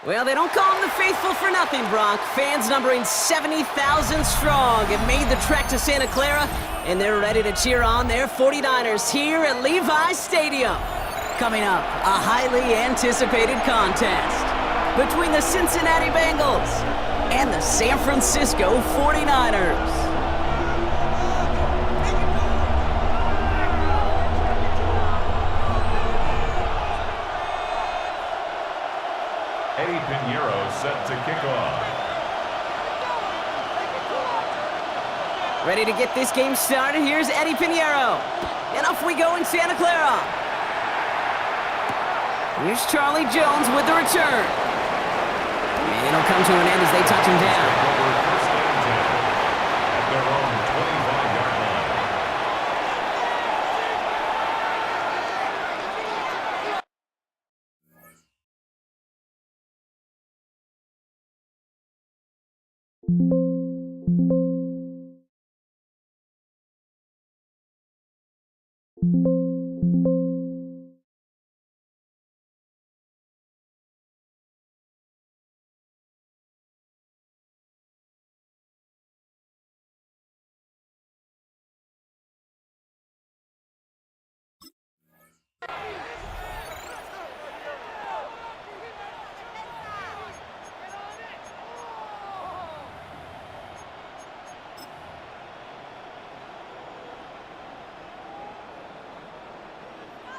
Well, they don't call them the faithful for nothing, Brock. Fans numbering 70,000 strong have made the trek to Santa Clara, and they're ready to cheer on their 49ers here at Levi's Stadium. Coming up, a highly anticipated contest between the Cincinnati Bengals and the San Francisco 49ers. Set to kick off. Ready to get this game started. Here's Eddie Pinheiro. And off we go in Santa Clara. Here's Charlie Jones with the return. And it'll come to an end as they touch him down. At their own 25-yard line.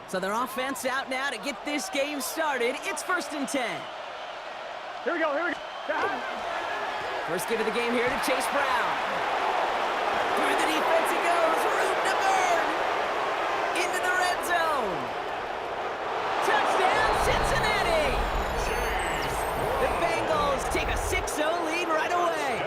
So their offense out now to get this game started. It's 1st and 10. Here we go. First give of the game here to Chase Brown. Through the defense he goes. Room to burn. Into the red zone. Touchdown, Cincinnati. The Bengals take a 6-0 lead right away.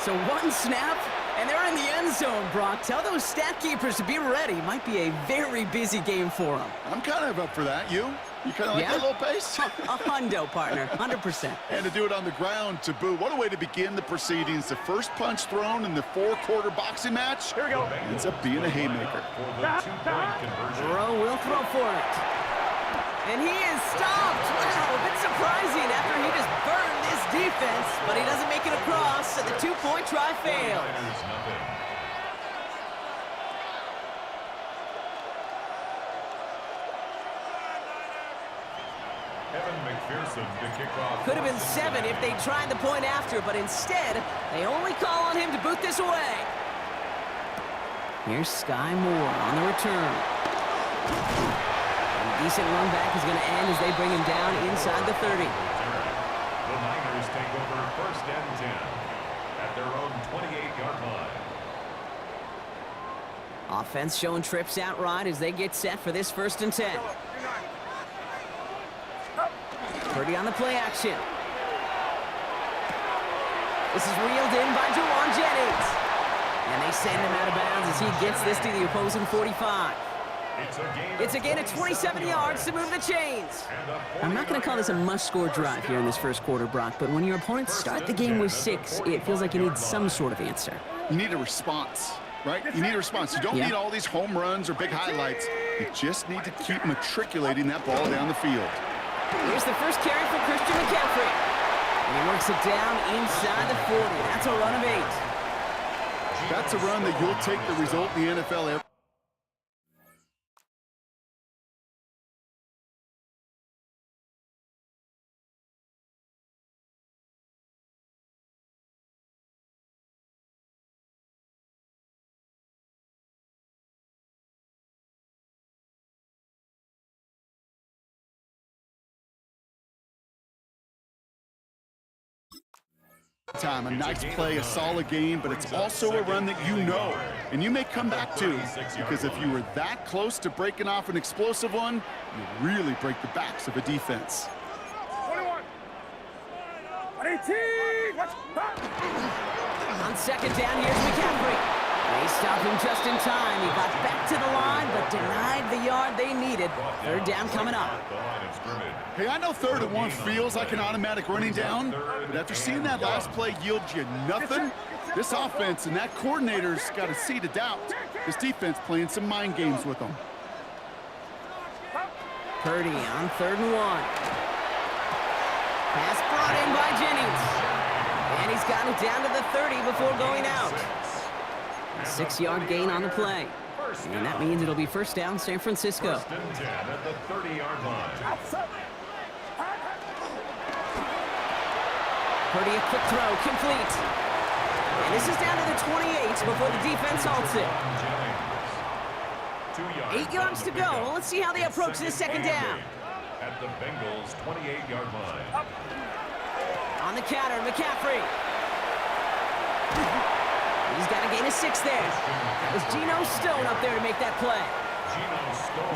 So one snap, and they're in the end zone, Brock. Tell those stat keepers to be ready. Might be a very busy game for them. I'm kind of up for that. You kind of like that little pace? A hundo, partner, 100%. And to do it on the ground to boot. What a way to begin the proceedings. The first punch thrown in the 4-quarter boxing match. Here we go. Ends up being a haymaker. For the two-point conversion. Rowe will throw for it. And he is stopped. Wow, a bit surprising after he just burned this defense, but he doesn't make it across, and the 2-point try fails. Could have been 7 if they tried the point after, but instead, they only call on him to boot this away. Here's Sky Moore on the return. And a decent run back is going to end as they bring him down inside the 30. The Niners take over 1st and 10 at their own 28-yard line. Offense showing trips out right as they get set for this 1st and 10. Purdy on the play action. This is reeled in by Jawan Jennings. And they send him out of bounds as he gets this to the opposing 45. It's a gain of 27 yards to move the chains. I'm not going to call this a must-score drive here in this 1st quarter, Brock, but when your opponents start the game with 6, it feels like you need some sort of answer. You need a response, right? You need a response. You don't need all these home runs or big highlights. You just need to keep matriculating that ball down the field. Here's the first carry for Christian McCaffrey. And he works it down inside the 40. That's a run of 8. That's a run that you'll take the result in the NFL every. Time, a nice play, a solid game, but it's also a run that you know, and you may come back to, because if you were that close to breaking off an explosive one, you really break the backs of a defense. 21. 18. On 2nd down, here's McCaffrey. They stop him just in time. He got back to the line, but denied the yard they needed. 3rd down coming up. Hey, I know 3rd and 1 feels like an automatic running down, but after seeing that last play yield you nothing, this offense and that coordinator's got a seed of doubt. This defense playing some mind games with them. Purdy on 3rd and 1. Pass brought in by Jennings. And he's got it down to the 30 before going out. A 6-yard gain on the play. And that means it'll be first down, San Francisco. First and 10 at the 30-yard line. Purdy, a quick throw, complete. And this is down to the 28 before the defense halts it. 8 yards to go. Let's see how they approach this second down. At the Bengals' 28-yard line. On the counter, McCaffrey. He's got a gain of 6 there. That was Geno Stone up there to make that play.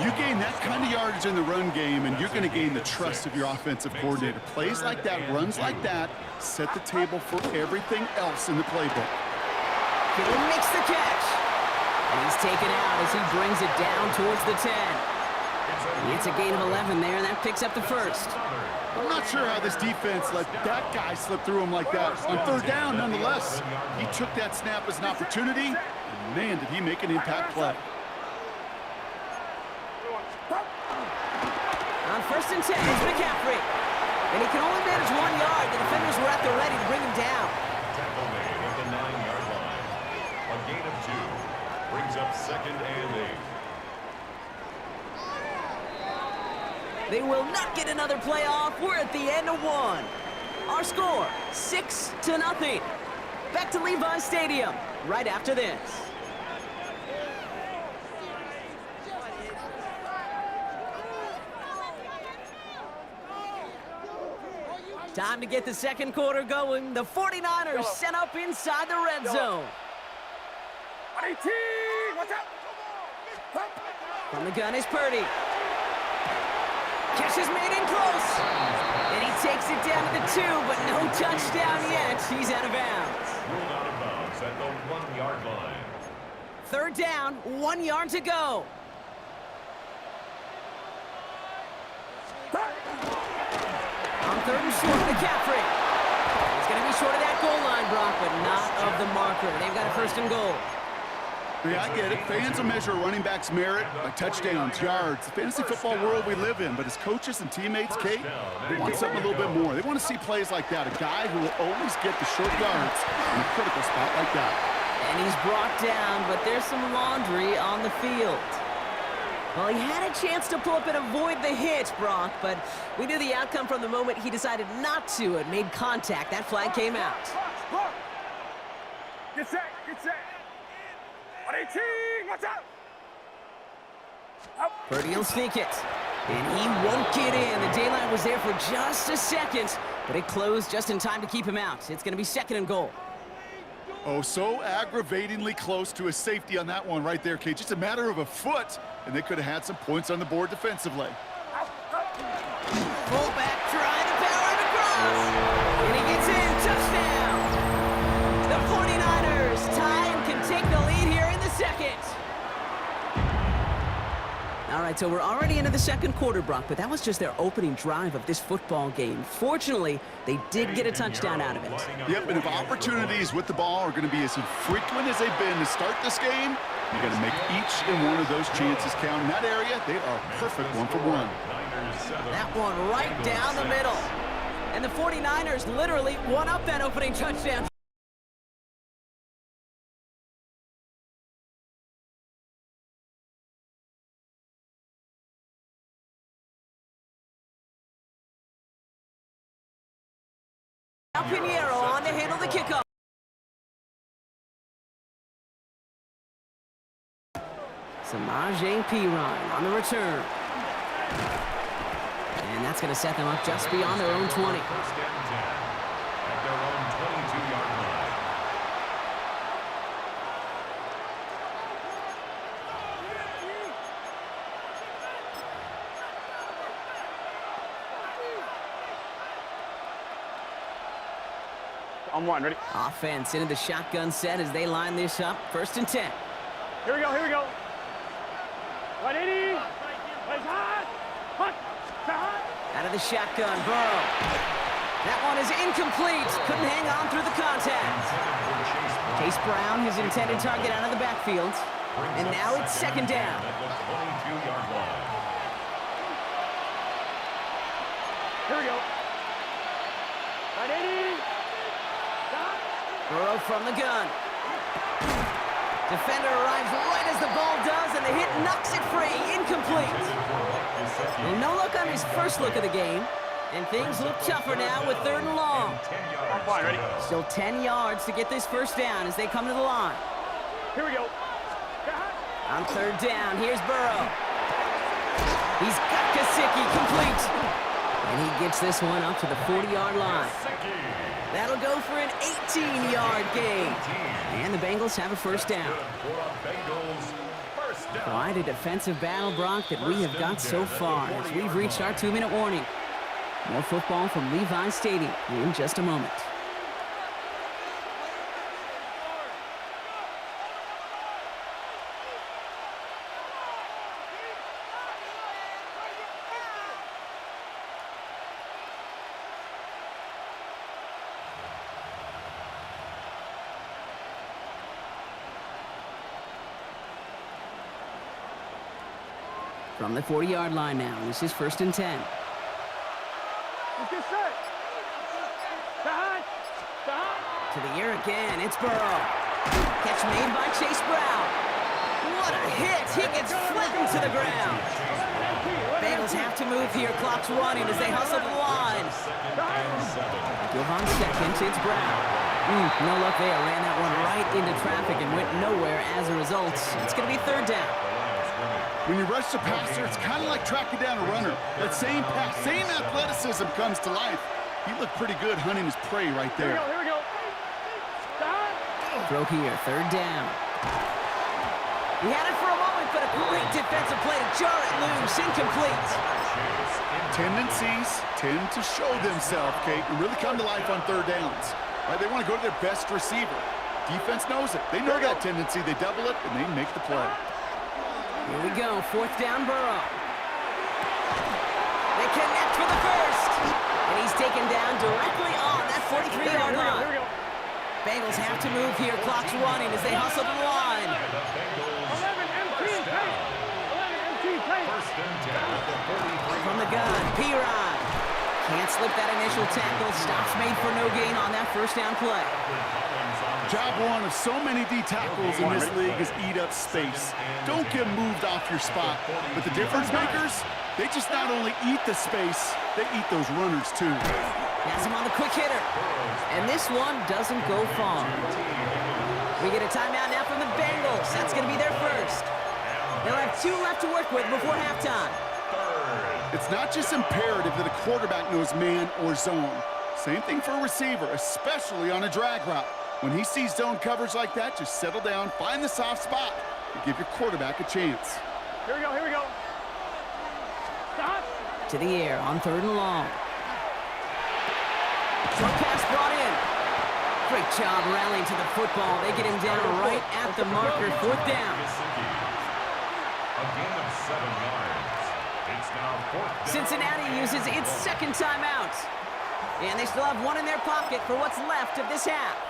You gain that kind of yardage in the run game, and you're going to gain the trust of your offensive coordinator. Plays like that, runs like that, set the table for everything else in the playbook. Kittle makes the catch. And he's taken out as he brings it down towards the 10. It's a gain of 11 there, and that picks up the first. I'm not sure how this defense let that guy slip through him like that. On third down, nonetheless, he took that snap as an opportunity, and man, did he make an impact play. On first and 10, it's McCaffrey. And he can only manage 1 yard. The defenders were at the ready to bring him down. Tackle made at the 9-yard line. A gain of 2. Brings up second and 8. They will not get another play off. We're at the end of 1. Our score, 6-0. Back to Levi Stadium right after this. Time to get the second quarter going. The 49ers set up inside the red zone. 18, watch out! From the gun is Purdy. Catch is made in close. And he takes it down to the 2, but no touchdown yet. He's out of bounds. Ruled out of bounds at the 1-yard line. Third down, 1 yard to go. On third and short, McCaffrey. He's going to be short of that goal line, Brock, but not of the marker. They've got a first and goal. Yeah, I get it. Fans will measure a running back's merit by touchdowns, yards, the fantasy football world we live in. But as coaches and teammates, Kate, they want something a little bit more. They want to see plays like that, a guy who will always get the short yards in a critical spot like that. And he's brought down, but there's some laundry on the field. Well, he had a chance to pull up and avoid the hit, Brock, but we knew the outcome from the moment he decided not to and made contact. That flag came out. Get set, get set. 18, watch out! Purdy will sneak it, and he won't get in. The daylight was there for just a second, but it closed just in time to keep him out. It's going to be second and goal. Oh, so aggravatingly close to a safety on that one right there, Kate. Just a matter of a foot, and they could have had some points on the board defensively. Fullback trying to power it across, and he gets in. Touchdown! The 49ers tie and can take the lead here in the second. All right, so we're already into the second quarter, Brock, but that was just their opening drive of this football game. Fortunately, they did get a touchdown out of it. Yep, and if opportunities with the ball are going to be as infrequent as they've been to start this game, you got to make each and one of those chances count. In that area, they are perfect 1-for-1. That one right down the middle. And the 49ers literally won up that opening touchdown. Pinheiro on to handle the kickoff. Samaje Perine on the return. And that's going to set them up just beyond their own 20. First and 10 at their own 22-yard line. On 1, ready? Offense into the shotgun set as they line this up. First and 10. Here we go, here we go. 180. Plays hot. Hot. Hot. Out of the shotgun, Burrow. That one is incomplete. Couldn't hang on through the contact. Chase Brown, his intended target, out of the backfield. And now it's second down. At the 22-yard line. Here we go. 180. Stop. Burrow from the gun. Defender arrives right as the ball does, and the hit knocks it free. Incomplete. Well, no look on his first look of the game, and things look tougher now with 3rd and long. I'm fine, ready? Still 10 yards to get this first down as they come to the line. Here we go. On 3rd down, here's Burrow. He's got Gesicki complete. And he gets this one up to the 40-yard line. That'll go for an 18-yard gain. And the Bengals have a first down. Quite a defensive battle, Brock, that we have got so far as we've reached our 2-minute warning. More football from Levi Stadium in just a moment. From the 40-yard line now, this is 1st and 10. Let's get set. Behind. To the air again, it's Burrow. Catch made by Chase Brown. What a hit! He gets flattened to the ground. Bengals have to move here. Clock's running as they hustle the line. Give on 2nd, it's Brown. No luck there. Ran that one right into traffic and went nowhere as a result. It's going to be 3rd down. When you rush the passer, it's kind of like tracking down a runner. That same pass, same athleticism comes to life. He looked pretty good hunting his prey right there. Here we go. Throw here, 3rd down. He had it for a moment, but a great defensive play to jar it loose. Incomplete. Tendencies tend to show themselves, Kate, and really come to life on 3rd downs. Right? They want to go to their best receiver. Defense knows it. They know that tendency. They double it, and they make the play. Here we go, 4th down, Burrow. They connect for the first. And he's taken down directly on that 43-yard line. Bengals have to move here. Clock's running as they hustle the line. 11 empty tape. 11 empty tape. From the gun, P-Rod. Can't slip that initial tackle. Stops made for no gain on that 1st down play. Job one of so many D tackles in this league is eat up space. Don't get moved off your spot. But the difference makers, they just not only eat the space, they eat those runners too. Has him on the quick hitter. And this one doesn't go far. We get a timeout now from the Bengals. That's going to be their first. They'll have 2 left to work with before halftime. It's not just imperative that a quarterback knows man or zone. Same thing for a receiver, especially on a drag route. When he sees zone coverage like that, just settle down, find the soft spot, and give your quarterback a chance. Here we go. Stop. To the air on 3rd and long. Short pass brought in. Great job rallying to the football. They get him down right at the marker. 4th down. A gain of 7 yards. It's now 4th down. Cincinnati uses its 2nd timeout. And they still have 1 in their pocket for what's left of this half.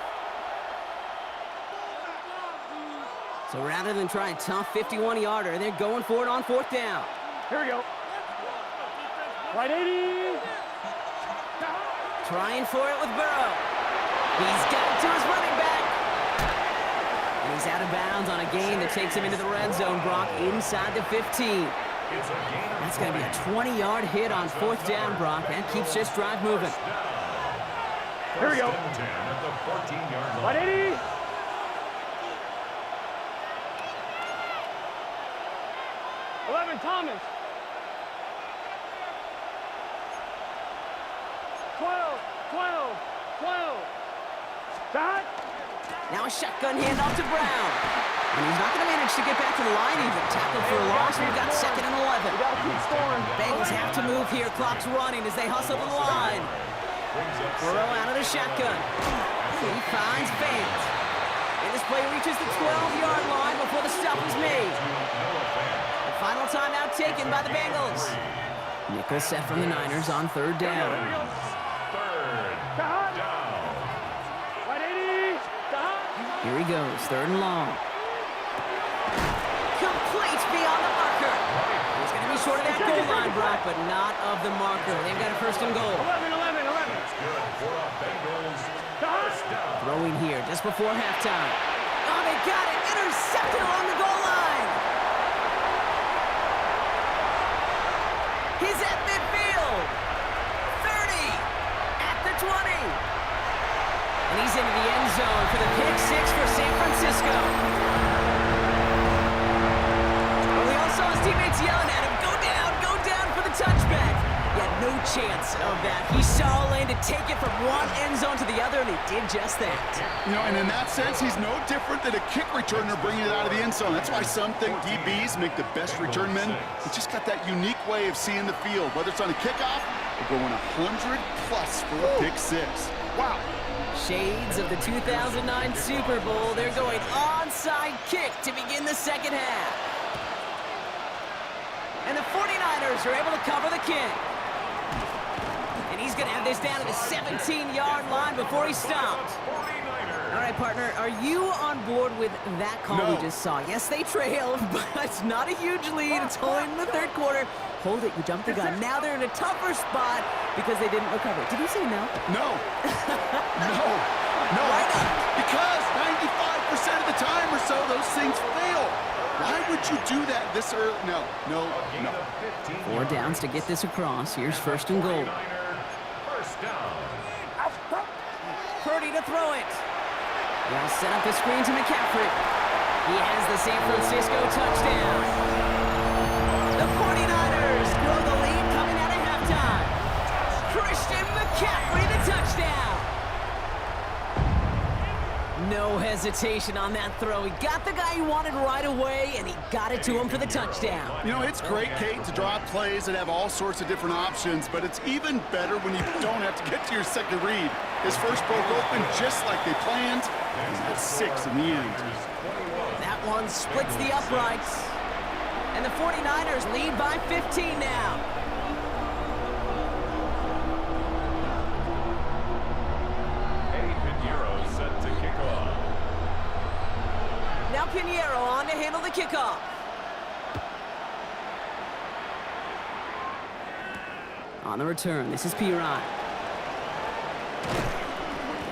So rather than try a tough 51-yarder, they're going for it on 4th down. Here we go. 180. Trying for it with Burrow. He's got it to his running back. And he's out of bounds on a gain that takes him into the red zone, Brock, inside the 15. That's going to be a 20-yard hit on 4th down, Brock. That keeps this drive moving. Here we go. 180. Thomas. 12. Start. Now a shotgun handoff to Brown. And he's not going to manage to get back to the line even. Tackled for a loss. We've got 2nd and 11. We gotta keep scoring. Bengals have to move here. Clock's running as they hustle the line. Burrow out of the shotgun. He finds Fant. And this play reaches the 12-yard line before the stop is made. The final timeout taken by the Bengals. Nickel set from the Niners on 3rd down. Here he goes, 3rd and long. Complete beyond the marker. He's going to be short of that goal line, Brock, but not of the marker. They've got a 1st and goal. 11. for a Bengals first down. Throwing here just before halftime. Oh, they got it. Intercepted along the goal line. He's at midfield. 30. At the 20. And he's into the end zone for the pick six for San Francisco. Well, we all saw his teammates yelling at him, go down for the touchback. He had no chance of that. He saw a lane to take it from one end zone to the other, and he did just that. You know, and in that sense, he's no different than a kick returner bringing it out of the end zone. That's why some think DBs make the best return men. He's just got that unique way of seeing the field, whether it's on a kickoff or going 100 plus for a pick six. Wow. Shades of the 2009 Super Bowl. They're going onside kick to begin the second half. And the 49ers are able to cover the kick. And he's going to have this down to the 17-yard line before he stopped. All right, partner, are you on board with that call we just saw? Yes, they trailed, but it's not a huge lead. It's only in the third quarter. Hold it, you jumped the gun. Now they're in a tougher spot because they didn't recover. Did you say no? No. No. Why not? Because 95% of the time or so, those things fail. Why would you do that this early? No. 4 downs to get this across. Here's first and goal. First down. Purdy to throw it. They'll set up the screen to McCaffrey. He has the San Francisco touchdown. The 49ers grow the lead coming out of halftime. Christian McCaffrey, the touchdown. No hesitation on that throw. He got the guy he wanted right away, and he got it to him for the touchdown. You know, it's great, Kate, to draw plays that have all sorts of different options, but it's even better when you don't have to get to your second read. His first broke open just like they planned. He's got 6 in the end. That one splits the uprights. And the 49ers lead by 15 now. Set to kick off. Now Pinheiro on to handle the kickoff. On the return, this is Piran.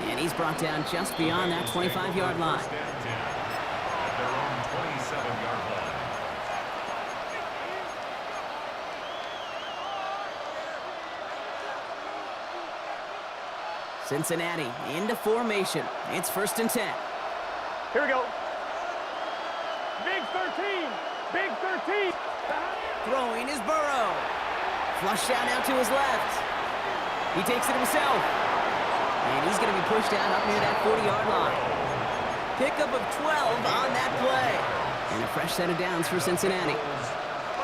And he's brought down just beyond that 25-yard line. First and 10 at their own 27-yard line. Cincinnati into formation. It's first and 10. Here we go. Big 13. Big 13. Throwing is Burrow. Flush down out to his left. He takes it himself. And he's going to be pushed down up near that 40-yard line. Pickup of 12 on that play. And a fresh set of downs for Cincinnati.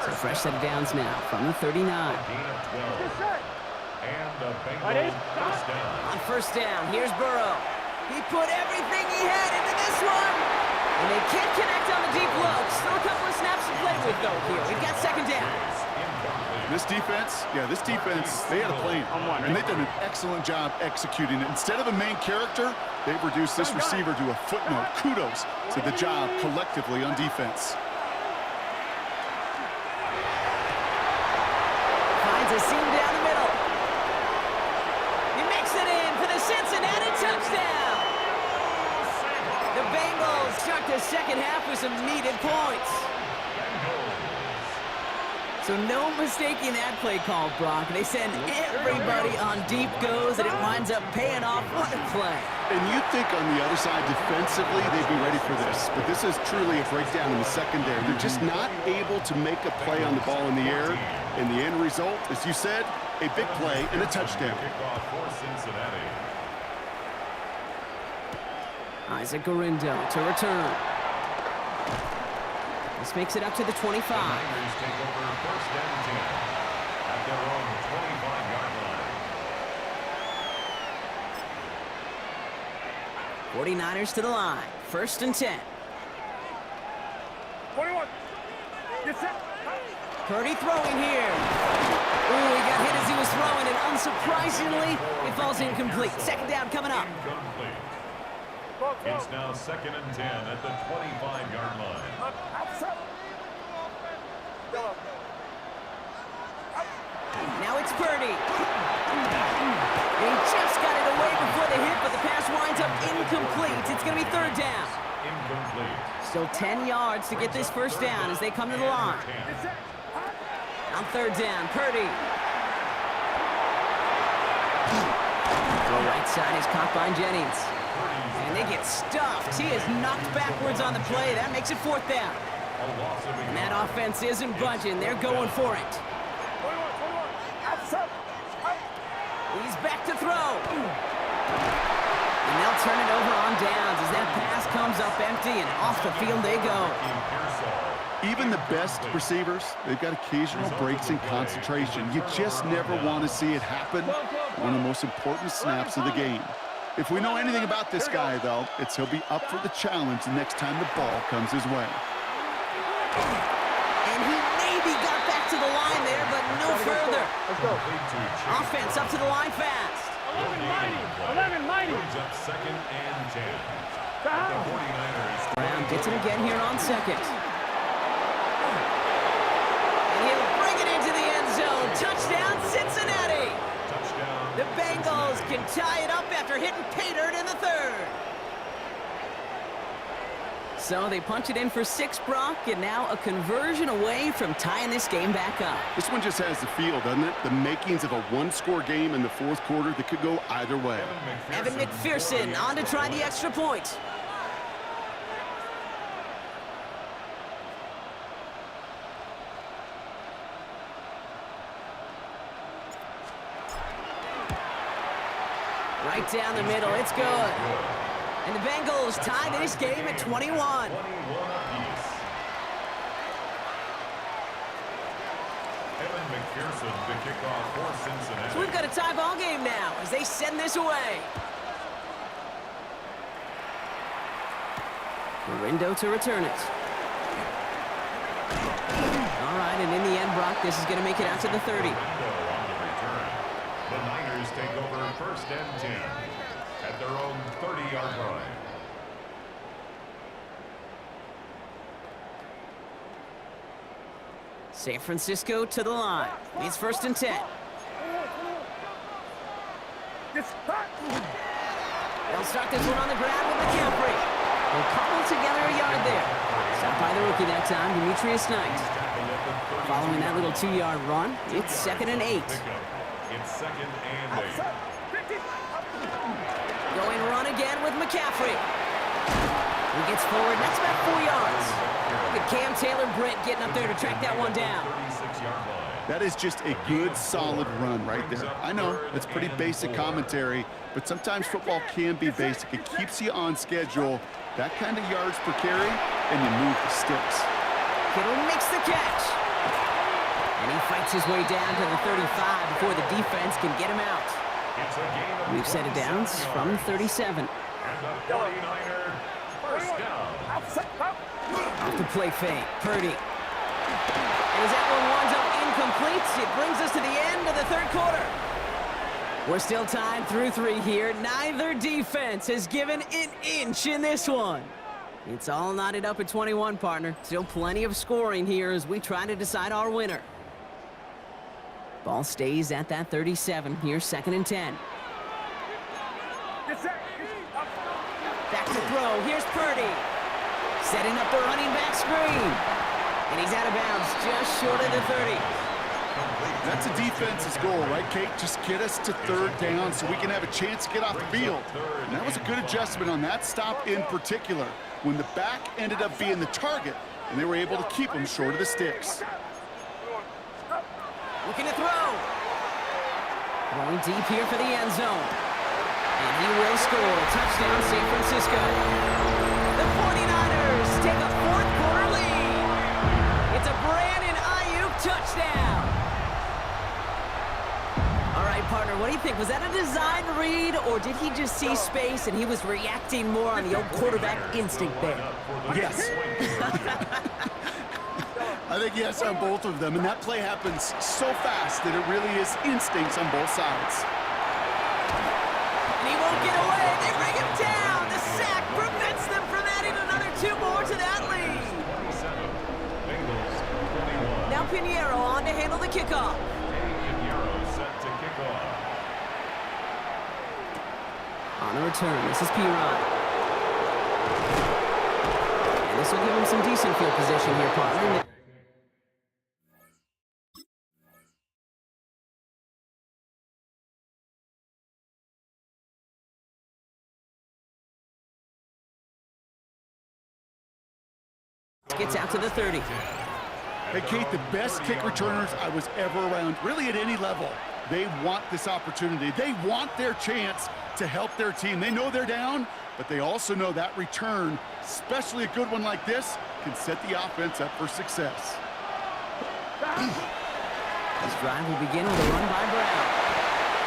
So a fresh set of downs now from the 39. Gain of 12. And the Bengals first down. On first down, here's Burrow. He put everything he had into this one. And they can't connect on the deep looks. Still a couple of snaps to play with, though, here. We've got second down. This defense, they had a plan. And they've done an excellent job executing it. Instead of a main character, they've reduced this receiver to a footnote. Kudos to the job collectively on defense. Finds a seam down the middle. He makes it in for the Cincinnati touchdown. The Bengals start the second half with some needed points. So no mistaking that play call, Brock. They send everybody on deep goes, and it winds up paying off. What a play. And you'd think on the other side defensively they'd be ready for this. But this is truly a breakdown in the secondary. They're just not able to make a play on the ball in the air. And the end result, as you said, a big play and a touchdown. Kickoff for Cincinnati. Isaac Gorindo to return. This makes it up to the 25. Niners take over first and 10 at their own 25-yard line. 49ers to the line. First and 10. 21. Get set. Purdy throwing here. Ooh, he got hit as he was throwing, and unsurprisingly, it falls incomplete. Second down coming up. Incomplete. It's now second and 10 at the 25-yard line. Now it's Purdy. He just got it pass winds up incomplete. It's going to be third down. Incomplete. Still 10 yards to get this first down as they come to the line. On third down, Purdy. Throw right side is caught by Jennings. And they get stuffed. He is knocked backwards on the play. That makes it fourth down. And that offense isn't budging. They're going for it. He's back to throw. And they'll turn it over on downs as that pass comes up empty and off the field they go. Even the best receivers, they've got occasional breaks in concentration. You just never want to see it happen. One of the most important snaps of the game. If we know anything about this guy, though, it's he'll be up for the challenge the next time the ball comes his way. And he maybe got back to the line there, but no further. Offense up to the line fast. 11 mighty. Brings up second and 10. The 49ers. Brown gets it again here on second. And he'll bring it into the end zone. Touchdown, Cincinnati. Touchdown. The Bengals can tie it up after hitting pay dirt in the third. So they punch it in for 6, Brock, and now a conversion away from tying this game back up. This one just has the feel, doesn't it? The makings of a one-score game in the fourth quarter that could go either way. Evan McPherson on to try the extra point. Right down the middle, it's good. And the Bengals tie this game at 21. 21 apiece. Evan McPherson to kick off for Cincinnati. So we've got a tie ball game now as they send this away. Rindo to return it. All right, and in the end, Brock, this is going to make it out to the 30. On the return. The Niners take over first and 10 at their own 30-yard line. San Francisco to the line. It's first and 10. They'll start this one on the ground with McCaffrey. They'll cobble together a yard there. Stopped by the rookie that time, Demetrius Knight. Following that little 2-yard run, it's second and 8. It's second and 8. Going run again with McCaffrey. He gets forward, that's about 4 yards. Look at Cam Taylor-Britt getting up there to track that one down. 36-yard line. That is just a good, solid run right there. I know, it's pretty basic commentary, but sometimes football can be basic. It keeps you on schedule, that kind of yards per carry, and you move the sticks. Kittle makes the catch. And he fights his way down to the 35 before the defense can get him out. It's a gain of We've set it down from 37. And the 49er first down. Off the play fake, Purdy. And as that one winds up incomplete, it brings us to the end of the third quarter. We're still tied through 3 here. Neither defense has given an inch in this one. It's all knotted up at 21, partner. Still plenty of scoring here as we try to decide our winner. Ball stays at that 37. Here's second and 10. Back to throw. Here's Purdy. Setting up the running back screen. And he's out of bounds just short of the 30. That's a defense's goal, right, Kate? Just get us to third down so we can have a chance to get off the field. And that was a good adjustment on that stop in particular, when the back ended up being the target, and they were able to keep him short of the sticks. Looking to throw. Going deep here for the end zone. And he will score. Touchdown, San Francisco. The 49ers take a fourth-quarter lead. It's a Brandon Ayuk touchdown. All right, partner, what do you think? Was that a design read, or did he just see space and he was reacting more on the old quarterback instinct there? Yes. I think yes on both of them, and that play happens so fast that it really is instincts on both sides. And he won't get away. They bring him down. The sack prevents them from adding another 2 more to that lead. 27. Bengals 21. Now Pinheiro on to handle the kickoff. Pinheiro set to kick off. On the return, this is P-Rod. And this will give him some decent field position here, partner. Gets out to the 30. Hey, Kate, the best kick returners I was ever around, really at any level, they want this opportunity. They want their chance to help their team. They know they're down, but they also know that return, especially a good one like this, can set the offense up for success. This drive will begin with a run by Brown.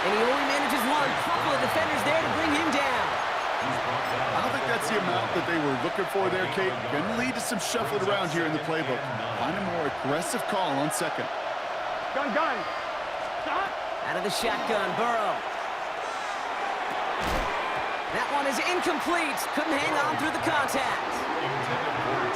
And he only manages one. Couple of defenders there to bring him down. I don't think that's the amount that they were looking for there, Kate. Going to lead to some shuffling around here in the playbook. Find a more aggressive call on second. Gun. Stop. Out of the shotgun, Burrow. That one is incomplete. Couldn't hang on through the contact.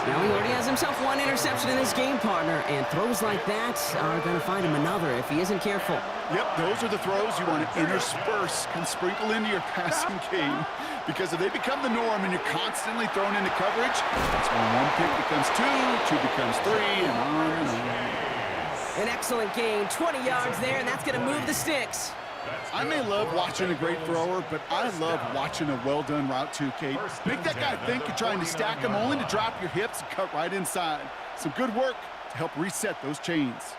Now he already has himself one interception in this game, partner, and throws like that are going to find him another if he isn't careful. Yep, those are the throws you want to intersperse and sprinkle into your passing game, because if they become the norm and you're constantly thrown into coverage, that's when one pick becomes two becomes three, and on and on. An excellent gain, 20 yards there, and that's going to move the sticks. I may love watching a great thrower, but I love watching a well-done route too, Kate. Make that guy think you're trying to stack him, only to drop your hips and cut right inside. Some good work to help reset those chains.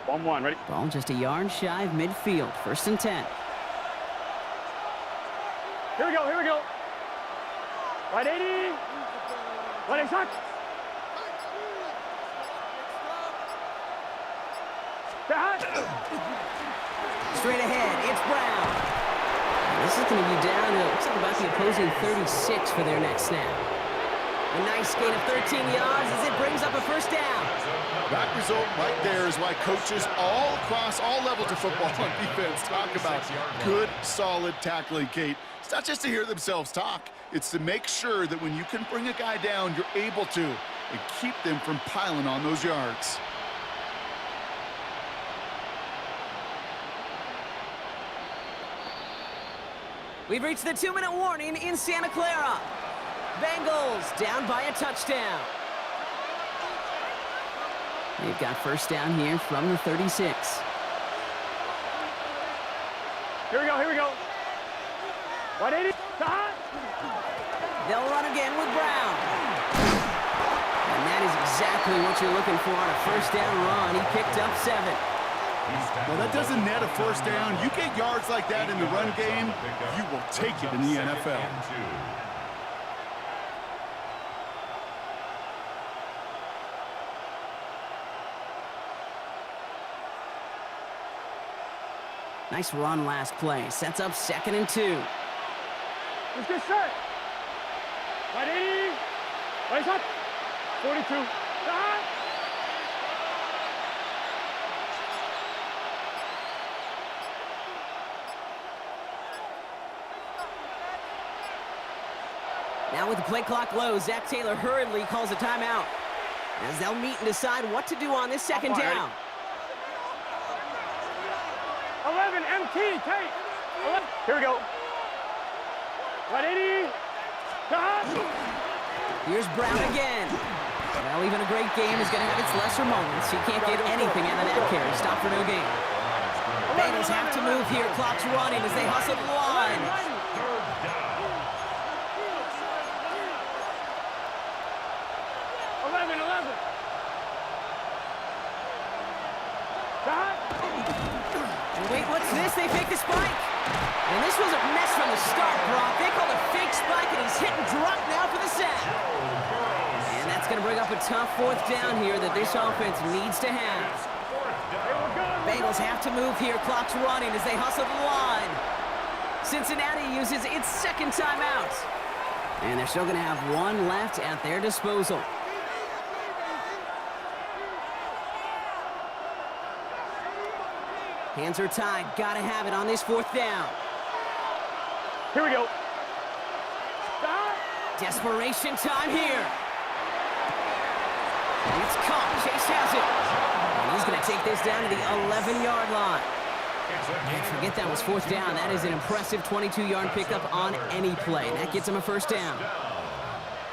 One, ready? Ball just a yard shy of midfield, 1st and 10. Here we go. Right 80. Right exact. Straight ahead, it's Brown. This is going to be down to, looks like about the opposing 36 for their next snap. A nice gain of 13 yards as it brings up a 1st down. That result right there is why coaches all across all levels of football on defense talk about good, solid tackling, Kate. It's not just to hear themselves talk. It's to make sure that when you can bring a guy down, you're able to, and keep them from piling on those yards. We've reached the 2-minute warning in Santa Clara. Bengals down by a touchdown. They've got 1st down here from the 36. Here we go. Right 80. They'll run again with Brown. And that is exactly what you're looking for on a 1st down run. He picked up 7. Well, that doesn't net a 1st down. You get yards like that in the run game, you will take it in the NFL. Nice run last play. Sets up 2nd and 2. Let's get set. Right 80. Right shot. 42. Stop. Now with the play clock low, Zach Taylor hurriedly calls a timeout as they'll meet and decide what to do on this 2nd down. 11 MT, Tate. 11. Here we go. Right 80. Stop. Here's Brown again. Well, even a great game is going to have its lesser moments. He can't get anything out of that carry. Stop for no gain. Bengals have to move here. Clock's running as they hustle the line. 11. Stop. Wait, what's this? They fake the spike. And this was a mess from the start, Brock. They called a fake spike, and he's hit and dropped now for the sack. And that's going to bring up a tough 4th down here that this offense needs to have. Bengals have to move here. Clock's running as they hustle the line. Cincinnati uses its 2nd timeout. And they're still going to have one left at their disposal. Hands are tied. Gotta have it on this 4th down. Here we go. Stop. Desperation time here. It's caught. Chase has it. And he's going to take this down to the 11-yard line. And forget that was fourth down. That is an impressive 22-yard pickup on any play. That gets him a first down.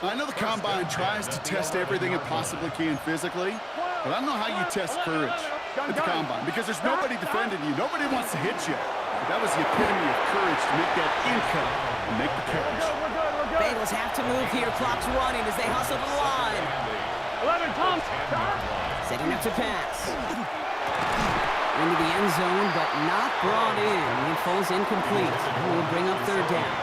I know the Combine tries to test everything it possibly can physically, but I don't know how you test courage at the Combine because there's nobody defending you. Nobody wants to hit you. But that was the epitome of courage to make that in-cut and make the catch. Bengals have to move here. Clock's running as they hustle the line. 11, Tom. Setting up to pass. Into the end zone, but not brought in. It falls incomplete. We'll bring up third down.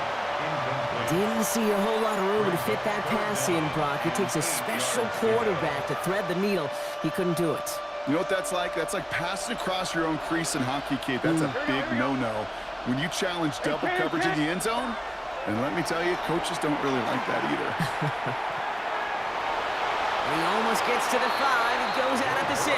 Didn't see a whole lot of room to fit that pass in, Brock. It takes a special quarterback to thread the needle. He couldn't do it. You know what that's like? That's like passing across your own crease in hockey, kid. That's a big no-no. When you challenge double coverage in the end zone, and let me tell you, coaches don't really like that either. He almost gets to the 5. He goes out at the 6.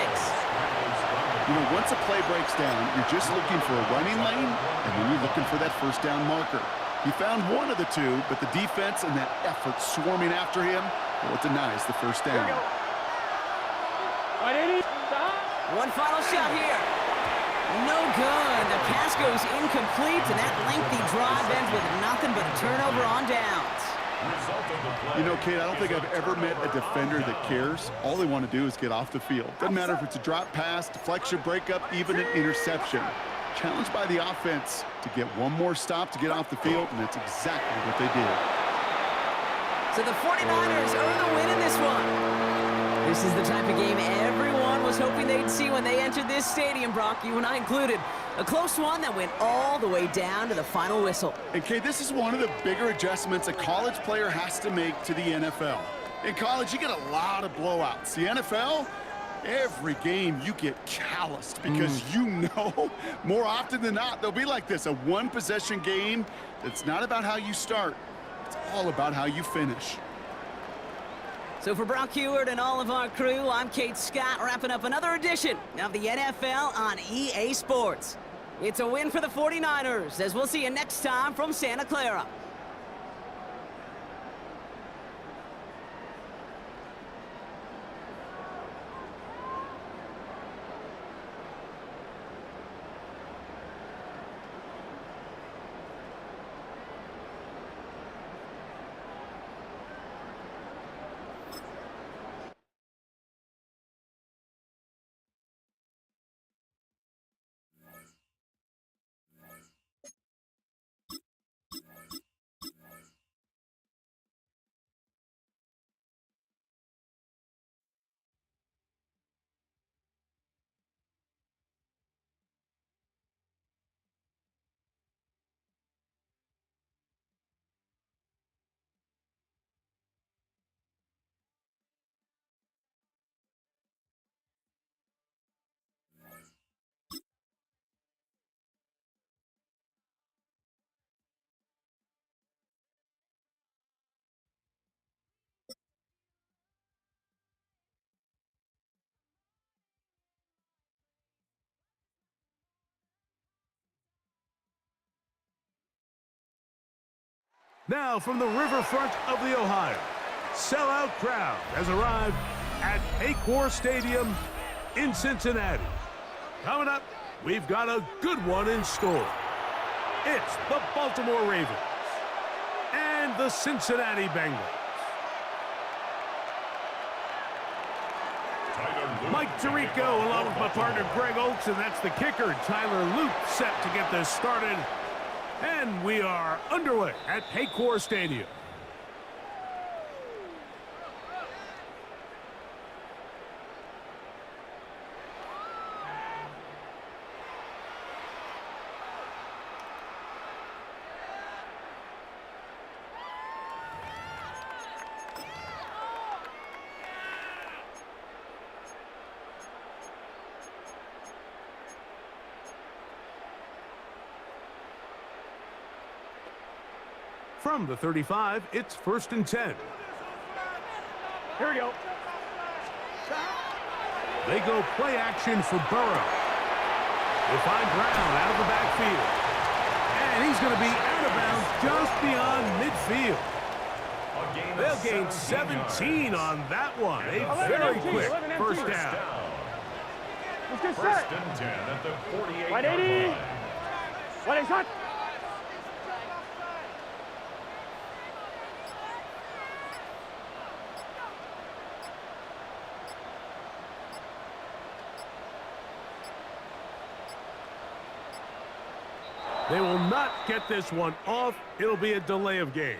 You know, once a play breaks down, you're just looking for a running lane, and then you're looking for that first down marker. He found one of the two, but the defense and that effort swarming after him, well, it denies the first down. One final shot here. No good. The pass goes incomplete, and that lengthy drive ends with nothing but a turnover on downs. You know, Kate, I don't think I've ever met a defender that cares. All they want to do is get off the field. Doesn't matter if it's a drop pass, deflection, breakup, even an interception. Challenged by the offense to get one more stop to get off the field, and that's exactly what they did. So the 49ers earn a win in this one. This is the type of game everyone was hoping they'd see when they entered this stadium, Brock, you and I included. A close one that went all the way down to the final whistle. And, Kate, this is one of the bigger adjustments a college player has to make to the NFL. In college, you get a lot of blowouts. The NFL, every game you get calloused because you know more often than not they'll be like this, a one-possession game. It's not about how you start. It's all about how you finish. So for Brock Heward and all of our crew, I'm Kate Scott, wrapping up another edition of the NFL on EA Sports. It's a win for the 49ers, as we'll see you next time from Santa Clara. Now from the riverfront of the Ohio, sellout crowd has arrived at Paycor Stadium in Cincinnati. Coming up, we've got a good one in store. It's the Baltimore Ravens and the Cincinnati Bengals. Mike Tirico along with my partner Greg Oates, and that's the kicker Tyler Luke set to get this started. And we are underway at Paycor Stadium. From the 35, it's 1st and 10. Here we go. They go play action for Burrow. They find Brown out of the backfield. And he's going to be out of bounds just beyond midfield. A game They'll gain 17 on that one. A very quick first down. Let's get First set. and 10 at the 48-yard Right, 80. line. Right, it's hot. They will not get this one off. It'll be a delay of game.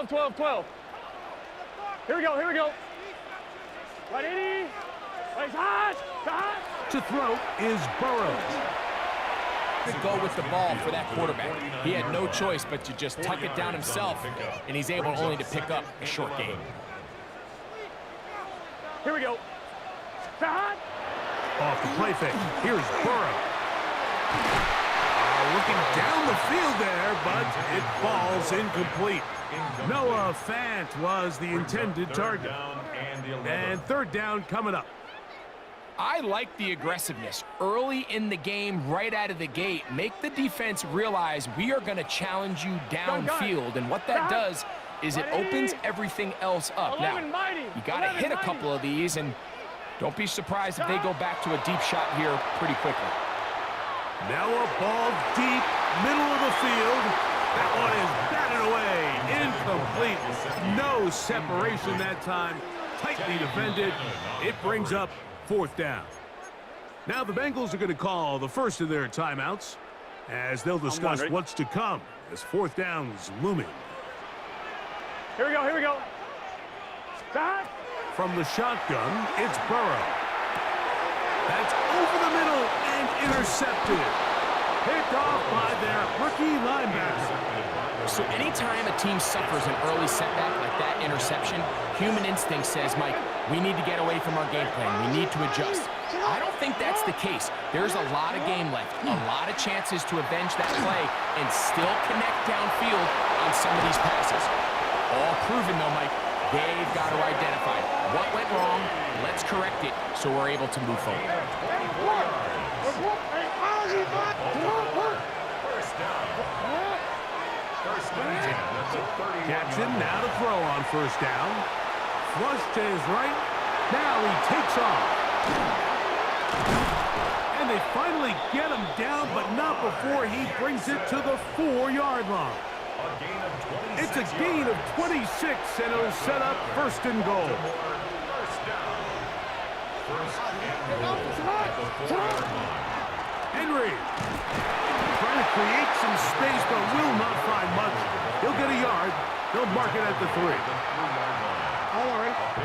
12. Here we go. Right, 80. Right, it's hot. To throw is Burrows. To go with the ball for that quarterback. He had no choice but to just tuck it down himself, and he's able only to pick up a short gain. Here we go. Hot. Off the play fake. Here's Burrow. Looking down the field there, but it falls incomplete. Noah Fant was the intended target. And third down coming up. I like the aggressiveness early in the game, right out of the gate. Make the defense realize we are going to challenge you downfield, and what that does is it opens everything else up. Now, you got to hit a couple of these, and don't be surprised if they go back to a deep shot here pretty quickly. Now a ball deep, middle of the field. That one is batted away, incomplete. No separation that time, tightly defended. It brings up fourth down. Now the Bengals are going to call the first of their timeouts as they'll discuss what's to come as fourth down is looming. Here we go. Hot. From the shotgun, it's Burrow. That's over the middle and intercepted. Picked off by their rookie linebacker. So anytime a team suffers an early setback like that interception, human instinct says, Mike, we need to get away from our game plan. We need to adjust. I don't think that's the case. There's a lot of game left, a lot of chances to avenge that play and still connect downfield on some of these passes. All proven, though, Mike. They've got to identify what went wrong. Let's correct it so we're able to move forward. Jackson now to throw on first down. Flush to his right. Now he takes off. And they finally get him down, but not before he brings it to the 4-yard line. It's a gain of 26, and it'll set up first and goal. Henry trying to create some space, but will not find much. He'll get a yard. They'll mark it at the 3.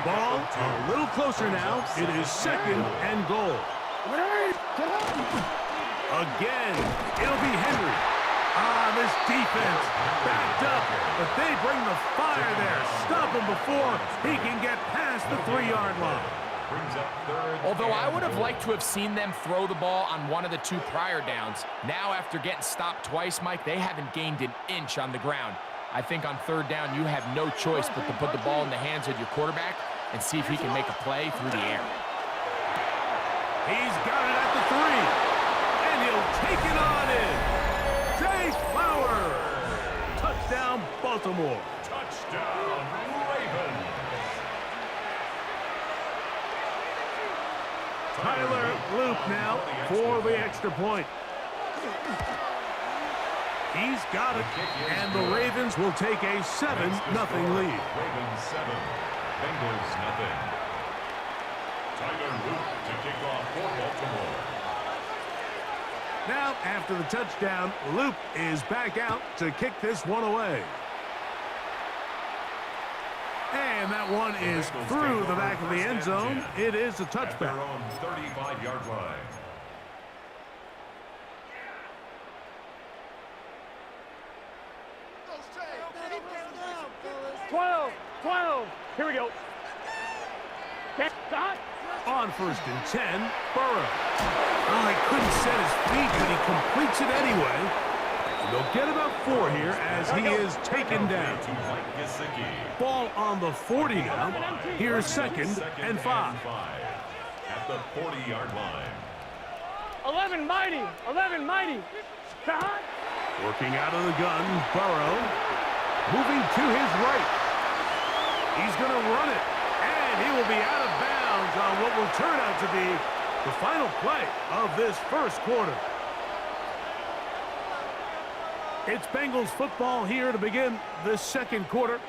Ball a little closer now. It is second and goal. Again, it'll be Henry. This defense backed up, but they bring the fire there. Stop him before he can get past the 3-yard line. Although I would have liked to have seen them throw the ball on one of the 2 prior downs, now after getting stopped twice, Mike, they haven't gained an inch on the ground. I think on third down, you have no choice but to put the ball in the hands of your quarterback and see if he can make a play through the air. He's got it at the 3, and he'll take it on in. Zay Flowers. Touchdown, Baltimore. Touchdown, Ravens. Tyler Loop now for the extra point. He's got it, and the Ravens will take a 7-0 lead. Ravens 7, Bengals 0. Tyler Luke to kick off for Baltimore. Now, after the touchdown, Loop is back out to kick this one away. And that one is through the back of the end zone. It is a touchback. At their own 35-yard line. 12. Here we go. Stop. On first and 10, Burrow. Oh, he couldn't set his feet, but he completes it anyway. And they'll get about 4 here as he is taken down. Ball on the 40 now. Here's second and 5. At the 40-yard line. 11 mighty. 11 mighty. Hot. Working out of the gun, Burrow. Moving to his right. He's going to run it. And he will be out of bounds on what will turn out to be the final play of this first quarter. It's Bengals football here to begin the second quarter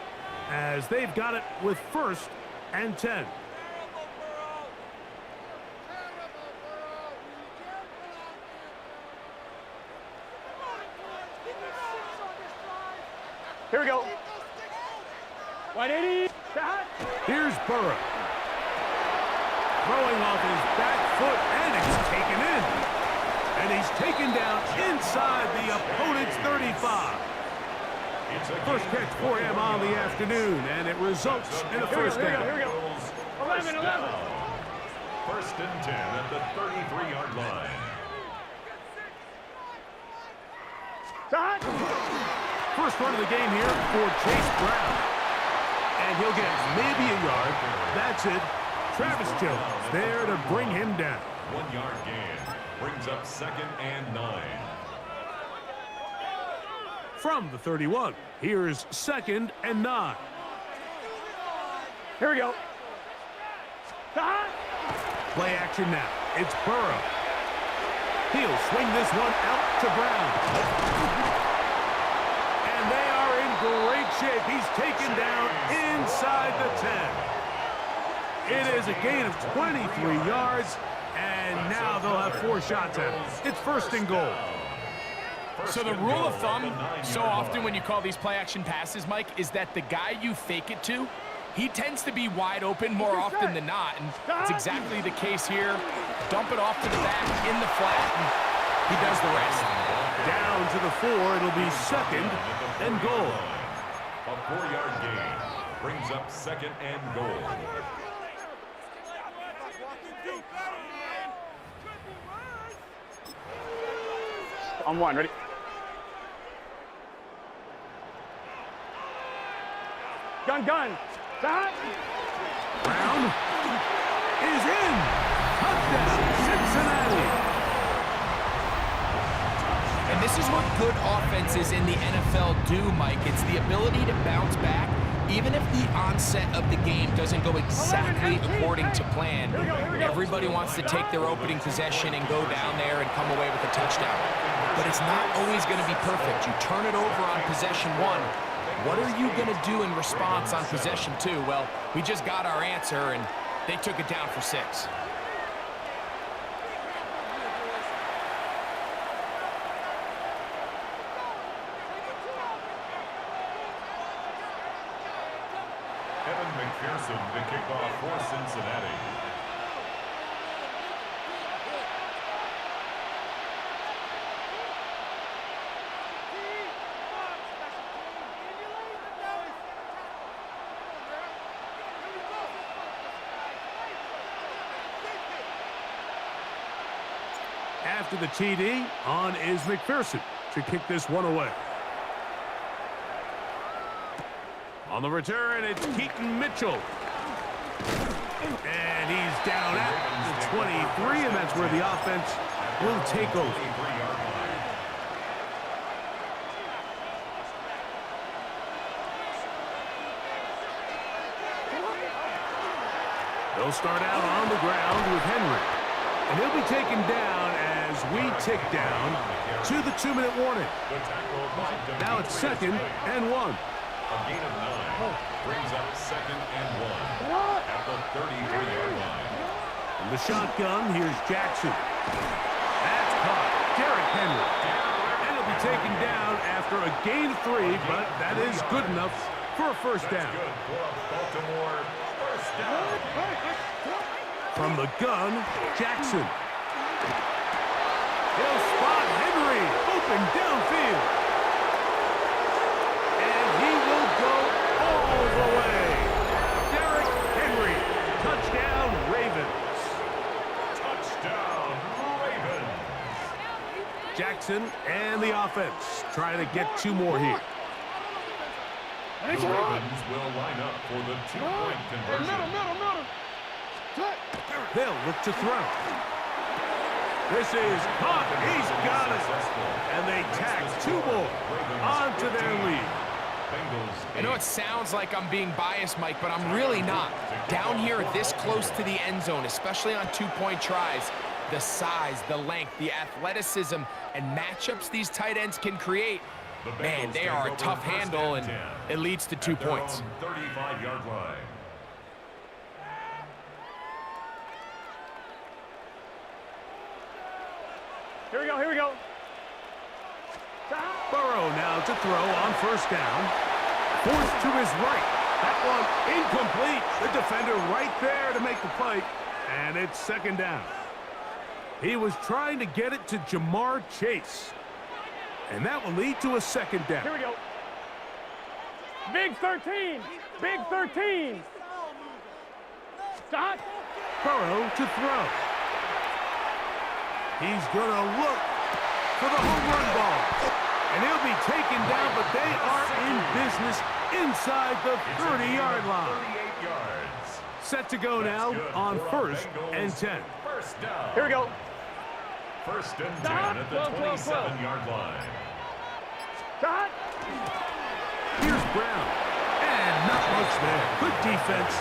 as they've got it with 1st and 10. Here we go. 180. Hot. Here's Burrow. Throwing off his back foot, and it's taken in. And he's taken down inside the opponent's 35. First catch for him on the afternoon, and it results in a first down. Here we go. 11. First and 10 at the 33-yard line. Hot. First run of the game here for Chase Brown. And he'll get maybe a yard. That's it. Travis Jones there to bring him down. 1-yard gain. Brings up 2nd and 9. From the 31, here's 2nd and 9. Here we go. Hot. Play action now. It's Burrow. He'll swing this one out to Brown. And they are in great shape. He's taken down inside the 10. It is a gain of 23 yards, and now they'll have 4 shots at it. It's 1st and goal. So the rule of thumb, so often when you call these play-action passes, Mike, is that the guy you fake it to, he tends to be wide open more often than not, and it's exactly the case here. Dump it off to the back in the flat, and he does the rest. Down to the 4, it'll be 2nd and goal. A 4-yard gain brings up 2nd and goal. On 1, ready? Gun. Hot. Brown is in. Touchdown, Cincinnati. And this is what good offenses in the NFL do, Mike. It's the ability to bounce back, even if the onset of the game doesn't go exactly according to plan. Everybody wants to take their opening possession and go down there and come away with a touchdown. But it's not always going to be perfect. You turn it over on possession 1. What are you going to do in response on possession 2? Well, we just got our answer, and they took it down for 6. Evan McPherson to kick off for Cincinnati. After the TD, on is McPherson to kick this one away. On the return, it's Keaton Mitchell. And he's down at the 23, and that's where the offense will take over. They'll start out on the ground with Henry. And he'll be taken down as we tick down to the 2-minute warning. Now it's 2nd and 1. A gain of 9 brings up 2nd and 1 at the 33-yard line. From the shotgun, here's Jackson. That's caught. Derrick Henry. And he'll be taken down after a gain of 3, but that is good enough for a first down. Good for a Baltimore first down. From the gun, Jackson. He'll spot Henry open downfield. And he will go all the way. Derrick Henry. Touchdown, Ravens. Touchdown, Ravens. Jackson and the offense trying to get 2 more here. The Ravens will line up for the 2-point conversion. Middle. They'll look to throw. This is caught. He's got it. And they tack 2 more onto their lead. I know it sounds like I'm being biased, Mike, but I'm really not. Down here this close to the end zone, especially on 2-point tries, the size, the length, the athleticism, and matchups these tight ends can create, man, they are a tough handle, and it leads to 2 points. 35-yard line. Here we go, here we go. Burrow now to throw on first down. Forced to his right. That one incomplete. The defender right there to make the play. And it's second down. He was trying to get it to Jamar Chase. And that will lead to a second down. Here we go. Big 13. Big 13. Stop. Burrow to throw. He's going to look for the home run ball. And he'll be taken down, but they are in business inside the 30-yard line. 38 yards. Set to go now on first and 10. First down. Here we go. First and 10 at the 27-yard line. Stop. Here's Brown. And not much there. Good defense.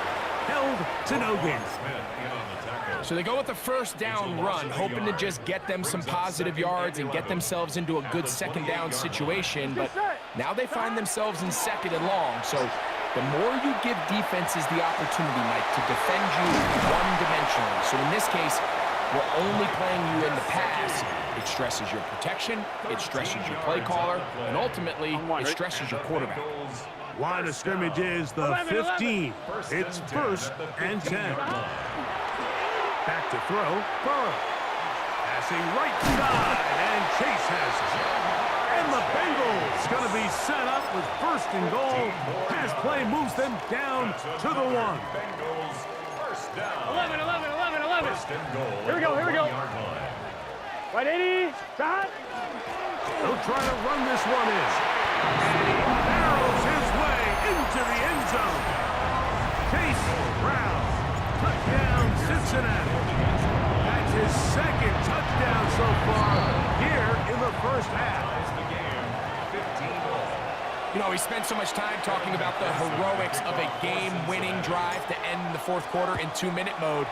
Held to no gain. Smith in on the tackle. So they go with the first down run, hoping to just get them some positive yards and get themselves into a good second down situation, but now they find themselves in second and long. So the more you give defenses the opportunity, Mike, to defend you one-dimensionally. So in this case, we're only playing you in the pass. It stresses your protection, it stresses your play caller, and ultimately, it stresses your quarterback. Line of scrimmage is the 15. It's first and 10. Back to throw. Burrow. Passing right side, and Chase has it. And the Bengals going to be set up with first and goal. Pass play moves them down to the 1. Bengals first down. 11, 11, 11, 11. First and goal. Here we go, here we go. Right, 80. Stop. They'll try to run this one in. And he barrels his way into the end zone. Chase Brown. Touchdown, Cincinnati. That's his second touchdown so far here in the first half. You know, we spent so much time talking about the heroics of a game-winning drive to end the fourth quarter in 2-minute mode.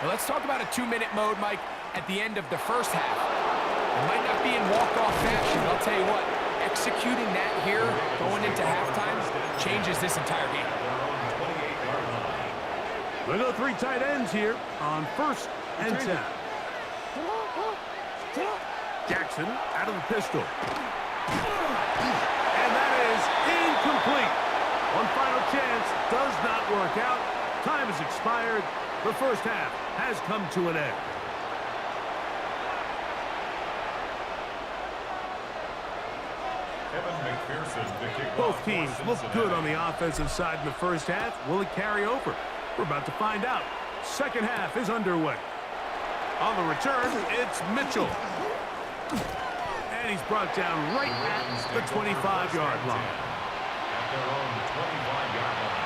Now let's talk about a 2-minute mode, Mike, at the end of the first half. It might not be in walk-off fashion, but I'll tell you what, executing that here, going into halftime, changes this entire game. We'll go 3 tight ends here on first and 10. Jackson out of the pistol. And that is incomplete. One final chance does not work out. Time has expired. The first half has come to an end. Both teams look good on the offensive side in the first half. Will it carry over? We're about to find out. Second half is underway. On the return, it's Mitchell. And he's brought down right at the 25-yard line. At their own 25-yard line.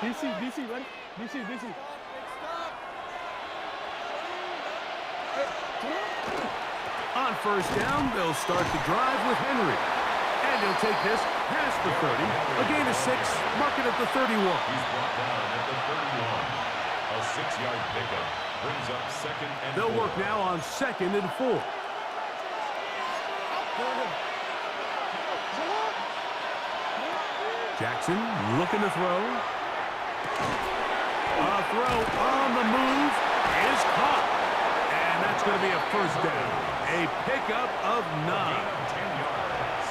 DC, ready? DC. On first down, they'll start the drive with Henry. And he'll take this past the 30. A gain of 6, mark it at the 31. He's brought down at the 31. A 6-yard pickup brings up second and 4. They'll work now on second and 4. Jackson looking to throw. A throw on the move is caught. And that's going to be a first down. A pickup of 9. 10 yards.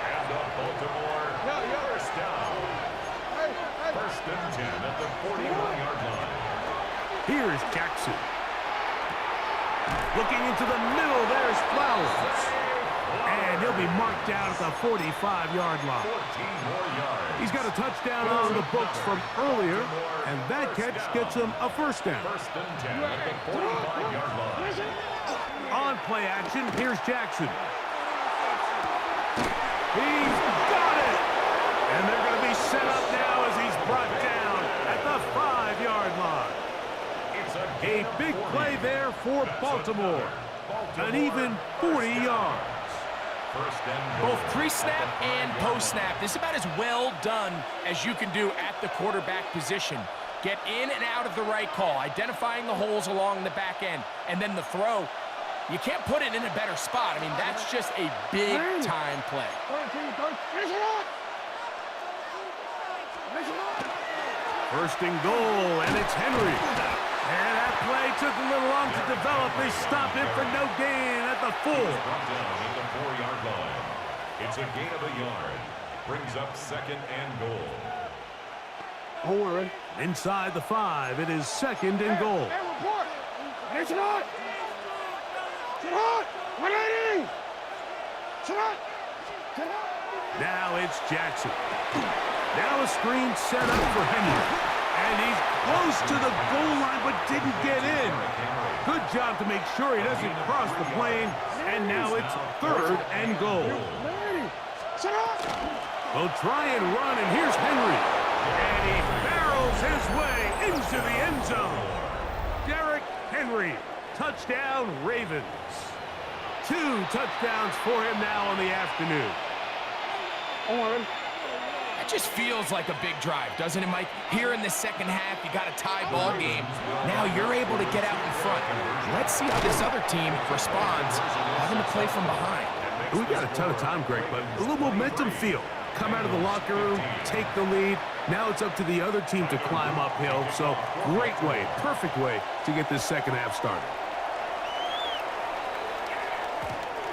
And the Baltimore first down. First and 10 at the 41-yard line. Here's Jackson. Looking into the middle, there's Flowers. And he'll be marked down at the 45-yard line. 14 more yards. He's got a touchdown on the books from earlier, and that catch gets him a first down. First and 10 at the 45-yard line. On play action, here's Jackson. He's set up now as he's brought down at the 5-yard line. A big play there for Baltimore. An even 40 yards. Both pre-snap and post-snap. This is about as well done as you can do at the quarterback position. Get in and out of the right call, identifying the holes along the back end, and then the throw. You can't put it in a better spot. I mean, that's just a big-time play. First and goal, and it's Henry. And that play took a little long to develop. They stopped him for no gain at the 4. At the 4-yard line. It's a gain of a yard. Brings up second and goal. Inside the 5, it is second and goal. Now it's Jackson. Now a screen set up for Henry. And he's close to the goal line but didn't get in. Good job to make sure he doesn't cross the plane. And now it's third and goal. They'll try and run, and here's Henry. And he barrels his way into the end zone. Derrick Henry, touchdown Ravens. 2 touchdowns for him now on the afternoon. It just feels like a big drive, doesn't it, Mike? Here in the second half, you got a tie ball game. Now you're able to get out in front. Let's see how this other team responds, having to play from behind. We got a ton of time, Greg, but a little momentum feel. Come out of the locker room, take the lead. Now it's up to the other team to climb uphill. So great way, perfect way to get this second half started.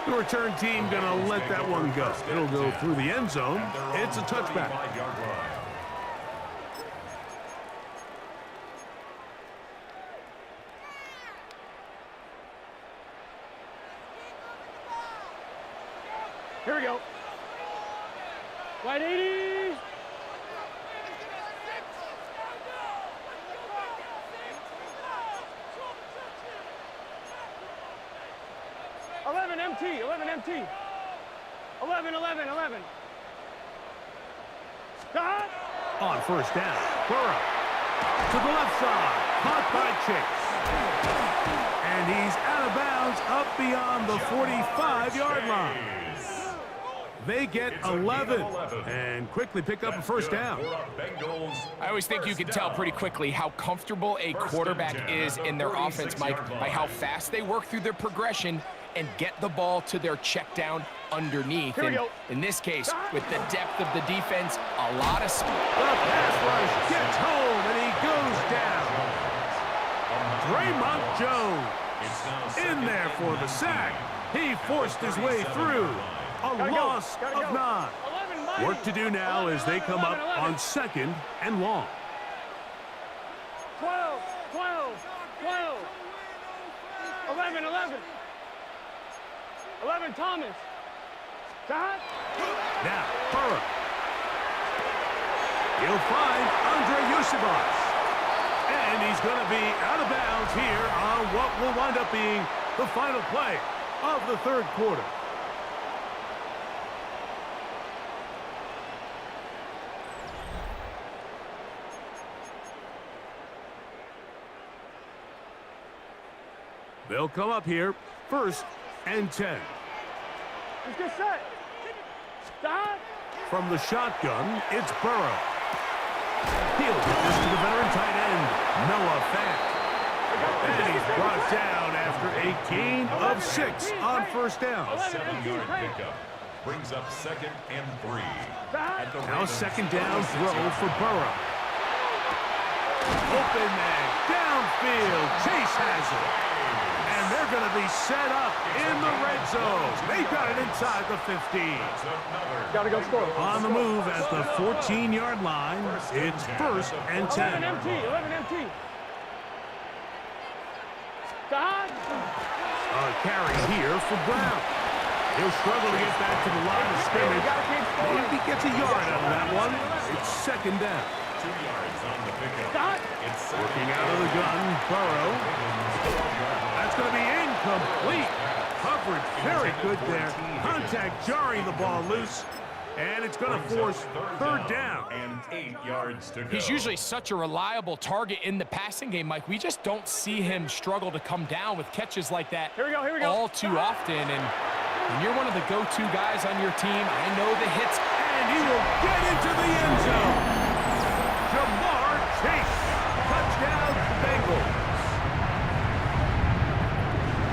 The return team gonna let that one go. It'll go through the end zone. It's a touchback. Here we go. Wide 80. MT. 11. Stop. On first down, Burrow to the left side, caught by Chase. And he's out of bounds up beyond the 45-yard line. They get 11 and quickly pick up a first down. I always think you can tell pretty quickly how comfortable a quarterback is in their offense, Mike, by how fast they work through their progression and get the ball to their check down underneath. And in this case, with the depth of the defense, a lot of speed. The pass rush gets home and he goes down. Draymond Jones in there for the sack. He forced his way through. A loss of 9. Work to do now as they come up on second and long. 12. 11, Thomas. Got. Now, Burrow. He'll find Andre Yusibas. And he's going to be out of bounds here on what will wind up being the final play of the third quarter. They'll come up here, first and 10. Let's get set. Stop. From the shotgun, it's Burrow. He'll get this to the veteran tight end, Noah Fant. And he's brought down after a gain of 6 on first down. A 7-yard pickup brings up second and 3. Now second down throw for Burrow. Open man, downfield, Chase has it. And they're going to be set up in the red zone. They got it inside the 15. Gotta go score. On the move at the 14-yard line, it's first and 10. 11 MT. Stop. A carry here for Brown. He'll struggle to get back to the line of scrimmage. Maybe gets a yard out of that one. It's second down. 2 yards on the pickup. Stop. Working out of the gun, Burrow. That's going to be incomplete. Coverage very good there. Contact jarring the ball loose. And it's going to force third down 8 yards to go. He's usually such a reliable target in the passing game, Mike. We just don't see him struggle to come down with catches like that all too often. And when you're one of the go-to guys on your team, I know the hits. And he will get into the end zone. Jamar Chase. Touchdown, Bengals.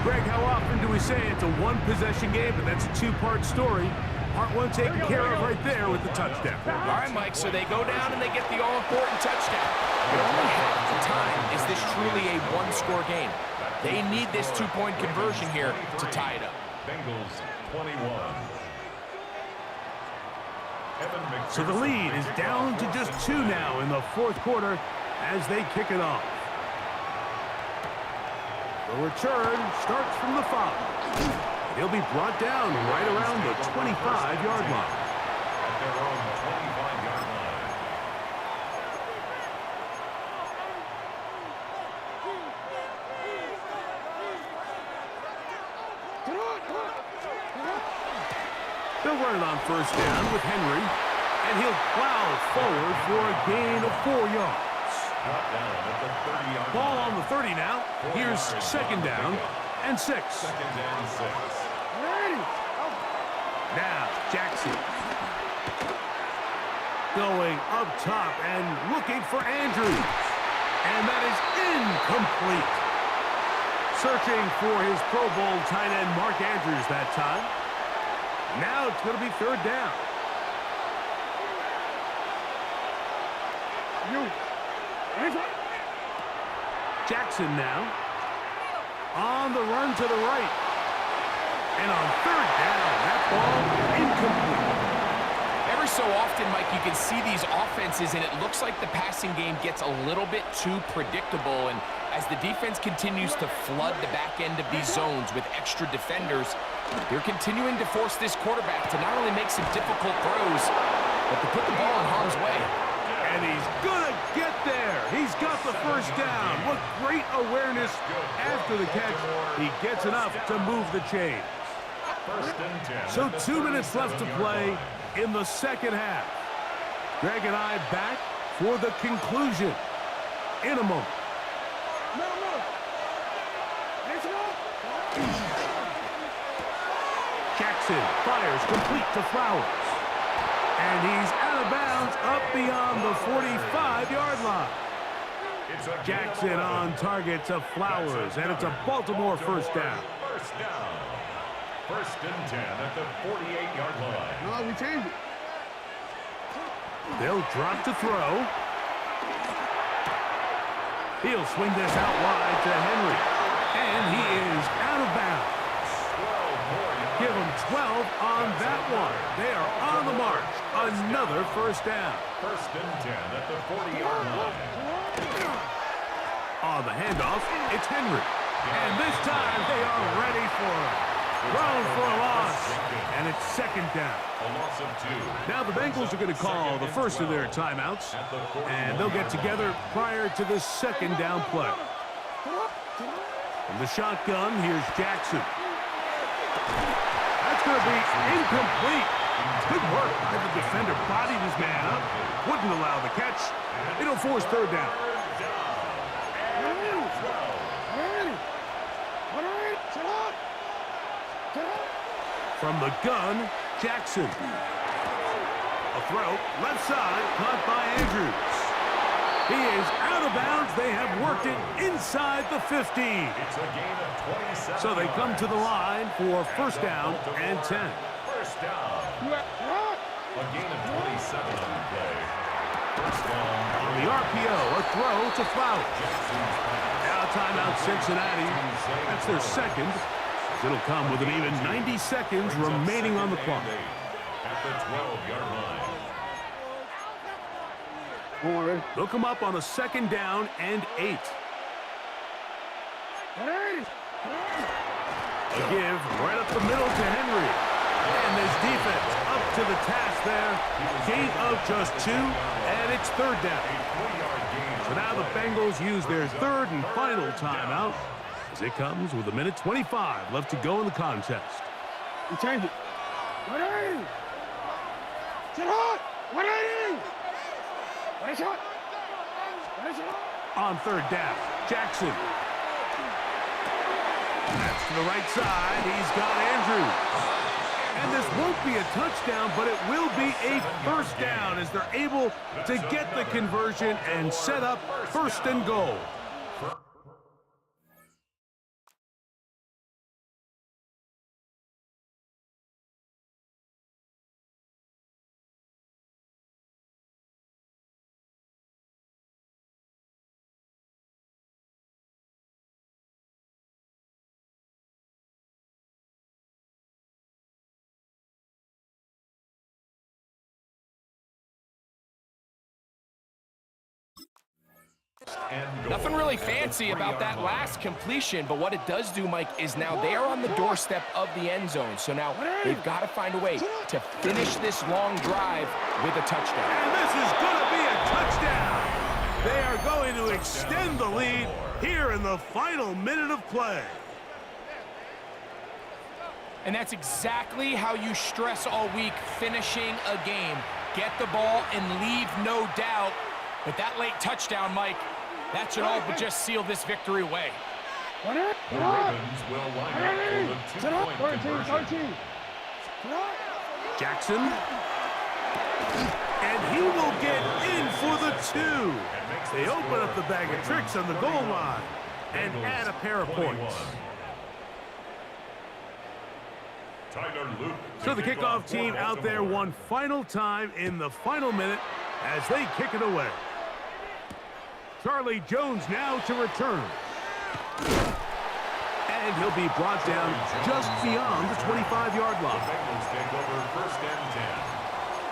Greg, how often do we say it's a one-possession game, but that's a two-part story? Part one taken care of right there with the touchdown. All right, Mike, so they go down and they get the all-important touchdown. But only half the time is this truly a one-score game. They need this two-point conversion here to tie it up. Bengals 21. So the lead is down to just 2 now in the fourth quarter as they kick it off. The return starts from the 5. He'll be brought down right around the 25-yard line. At their own 25-yard line. They'll run it on first down with Henry, and he'll plow forward for a gain of 4 yards. Brought down at the 30-yard Ball line. on the 30 now. Here's second down and 6. Second and 6. Now, Jackson. Going up top and looking for Andrews. And that is incomplete. Searching for his Pro Bowl tight end Mark Andrews that time. Now it's going to be third down. Jackson now. On the run to the right. And on third down, that ball incomplete. Every so often, Mike, you can see these offenses, and it looks like the passing game gets a little bit too predictable. And as the defense continues to flood the back end of these zones with extra defenders, they're continuing to force this quarterback to not only make some difficult throws, but to put the ball in harm's way. And he's going to get there. He's got the first down. What great awareness after the catch. He gets enough to move the chains. First and 10. So 2 minutes left to play in the second half. Greg and I back for the conclusion in a moment. Jackson fires complete to Flowers. And he's out of bounds up beyond the 45-yard line. Jackson on target to Flowers, and it's a Baltimore first down. First down. First and 10 at the 48-yard line. No, we changed it. They'll drop to throw. He'll swing this out wide to Henry. And he is out of bounds. Give him 12 on that one. They are on the march. Another first down. First and 10 at the 40-yard line. On the handoff, it's Henry. And this time they are ready for him. Thrown for a loss. And it's second down. A loss of 2. Now the Bengals are going to call the first of their timeouts. And they'll get together prior to the second down play. From the shotgun, here's Jackson. That's going to be incomplete. Good work by the defender. Bodied his man up. Wouldn't allow the catch. It'll force third down. From the gun, Jackson. A throw, left side, caught by Andrews. He is out of bounds. They have worked it inside the 15. It's a gain of 27. So they come to the line for first down and 10. First down. A gain of 27 on the play. First down. On the RPO, a throw to Flowers. Now timeout Cincinnati. That's their second. It'll come with an even 90 seconds remaining on the clock. At the 12-yard line. They'll come up on a second down and 8. A give right up the middle to Henry. And this defense up to the task there. Gain of just 2, and it's third down. So now the Bengals use their third and final timeout as it comes with 1:25 left to go in the contest. We changed it. 180. Sit hot. 180. On third down, Jackson. That's to the right side. He's got Andrews. And this won't be a touchdown, but it will be a first down as they're able to get the conversion and set up first and goal. Nothing really fancy about that last completion, but what it does do, Mike, is now they are on the doorstep of the end zone. So now they've got to find a way to finish this long drive with a touchdown. And this is going to be a touchdown. They are going to extend the lead here in the final minute of play. And that's exactly how you stress all week, finishing a game. Get the ball and leave no doubt. But that late touchdown, Mike, that should all but just seal this victory away. The Ravens will line up for the two-point conversion. Jackson. And he will get in for the two. They open up the bag of tricks on the goal line and add a pair of points. So the kickoff team out there one final time in the final minute as they kick it away. Charlie Jones now to return. And he'll be brought down just beyond the 25-yard line. The Bengals take over first and 10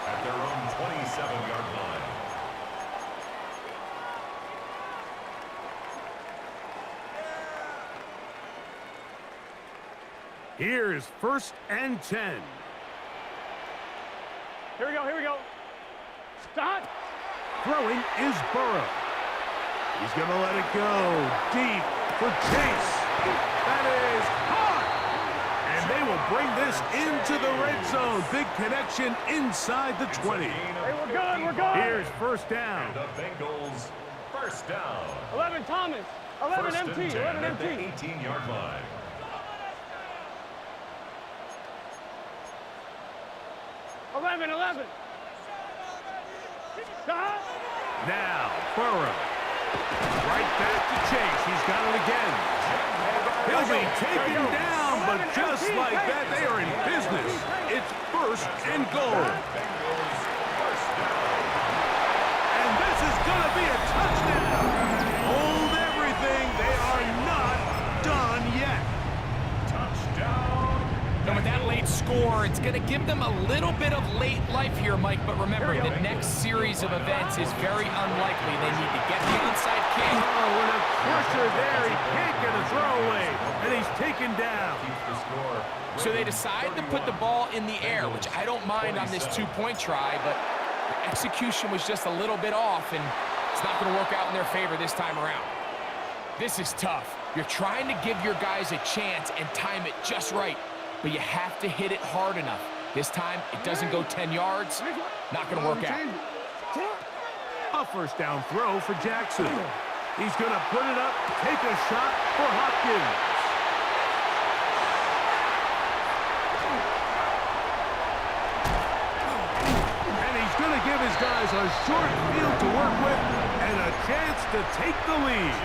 at their own 27-yard line. Here's first and 10. Here we go, here we go. Stop. Throwing is Burrow. He's going to let it go deep for Chase. That is caught. And they will bring this into the red zone. Big connection inside the 20. Hey, we're good, we're good. Here's first down. And the Bengals first down. 11 Thomas. 11 First MT. and 10 11 at the MT. 18-yard line. Stop. Now, Burrow. Right back to Chase. He's got it again. He'll be taken down, but just like that, they are in business. It's first and goal. And this is going to be a touchdown. Hold everything. They are not done yet. Touchdown. And with that late score, it's going to give them a little bit of late life here, Mike. But remember, the next series of events is very unlikely. They need to get the onside kick. Oh, with a pressure there, he can't get a throwaway, and he's taken down. So they decide to put the ball in the air, which I don't mind on this two-point try, but the execution was just a little bit off, and it's not going to work out in their favor this time around. This is tough. You're trying to give your guys a chance and time it just right, but you have to hit it hard enough. This time, it doesn't go 10 yards. Not going to work out. A first down throw for Jackson. He's going to put it up, take a shot for Hopkins. And he's going to give his guys a short field to work with and a chance to take the lead.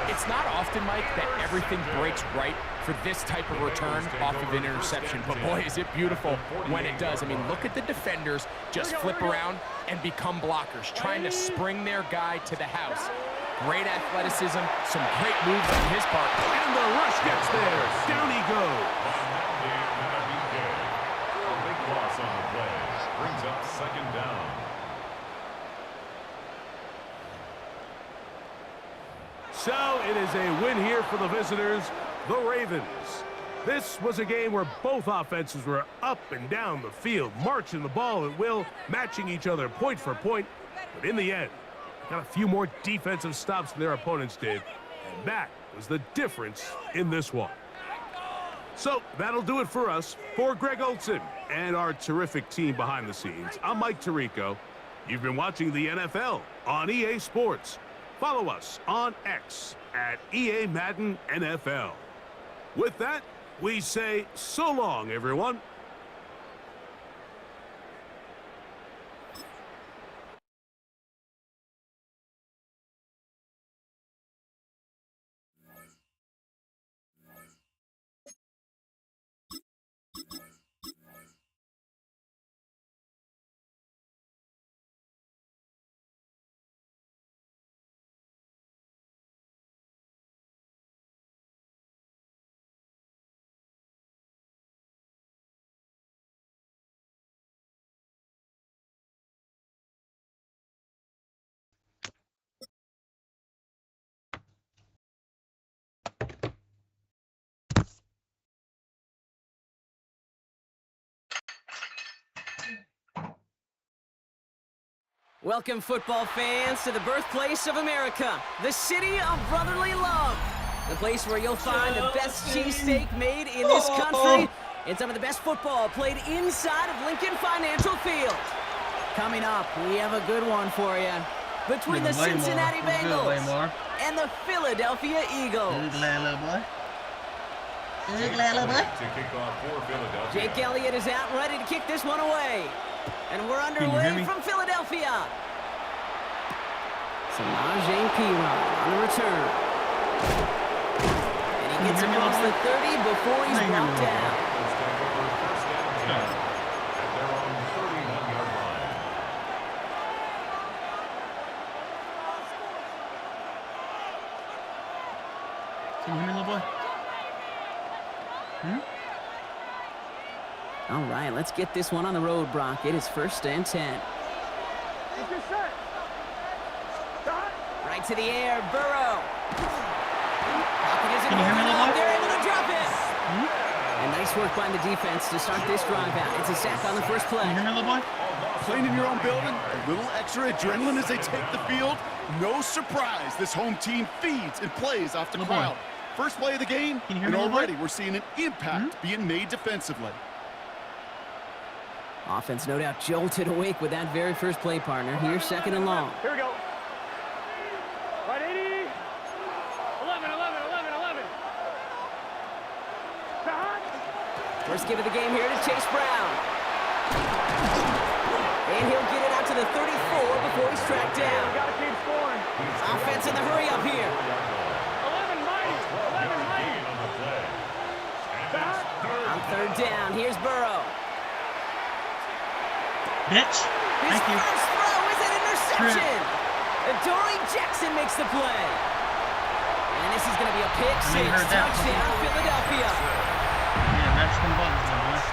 It's not often, Mike, that everything breaks right for this type of return off of an interception. But boy, is it beautiful when it does. I mean, look at the defenders just flip around and become blockers, trying to spring their guy to the house. Great athleticism, some great moves on his part. And the rush gets there. Down he goes. A big loss on the play. Brings up second down. So it is a win here for the visitors, the Ravens. This was a game where both offenses were up and down the field, marching the ball at will, matching each other point for point. But in the end, got a few more defensive stops than their opponents did. And that was the difference in this one. So that'll do it for us. For Greg Olson and our terrific team behind the scenes, I'm Mike Tirico. You've been watching the NFL on EA Sports. Follow us on X at EA Madden NFL. With that, we say so long, everyone. Welcome, football fans, to the birthplace of America, the city of brotherly love. The place where you'll find the best cheesesteak made in this country and some of the best football played inside of Lincoln Financial Field. Coming up, we have a good one for you. Between the Cincinnati Bengals and the Philadelphia Eagles. Jake Elliott is out ready to kick this one away. And we're underway from Philadelphia. Samaje Perine on the return. And he gets across the 30 before he's brought down. Can you hear me, little boy? All right, let's get this one on the road, Brock. It is 1st and 10. Right to the air, Burrow. Can you hear me, little boy? They're able to drop it. And nice work by the defense to start this drive out. It's a sack on the first play. Can you hear me, little boy? Playing in your own building, a little extra adrenaline as they take the field. No surprise, this home team feeds and plays off the crowd. First play of the game, and already we're seeing an impact being made defensively. Offense no doubt jolted awake with that very first play, partner. Here's 2nd and long. Here we go. Right 80. 11. First give of the game here to Chase Brown. And he'll get it out to the 34 before he's tracked down. Got to keep scoring. Offense in the hurry up here. 11 mighty. On 3rd down, here's Burrow. Bitch. His Thank you. first throw is an interception. Dory Jackson makes the play. And this is going to be a pick six. Touchdown, Philadelphia. Yeah, match them buttons, little boy.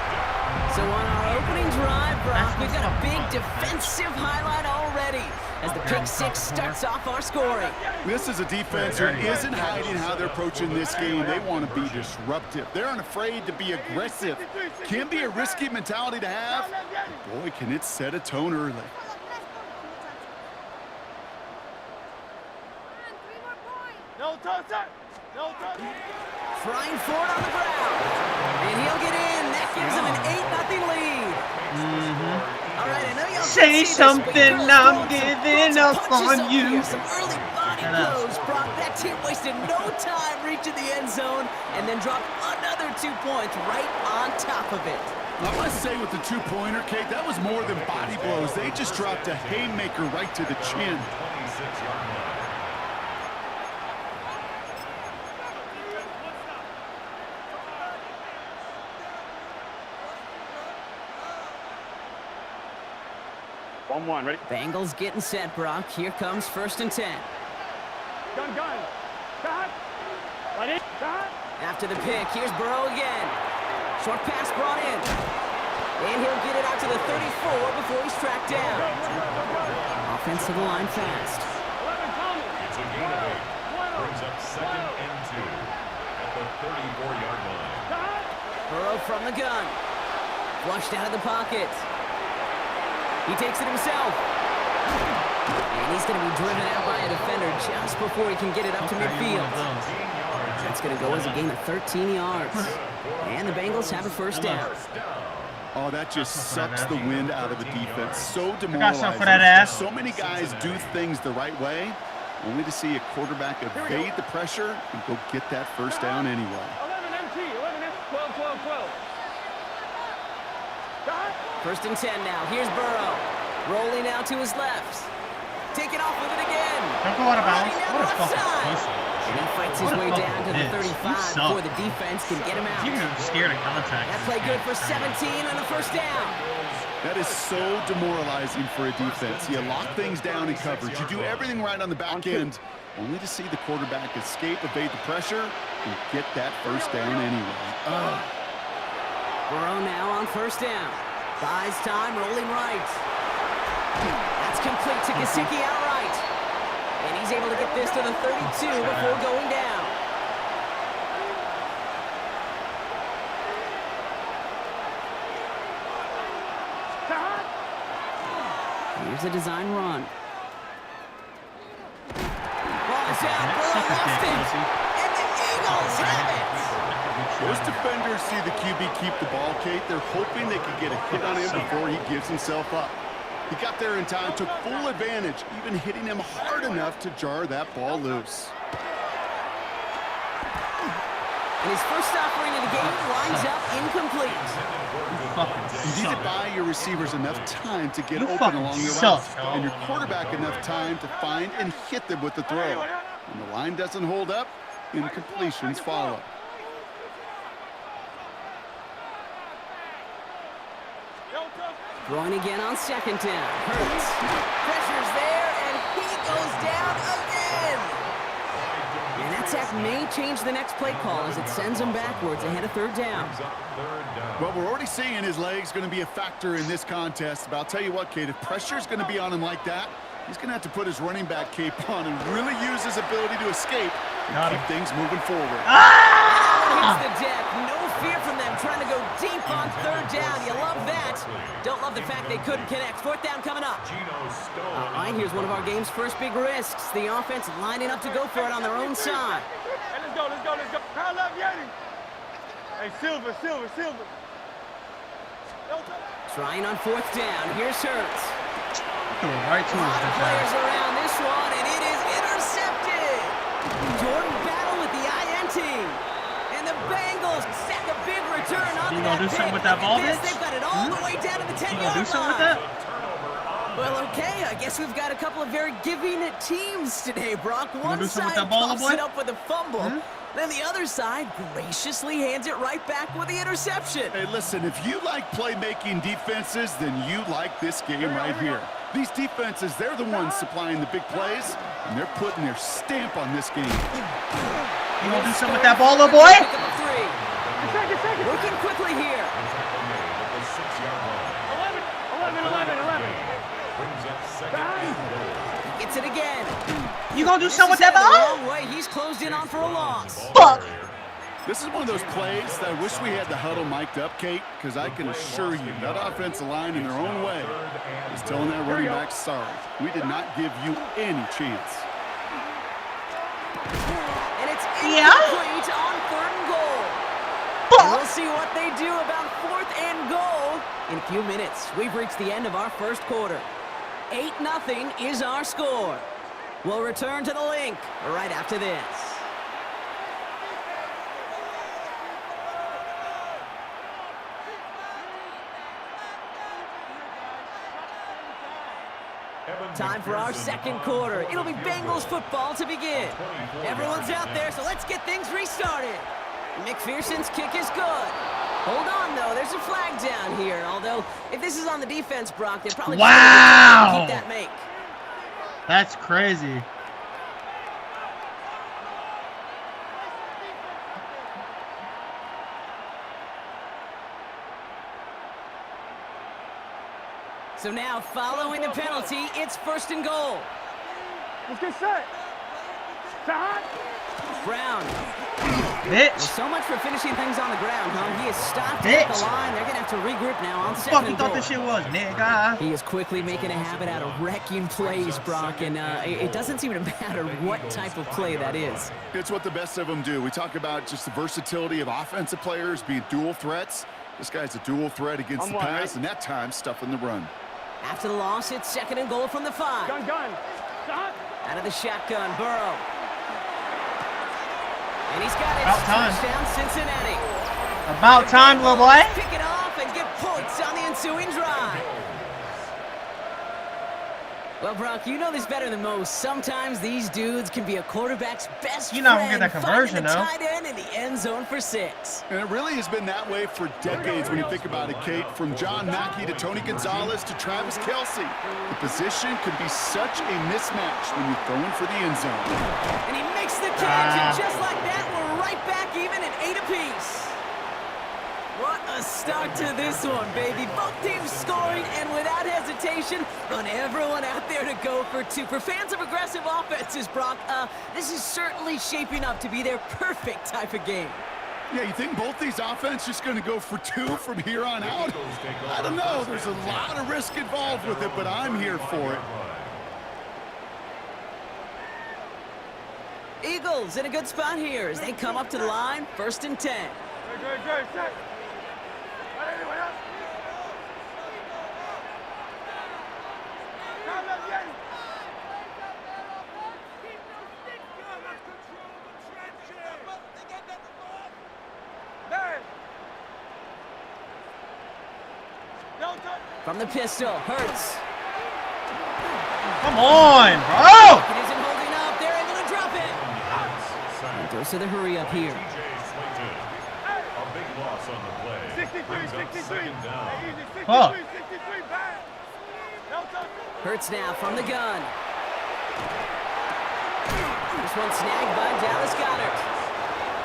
So on our opening drive, Brock, we've got a big defensive highlight already as the pick six starts off our scoring. This is a defense who isn't hiding how they're approaching this game. They want to be disruptive. They aren't afraid to be aggressive. Can be a risky mentality to have. Boy, can it set a tone early. No touch. Frying forward on the ground. And he'll get in. That gives him an 8-0 lead. All right, I know y'all Say can see something, this, but I'm girls giving some up punches on up you. here, some early body blows. Brock, that team wasted no time reaching the end zone and then dropped another 2 points right on top of it. I must say with the two-pointer, Kate, that was more than body blows. They just dropped a haymaker right to the chin. 26-yard line. One, ready? Bengals getting set, Brock. Here comes 1st and 10. Gun. Cut. Right in. Cut. After the pick, here's Burrow again. Short pass brought in. And he'll get it out to the 34 before he's tracked down. Offensive line fast. 11 coming. It's a gain of 8. Brings up 2nd and 2 at the 34-yard line. Cut. Burrow from the gun. Flushed out of the pocket. He takes it himself. And he's going to be driven out by a defender just before he can get it up to midfield. That's going to go as a gain of 13 yards. And the Bengals have a 1st down. Oh, that just sucks the wind out of the defense. So I got some demoralizing. for that ass. So many guys do things the right way, only to see a quarterback evade the pressure and go get that first down anyway. 11 MT, 11 M, 12, 12, 12. First and 10 now. Here's Burrow. Rolling out to his left. Taking off with it again. Don't go out of bounds. Running down What a the fucking outside. pussy. And he fights his What a way fucking down to the bitch. 35 You suck. before the defense can get him out. You're scared of contact. That play good for 17 and a first down. That is so demoralizing for a defense. You lock things down in coverage. You do everything right on the back end, only to see the quarterback escape, evade the pressure, and get that first down anyway. Burrow now on first down. Buys time, rolling right. That's complete to Gesicki outright. And he's able to get this to the 32 before going down. Here's a design run. Ball is out, Burrow lost it. And the Eagles have it. Those defenders see the QB keep the ball, Kate. They're hoping they can get a hit on him before he gives himself up. He got there in time, took full advantage, even hitting him hard enough to jar that ball loose. And his first offering of the game winds up incomplete. You need to buy your receivers enough time to get You open fucking along the suck. route, and your quarterback enough time to find and hit them with the throw. When the line doesn't hold up, incompletions follow. Throwing again on second down. Hurts. Pressure's there, and he goes down again. And that sack may change the next play call as it sends him backwards ahead of third down. Well, we're already seeing his legs going to be a factor in this contest. But I'll tell you what, Kate, if pressure's going to be on him like that, he's going to have to put his running back cape on and really use his ability to escape and keep things moving forward. Hits the deck. No fear from them trying to go deep on third down. You love that. Don't love the fact they couldn't connect. Fourth down coming up. All right, here's one of our game's first big risks. The offense lining up to go for it on their own side. Hey, let's go, let's go, let's go. Kyle up, Yeti. Hey, Silver, Silver, Silver. Trying on fourth down. Here's Hurts. Right to A lot of his players around this one, and it is intercepted. Jordan Battle with the INT. And the Bengals sack a big return on You that gonna do something pick. with that ball, Look at bitch? this, they've got it all the way down to the 10-yard line. Do something with that? Well, okay, I guess we've got a couple of very giving teams today, Brock. gonna One do something with side that ball, pops boy? it up with a fumble. Then the other side graciously hands it right back with the interception. Hey, listen, if you like playmaking defenses, then you like this game right here. These defenses, they're the ones supplying the big plays, and they're putting their stamp on this game. You gonna do something with that ball, little boy? Pick up a three. Working quickly here. 11. Gets it again. You gonna do This something with is that headed the ball? wrong way. He's closed in on for a loss. Fuck. This is one of those plays that I wish we had the huddle mic'd up, Kate, because I can assure you that offensive line in their own way is telling that running back, sorry, we did not give you any chance. And it's incomplete on third and goal. And we'll see what they do about fourth and goal in a few minutes. We've reached the end of our first quarter. 8-0 is our score. We'll return to the link right after this. Time for our second quarter. It'll be Bengals football to begin. Everyone's out there, so let's get things restarted. McPherson's kick is good. Hold on, though. There's a flag down here. Although, if this is on the defense, Brock, they're probably Wow. keep that make. That's crazy. So now, following the penalty, it's first and goal. Let's get set. Set. Brown. Bitch. Well, so much for finishing things on the ground, huh? He is stopped at the Bitch. line. They're going to have to regroup now on second Fuck you and thought goal. this shit was, nigga? He is quickly making a habit out of wrecking plays, Brock, and it doesn't seem to matter what type of play that is. It's what the best of them do. We talk about just the versatility of offensive players being dual threats. This guy's a dual threat against the pass, and that time stuffing the run. After the loss, it's 2nd and goal from the 5. Gun. Shot. Out of the shotgun, Burrow. And he's got it. About time. Touchdown, Cincinnati. About time, little boy. Pick it off and get points on the ensuing drive. Well, Brock, you know this better than most. Sometimes these dudes can be a quarterback's best You're not gonna friend, get that conversion, finding the though. tight end in the end zone for 6. And it really has been that way for decades when you think about it, Kate. From John Mackey to Tony Gonzalez to Travis Kelce. The position can be such a mismatch when you're throwing for the end zone. And he makes the catch, and just like that, we're right back even at 8 apiece. What a start to this one, baby. Both teams scoring, and without hesitation, run everyone out there to go for 2. For fans of aggressive offenses, Brock, this is certainly shaping up to be their perfect type of game. Yeah, you think both these offenses just going to go for 2 from here on out? I don't know. There's a lot of risk involved with it, but I'm here for it. Eagles in a good spot here as they come up to the line, 1st and 10. Good. Set. Anyone else? Come on, Yanni. From the pistol, Hurts. Come on, bro. It isn't holding up. They're able to drop it. And goes to the hurry up here. A big loss on the play. 63. Fuck. 63, bad. Hurts now from the gun. This one snagged by Dallas Goedert.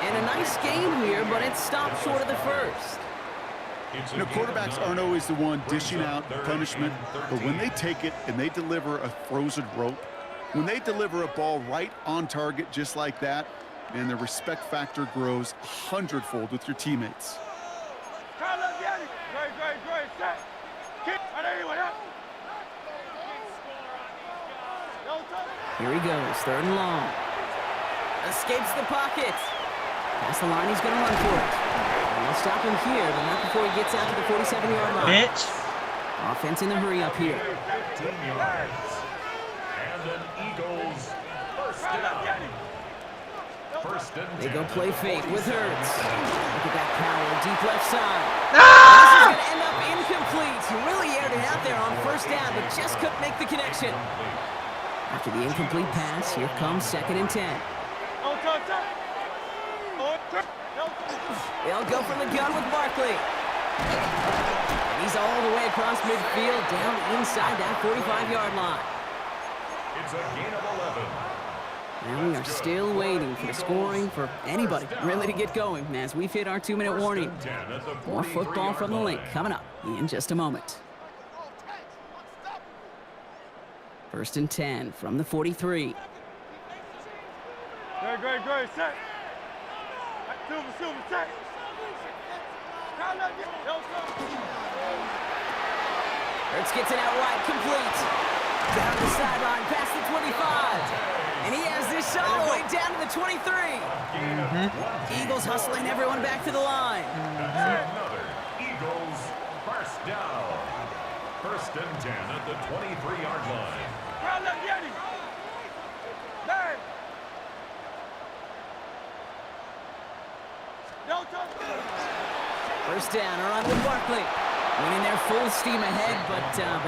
And a nice game here, but it stopped short of the first. You know, quarterbacks aren't always the one dishing out punishment, but when they take it and they deliver a frozen rope, when they deliver a ball right on target just like that, man, the respect factor grows 100-fold with your teammates. Great. Set. Kick. Anyone else? Here he goes, 3rd and long. Escapes the pocket. Past the line, he's going to run for it. And they'll stop him here, but not before he gets out to the 47-yard line. Bitch. Offense in the hurry up here. 15 yards. And an Eagles first down. 1st and 10. They go play fake with Hurts. Look at that power, deep left side. Ah! This is going to end up incomplete. He really aired it out there on 1st down, but just couldn't make the connection. After the incomplete pass, here comes 2nd and 10. They'll go from the gun with Barkley. And he's all the way across midfield, down inside that 45-yard line. It's a gain of 11. And we are still waiting for the scoring for anybody really to get going as we've hit our 2-minute warning. More football from the link coming up in just a moment. 1st and 10 from the 43. Great. Set. Silver. Set. Hurts gets it out wide, complete. Down the sideline, past the 25. And he has this all the way down to the 23. Eagles hustling everyone back to the line. Another Eagles first down. 1st and 10 at the 23-yard line. First down, a run with Barkley. Went in there full steam ahead, but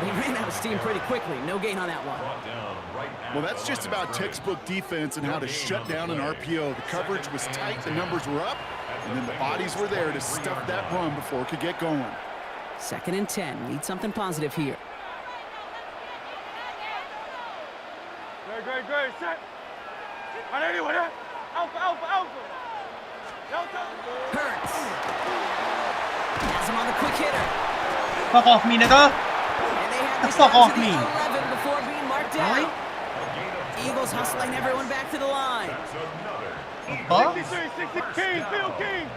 he ran out of steam pretty quickly. No gain on that one. Well, that's just about textbook defense and how to shut down an RPO. The coverage was tight, the numbers were up, and then the bodies were there to stuff that run before it could get going. 2nd and 10. Need something positive here. Great. Set. Anyone else? Alpha. Hurts. Has him on the quick hitter. Fuck off me, nigga. And they have this Fuck down off to the me. 11 before being marked down. Really? Eagles hustling everyone back to the line. Huh? 63, King, Phil King.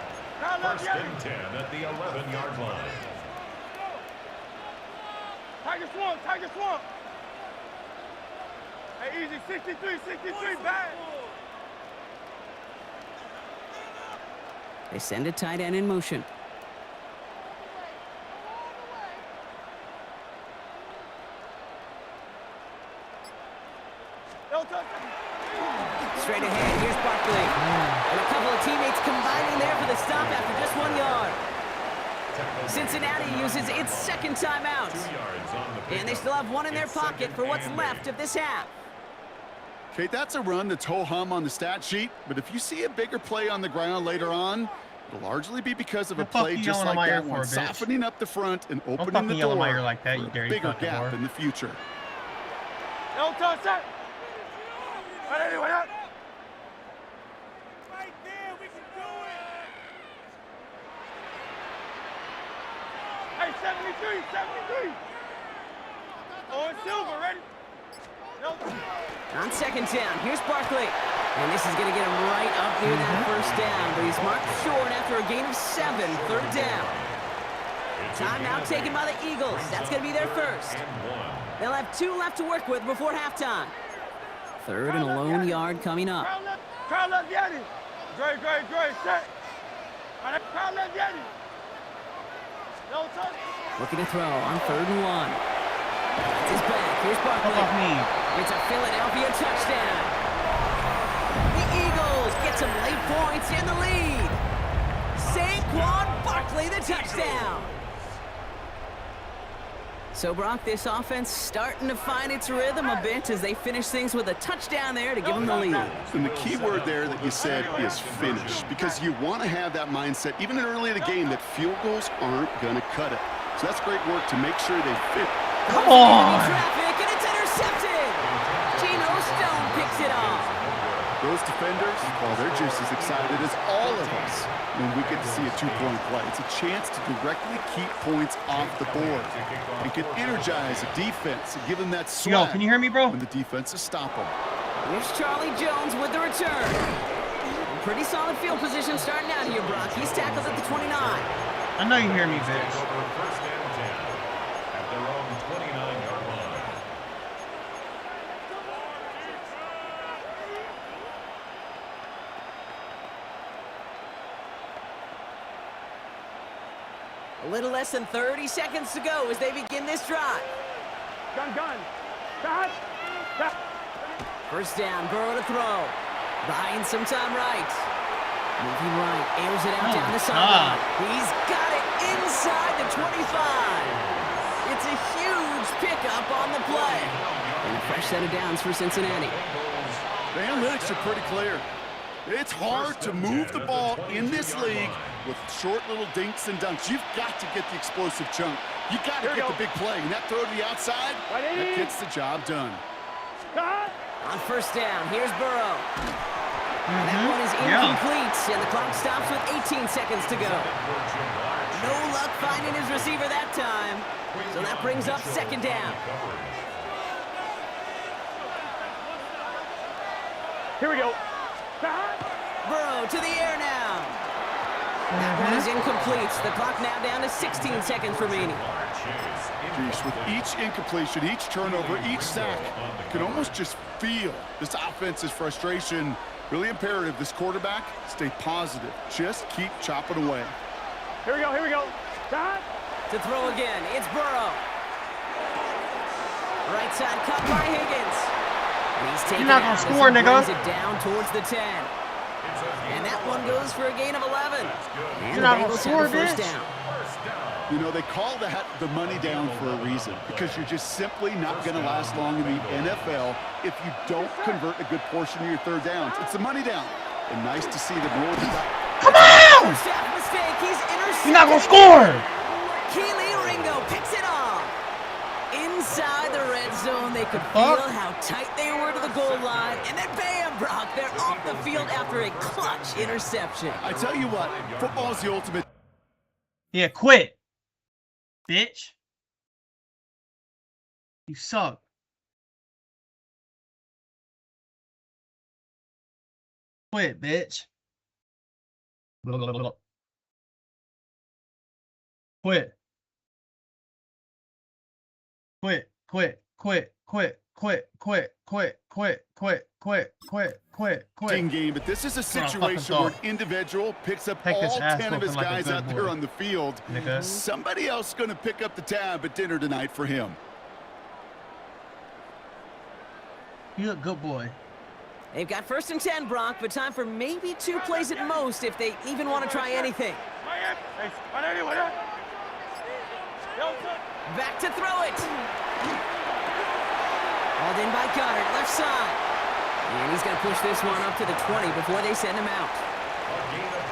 1st and 10 at the 11-yard line. Tiger Swamp. Hey, easy, 63, bad. They send a tight end in motion. Straight ahead, here's Barkley. And a couple of teammates combining there for the stop after just 1 yard. Cincinnati uses its second timeout. And they still have one in their pocket for what's left of this half. Okay, that's a run that's ho-hum on the stat sheet, but if you see a bigger play on the ground later on, it'll largely be because of a play just like that one, softening up the front and opening the door like that, for a bigger gap in the future. No touch that. Right there, we can do it. Hey, 73, 73. Oh, it's Silver, ready? No. On second down, here's Barkley. And this is going to get him right up near that first down, but he's marked short after a gain of 7, third down. Timeout taken by the Eagles. That's going to be their first. They'll have 2 left to work with before halftime. Third and a lone yard coming up. Crowd left Yanni. Great, set. Crowd left Yanni. No touch. Looking to throw on 3rd and 1. That's his back. Here's Barkley. It's a Philadelphia touchdown. The Eagles get some late points in the lead. Saquon Barkley, the touchdown. So, Brock, this offense starting to find its rhythm a bit as they finish things with a touchdown there to give them the lead. And the key word there that you said is finish, because you want to have that mindset, even early in the game, that field goals aren't going to cut it. So that's great work to make sure they fit. Come on! Traffic, and it's intercepted. Geno Stone picks it off. Those defenders, well, they're just as excited as all of us when we get to see a 2-point play. It's a chance to directly keep points off the board. It can energize a defense and give them that swag. Yo, can you hear me, bro? When the defense is stopping. Here's Charlie Jones with the return. Pretty solid field position starting out here, Brock. He's tackled at the 29. I know you hear me, bitch. First and 10 at their own 29-yard line. A little less than 30 seconds to go as they begin this drive. Gun. Cut. First down, Burrow to throw. Buying some time right. Moving right, airs it out down the sideline. He's got it inside the 25. It's a huge pickup on the play. And a fresh set of downs for Cincinnati. The analytics are pretty clear. It's hard to move the ball in this league with short little dinks and dunks. You've got to get the explosive chunk. You got to get the big play. And that throw to the outside, that gets the job done. On first down, here's Burrow. And that one is incomplete, and the clock stops with 18 seconds to go. No luck finding his receiver that time, so that brings up second down. Here we go. Burrow to the air now. That one is incomplete. The clock now down to 16 seconds remaining. Jeez, with each incompletion, each turnover, each sack, you can almost just feel this offense's frustration. Really imperative, this quarterback, stay positive. Just keep chopping away. Here we go. To throw again, it's Burrow. Right side cut by Higgins. And he's taking You're not gonna score, nigga. Brings it down towards the 10. And that one goes for a gain of 11. And You're not the gonna Bengals score, have the first bitch. down. You know, they call that the money down for a reason, because you're just simply not going to last long in the NFL if you don't convert a good portion of your third downs. It's the money down. And nice to see them roll it. Come on! First half mistake, he's intercepted. You're not gonna score! Keely Ringo picks it off. Inside the red zone, they could feel how tight they were to the goal line. And then bam, Brock, they're off the field after a clutch interception. I tell you what, football is the ultimate. Yeah, quit. Bitch. You suck. Quit, bitch. Quit. Game, but this is a situation where an individual picks up all 10 of his guys out there on the field. Somebody else is going to pick up the tab at dinner tonight for him. You a good boy. They've got 1st and 10, Brock, but time for maybe 2 plays at most if they even want to try anything. Back to throw it. Hauled in by Goddard, left side. And he's going to push this one up to the 20 before they send him out.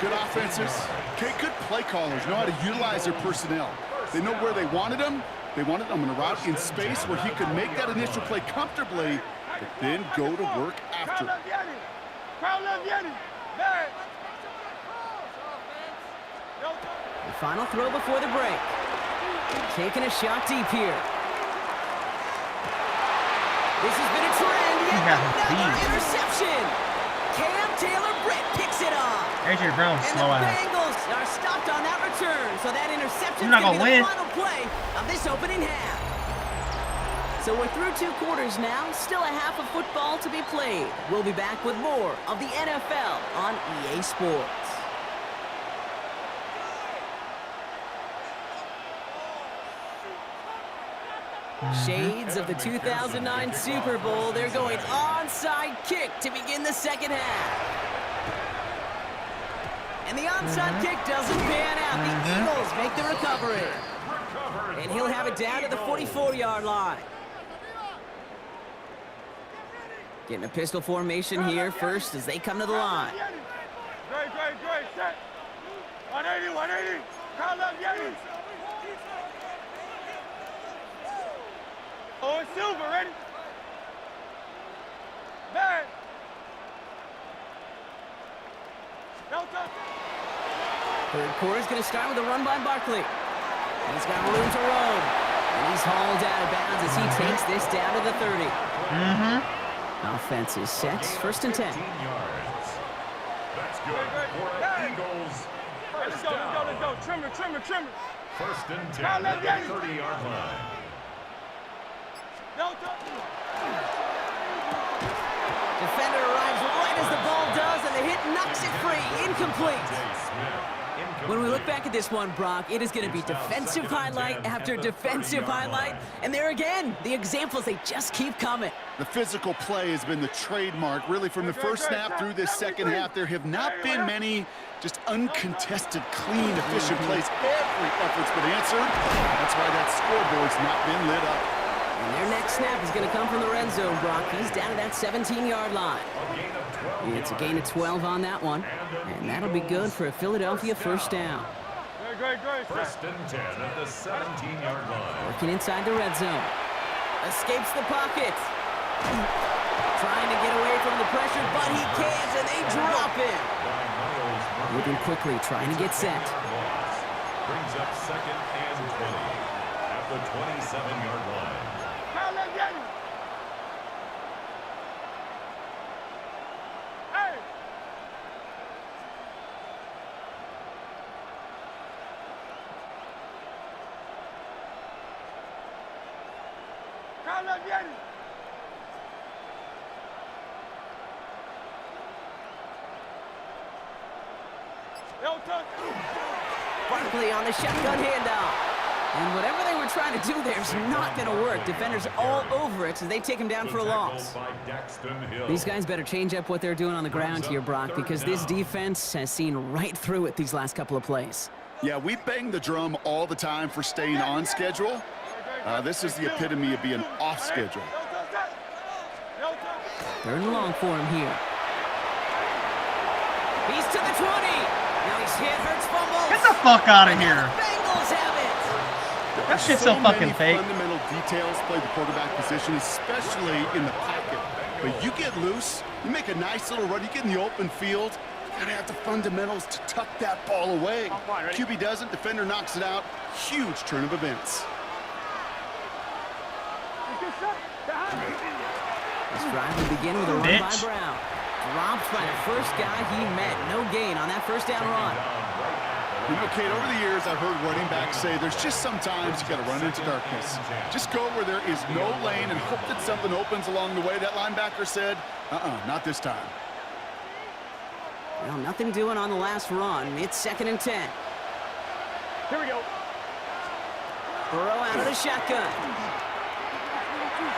Good offenses. Okay, good play callers know how to utilize their personnel. They know where they wanted him. They wanted him in a route in space where he could make that initial play comfortably, but then go to work after. The final throw before the break. Taking a shot deep here. This has been a trend. Another interception. Cam Taylor-Britt picks it off. There's your ground And slow the ass. Bengals are stopped on that return, so that interception You're not is going to gonna be the win. final play of this opening half. So we're through 2 quarters now, still a half of football to be played. We'll be back with more of the NFL on EA Sports. Shades of the 2009 Super Bowl. They're going onside kick to begin the second half. And the onside kick doesn't pan out. The Eagles make the recovery. And he'll have it down to the 44-yard line. Getting a pistol formation here first as they come to the line. Great. Set. 180. Call up, Yeti. Oh, it's Silver, ready? Back. Delta. Third quarter's going to start with a run by Barkley. He's got room to roam. And he's hauled out of bounds as he takes this down to the 30. Offense is set. 1st and 10. 15 yards. That's good for the Eagles. Let's go. Trimmer. 1st and 10 at the 30-yard line. Delta. Defender arrives right as the ball does, and the hit knocks it free. Incomplete. When we look back at this one, Brock, it is going to be defensive highlight after defensive highlight. And there again, the examples, they just keep coming. The physical play has been the trademark, really, from the first snap through this second half. There have not been many just uncontested, clean, efficient plays. Every effort's been answered. That's why that scoreboard's not been lit up. And their next snap is going to come from the red zone, Brock. He's down to that 17-yard line. It's a gain of 12 on that one. And that'll be good for a Philadelphia first down. Great. 1st and 10 at the 17-yard line. Working inside the red zone. Escapes the pocket. Trying to get away from the pressure, but he can't, and they drop him. Moving quickly, trying to get set. Brings up 2nd and 20 at the 27-yard line. Call up, Yeti. Hey. Call up, Yeti. Delta. Barkley on the shotgun handoff. And whatever they were trying to do there is not going to work. Defenders all over it as they take him down for a loss. These guys better change up what they're doing on the ground here, Brock, because this defense has seen right through it these last couple of plays. Yeah, we bang the drum all the time for staying on schedule. This is the epitome of being off schedule. 3rd and long for him here. He's to the 20. Now he's hit, Hurts fumbles. Get the fuck out of here. Bengals have it. That shit's so fucking many fake. Fundamental details play the quarterback position, especially in the pocket. But you get loose, you make a nice little run, you get in the open field, you gotta have the fundamentals to tuck that ball away. QB doesn't, defender knocks it out. Huge turn of events. This drive will begin with a run by Brown. Dropped by the first guy he met. No gain on that first down run. You know, Kate, over the years, I've heard running backs say there's just sometimes you got to run into darkness. Just go where there is no lane and hope that something opens along the way. That linebacker said, not this time. Well, nothing doing on the last run. It's 2nd and 10. Here we go. Burrow out of the shotgun.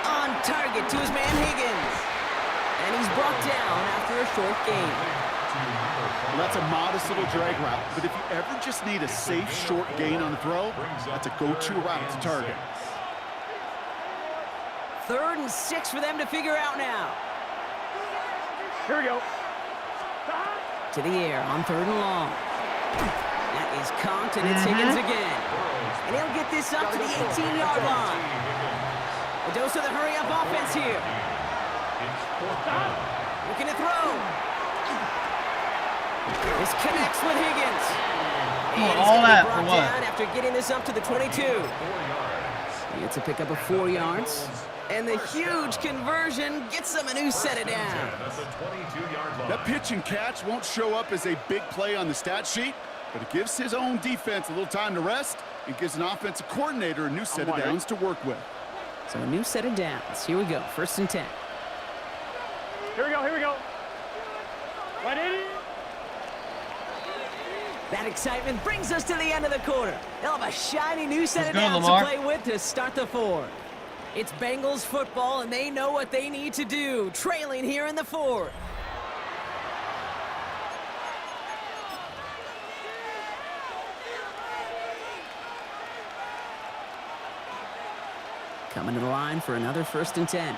On target to his man Higgins. short gain. Well, that's a modest little drag route, but if you ever just need a safe short gain on a throw, that's a go-to route to target. 3rd and 6 for them to figure out now. Here we go. To the air on 3rd and long. That is conked, and it's Higgins again. And he'll get this up to the 18-yard line. A dose of the hurry-up offense here. Looking to throw. This connects with Higgins. And he's all gonna be that brought for what? down after getting this up to the 22. It's a pickup of 4 yards. And the huge conversion gets them a new set of downs. That pitch and catch won't show up as a big play on the stat sheet, but it gives his own defense a little time to rest and gives an offensive coordinator a new set of downs to work with. So a new set of downs. Here we go, 1st and 10. Here we go, here we go. 180. That excitement brings us to the end of the quarter. They'll have a shiny new set of Let's go, downs Lamar. to play with to start the 4th. It's Bengals football, and they know what they need to do, trailing here in the 4th. Coming to the line for another 1st and 10.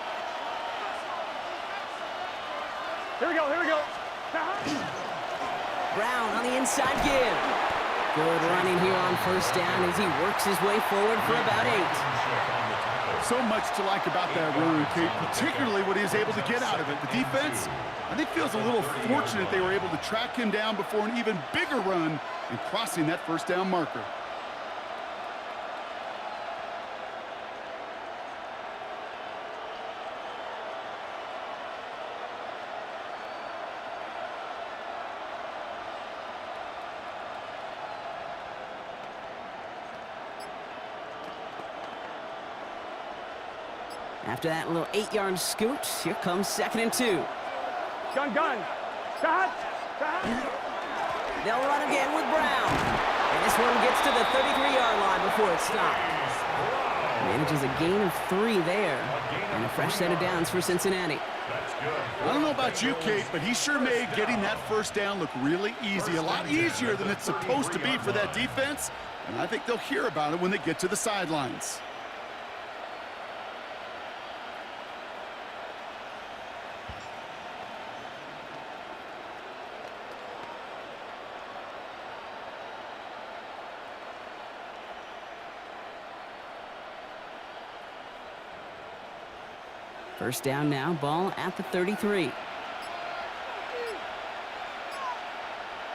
Here we go, here we go. Brown on the inside give. Good running here on 1st down as he works his way forward for about 8. So much to like about that run, Kate, particularly what he was able to get out of it. The defense, I think, feels a little fortunate they were able to track him down before an even bigger run and crossing that 1st down marker. After that little 8-yard scoot, here comes 2nd and 2. Gun. Shot. They'll run again with Brown. And this one gets to the 33-yard line before it stops. Manages a gain of 3 there. And a fresh set of downs for Cincinnati. I don't know about you, Kate, but he sure made getting that 1st down look really easy. A lot easier than it's supposed to be for that defense. And I think they'll hear about it when they get to the sidelines. First down now, ball at the 33.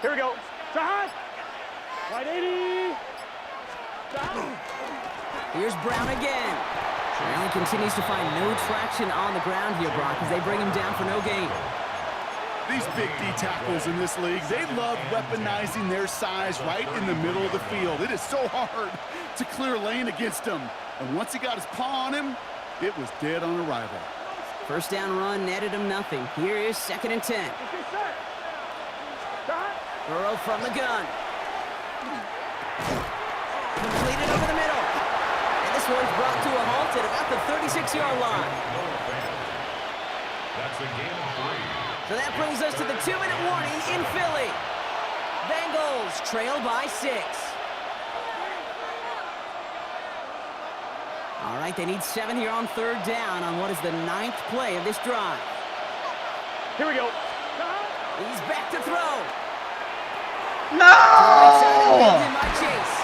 Here we go. Shot. 180. Shot. Here's Brown again. Brown continues to find no traction on the ground here, Brock, as they bring him down for no gain. These big D tackles in this league, they love weaponizing their size right in the middle of the field. It is so hard to clear lane against him. And once he got his paw on him, it was dead on arrival. First down run netted him nothing. Here is 2nd and 10. Burrow from the gun. Completed over the middle. And this one's brought to a halt at about the 36-yard line. That's a gain of 3. So that brings us to the 2-minute warning in Philly. Bengals trail by 6. All right, they need 7 here on 3rd down on what is the 9th play of this drive. Here we go. He's back to throw. No! By Chase.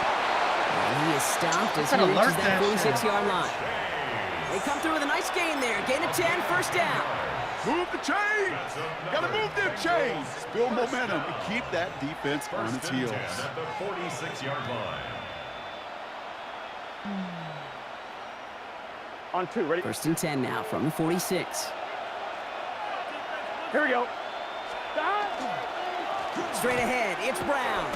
And he is stopped as he Gotta reaches alert that that shit. 46-yard line. They come through with a nice gain there. Gain of 10, 1st down. Move the chains! Gotta move them chains! Build momentum and keep that defense on its heels. At the 46-yard line. On 2, ready? 1st and 10 now from the 46. Here we go. Straight ahead, it's Brown.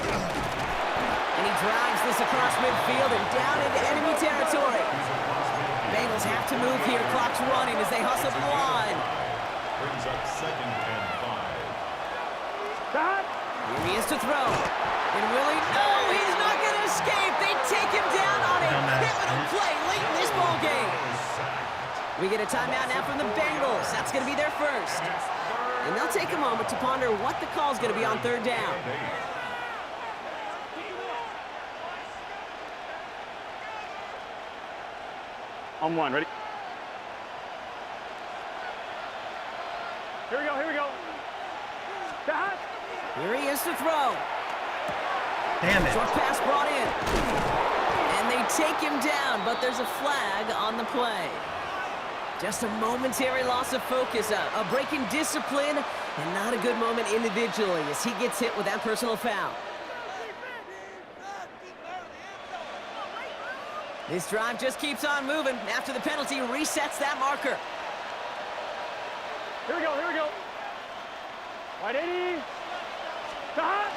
And he drives this across midfield and down into enemy territory. Bengals have to move here. Clock's running as they hustle the line. Brings up 2nd and 5. Here he is to throw. And Willie, no, he's not going to escape. They take him down on a pivotal play late in this ball game. We get a timeout now from the Bengals. That's going to be their first. And they'll take a moment to ponder what the call's going to be on third down. On one, ready? Here we go, here we go. That. Here he is to throw. Damn it. Short pass brought in. And they take him down, but there's a flag on the play. Just a momentary loss of focus, a break in discipline, and not a good moment individually as he gets hit with that personal foul. This drive just keeps on moving. After the penalty, resets that marker. Here we go, here we go. Right 80. That.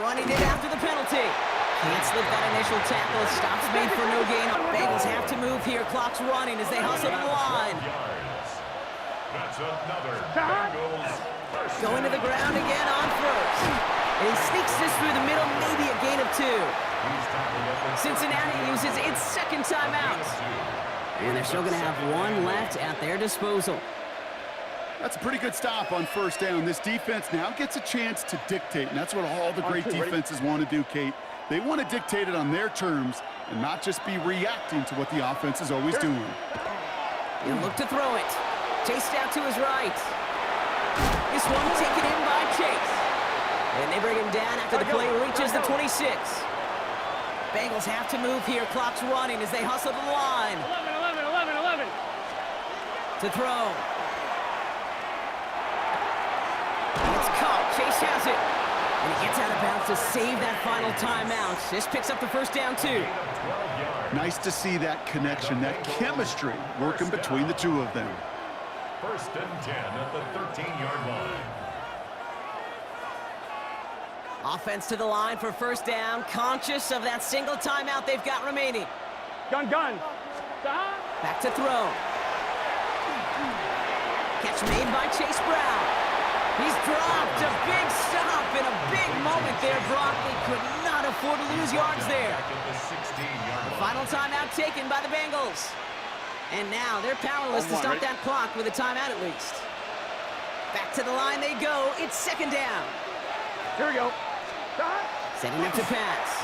Running it after the penalty. Can't slip that initial tackle. Stops made for no gain. Bengals have to move here. Clock's running as they hustle to the line. That's another Bengals first Going to the ground again on first. And he sneaks this through the middle, maybe a gain of 2. Cincinnati uses its second timeout. And they're still going to have one left at their disposal. That's a pretty good stop on first down. This defense now gets a chance to dictate, and that's what all the great defenses want to do, Kate. They want to dictate it on their terms and not just be reacting to what the offense is always doing. He'll look to throw it. Chased out to his right. This one taken in by Chase. And they bring him down after the play reaches the 26. Bengals have to move here. Clock's running as they hustle to the line. 11. To throw. It's caught. Chase has it. And he gets out of bounds to save that final timeout. This picks up the first down, too. Nice to see that connection, that chemistry working between the two of them. First and 10 at the 13-yard line. Offense to the line for first down, conscious of that single timeout they've got remaining. Gun. Back to throw. Catch made by Chase Brown. He's dropped. A big stop and a big moment there, Brock. They could not afford to lose yards there. Final timeout taken by the Bengals. And now they're powerless to stop that clock with a timeout at least. Back to the line they go. It's second down. Here we go. Setting up to pass.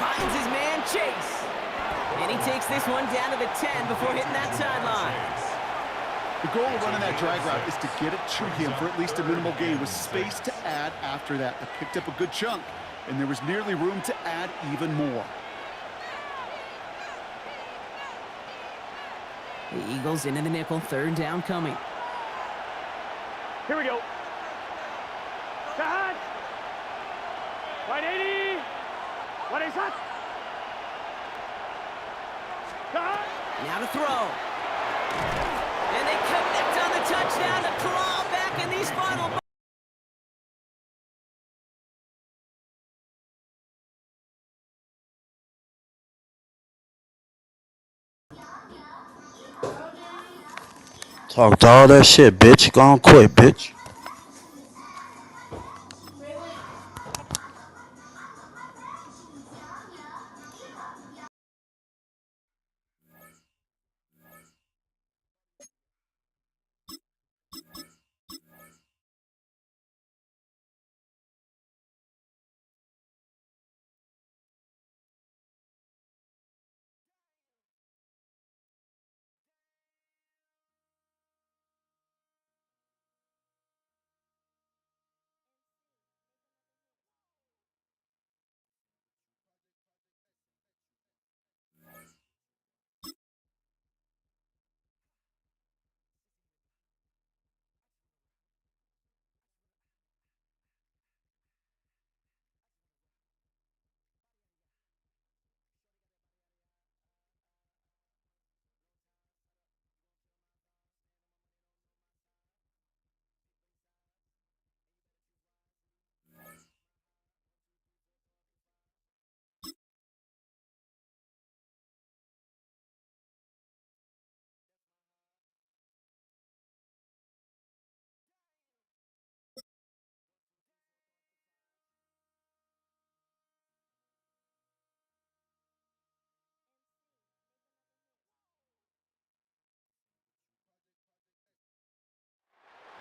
Finds his man, Chase. And he takes this one down to the 10 before hitting that sideline. The goal of running that drag route is to get it to him for at least a minimal gain with space to add after that. They picked up a good chunk, and there was nearly room to add even more. The Eagles into the nickel, third down coming. Here we go. That. Right 80. What is that? That. Now to throw. And they connect on the touchdown to claw back in these final moments. Talked all that shit, bitch. Go on, quit, bitch.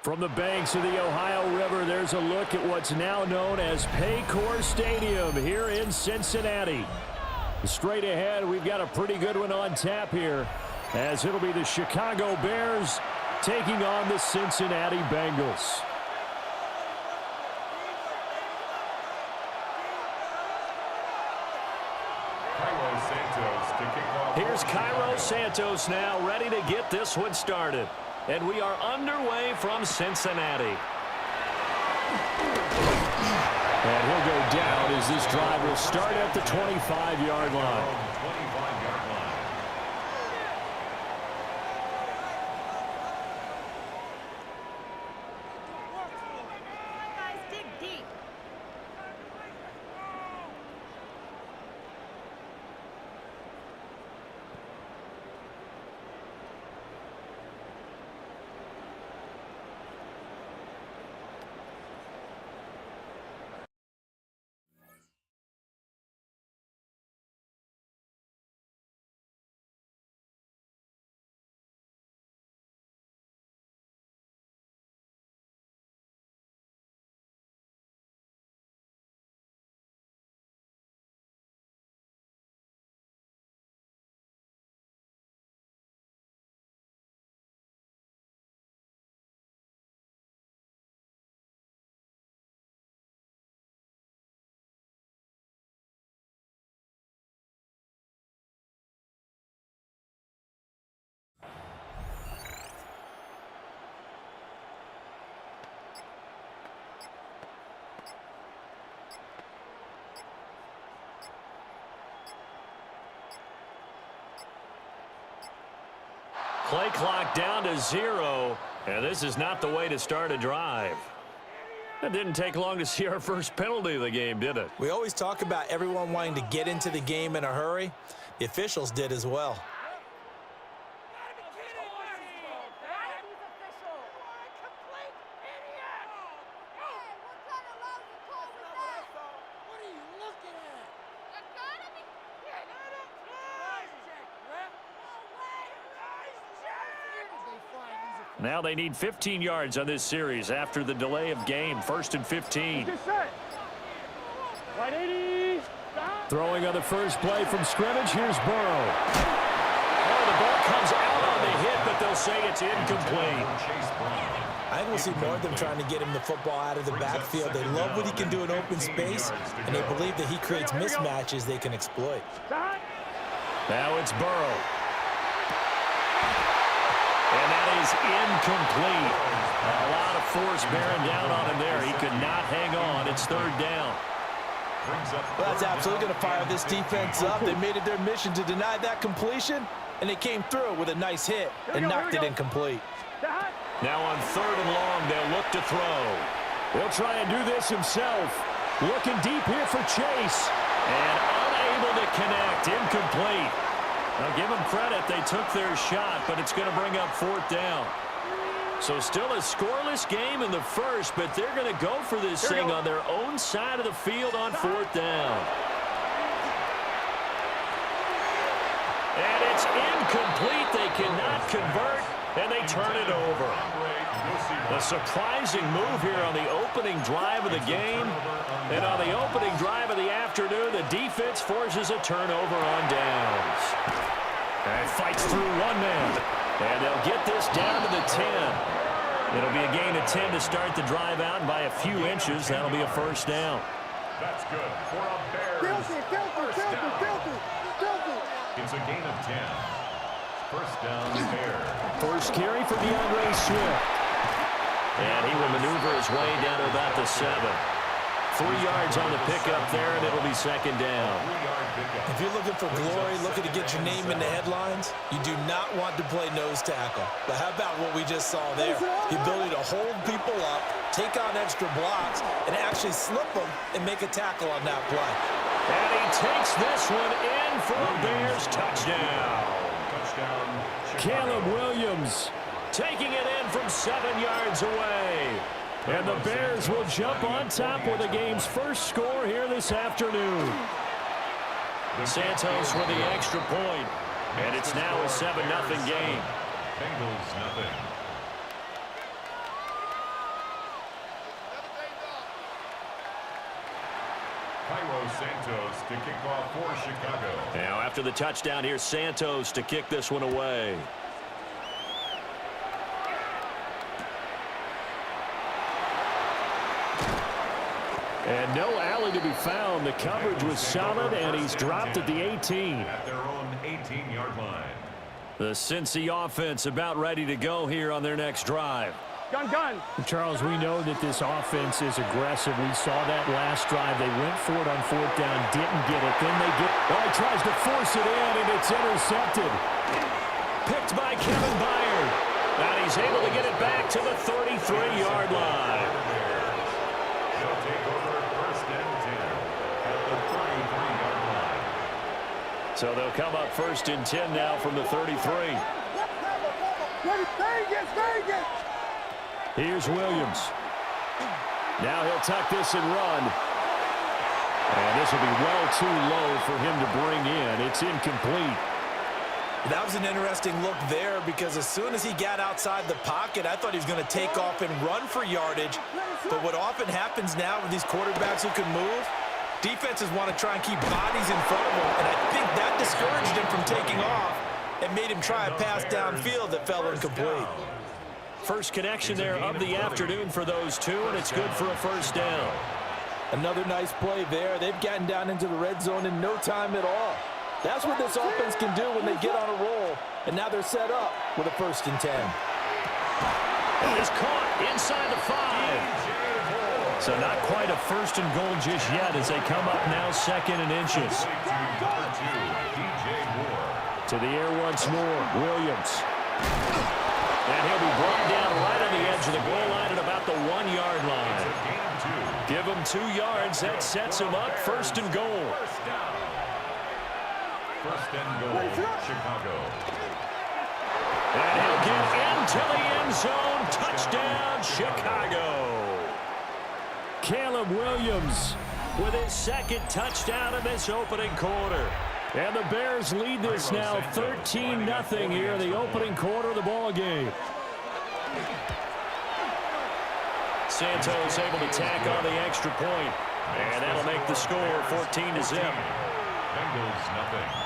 From the banks of the Ohio River, there's a look at what's now known as Paycor Stadium here in Cincinnati. Straight ahead, we've got a pretty good one on tap here, as it'll be the Chicago Bears taking on the Cincinnati Bengals. Here's Cairo Santos now, ready to get this one started. And we are underway from Cincinnati. And he'll go down as this drive will start at the 25-yard line. Play clock down to 0, and this is not the way to start a drive. It didn't take long to see our first penalty of the game, did it? We always talk about everyone wanting to get into the game in a hurry. The officials did as well. Now they need 15 yards on this series after the delay of game. 1st and 15. Throwing on the first play from scrimmage. Here's Burrow. Oh, the ball comes out on the hit, but they'll say it's incomplete. I think we'll see more of them trying to get him the football out of the backfield. They love what he can do in open space, and they believe that he creates mismatches they can exploit. Now it's Burrow. And that is incomplete. A lot of force bearing down on him there. He could not hang on. It's 3rd down. Well, that's absolutely going to fire this defense up. They made it their mission to deny that completion, and they came through with a nice hit and knocked it incomplete. Now on 3rd and long, they'll look to throw. He'll try and do this himself. Looking deep here for Chase. And unable to connect. Incomplete. Now, give them credit. They took their shot, but it's going to bring up 4th down. So still a scoreless game in the first, but they're going to go for this thing on their own side of the field on 4th down. And it's incomplete. They cannot convert, and they turn it over. A surprising move here on the opening drive of the game. And on the opening drive of the afternoon, the defense forces a turnover on downs. And fights through one man. And they'll get this down to the 10. It'll be a gain of 10 to start the drive out, and by a few inches, that'll be a 1st down. That's good for a Bears. It's a gain of 10. 1st down, Bears. First carry for DeAndre Swift. And he will maneuver his way down to about the 7. 3 yards on the pickup there, and it'll be 2nd down. If you're looking for glory, looking to get your name in the headlines, you do not want to play nose tackle. But how about what we just saw there? The ability to hold people up, take on extra blocks, and actually slip them and make a tackle on that play. And he takes this one in for a Bears touchdown. Caleb Williams taking it in from 7 yards away. And the Bears will jump on top with the game's first score here this afternoon. Santos with the extra point. And it's now a 7-0 game. Bengals nothing. Santos to kick off for Chicago. Now after the touchdown, here's Santos to kick this one away. And no alley to be found. The coverage was solid, and he's dropped at the 18. At their own 18-yard line. The Cincy offense about ready to go here on their next drive. Gun. Charles, we know that this offense is aggressive. We saw that last drive. They went for it on fourth down, didn't get it. Then they get... Oh, he tries to force it in, and it's intercepted. Picked by Kevin Byard. And he's able to get it back to the 33-yard line. They'll take over first and 10 at the 33-yard line. So they'll come up first and 10 now from the 33. Here's Williams. Now he'll tuck this and run. And this will be well too low for him to bring in. It's incomplete. That was an interesting look there because as soon as he got outside the pocket, I thought he was going to take off and run for yardage. But what often happens now with these quarterbacks who can move, defenses want to try and keep bodies in front of them. And I think that discouraged him from taking off and made him try a pass downfield that fell incomplete. First connection there of the afternoon for those two, and it's good for a first down. Another nice play there. They've gotten down into the red zone in no time at all. That's what this offense can do when they get on a roll, and now they're set up with a first and 10. He's caught inside the 5. So not quite a first and goal just yet as they come up now second and inches. To the air once more, Williams. And he'll be brought down right on the edge of the goal line at about the 1-yard line. Give him 2 yards. That sets him up first and goal. First and goal, Chicago. And he'll get into the end zone. Touchdown, Chicago. Caleb Williams with his second touchdown in this opening quarter. And the Bears lead this now 13-0 here in the opening quarter of the ball game. Santos able to tack on the extra point. And that'll make the score 14-0. Bengals nothing.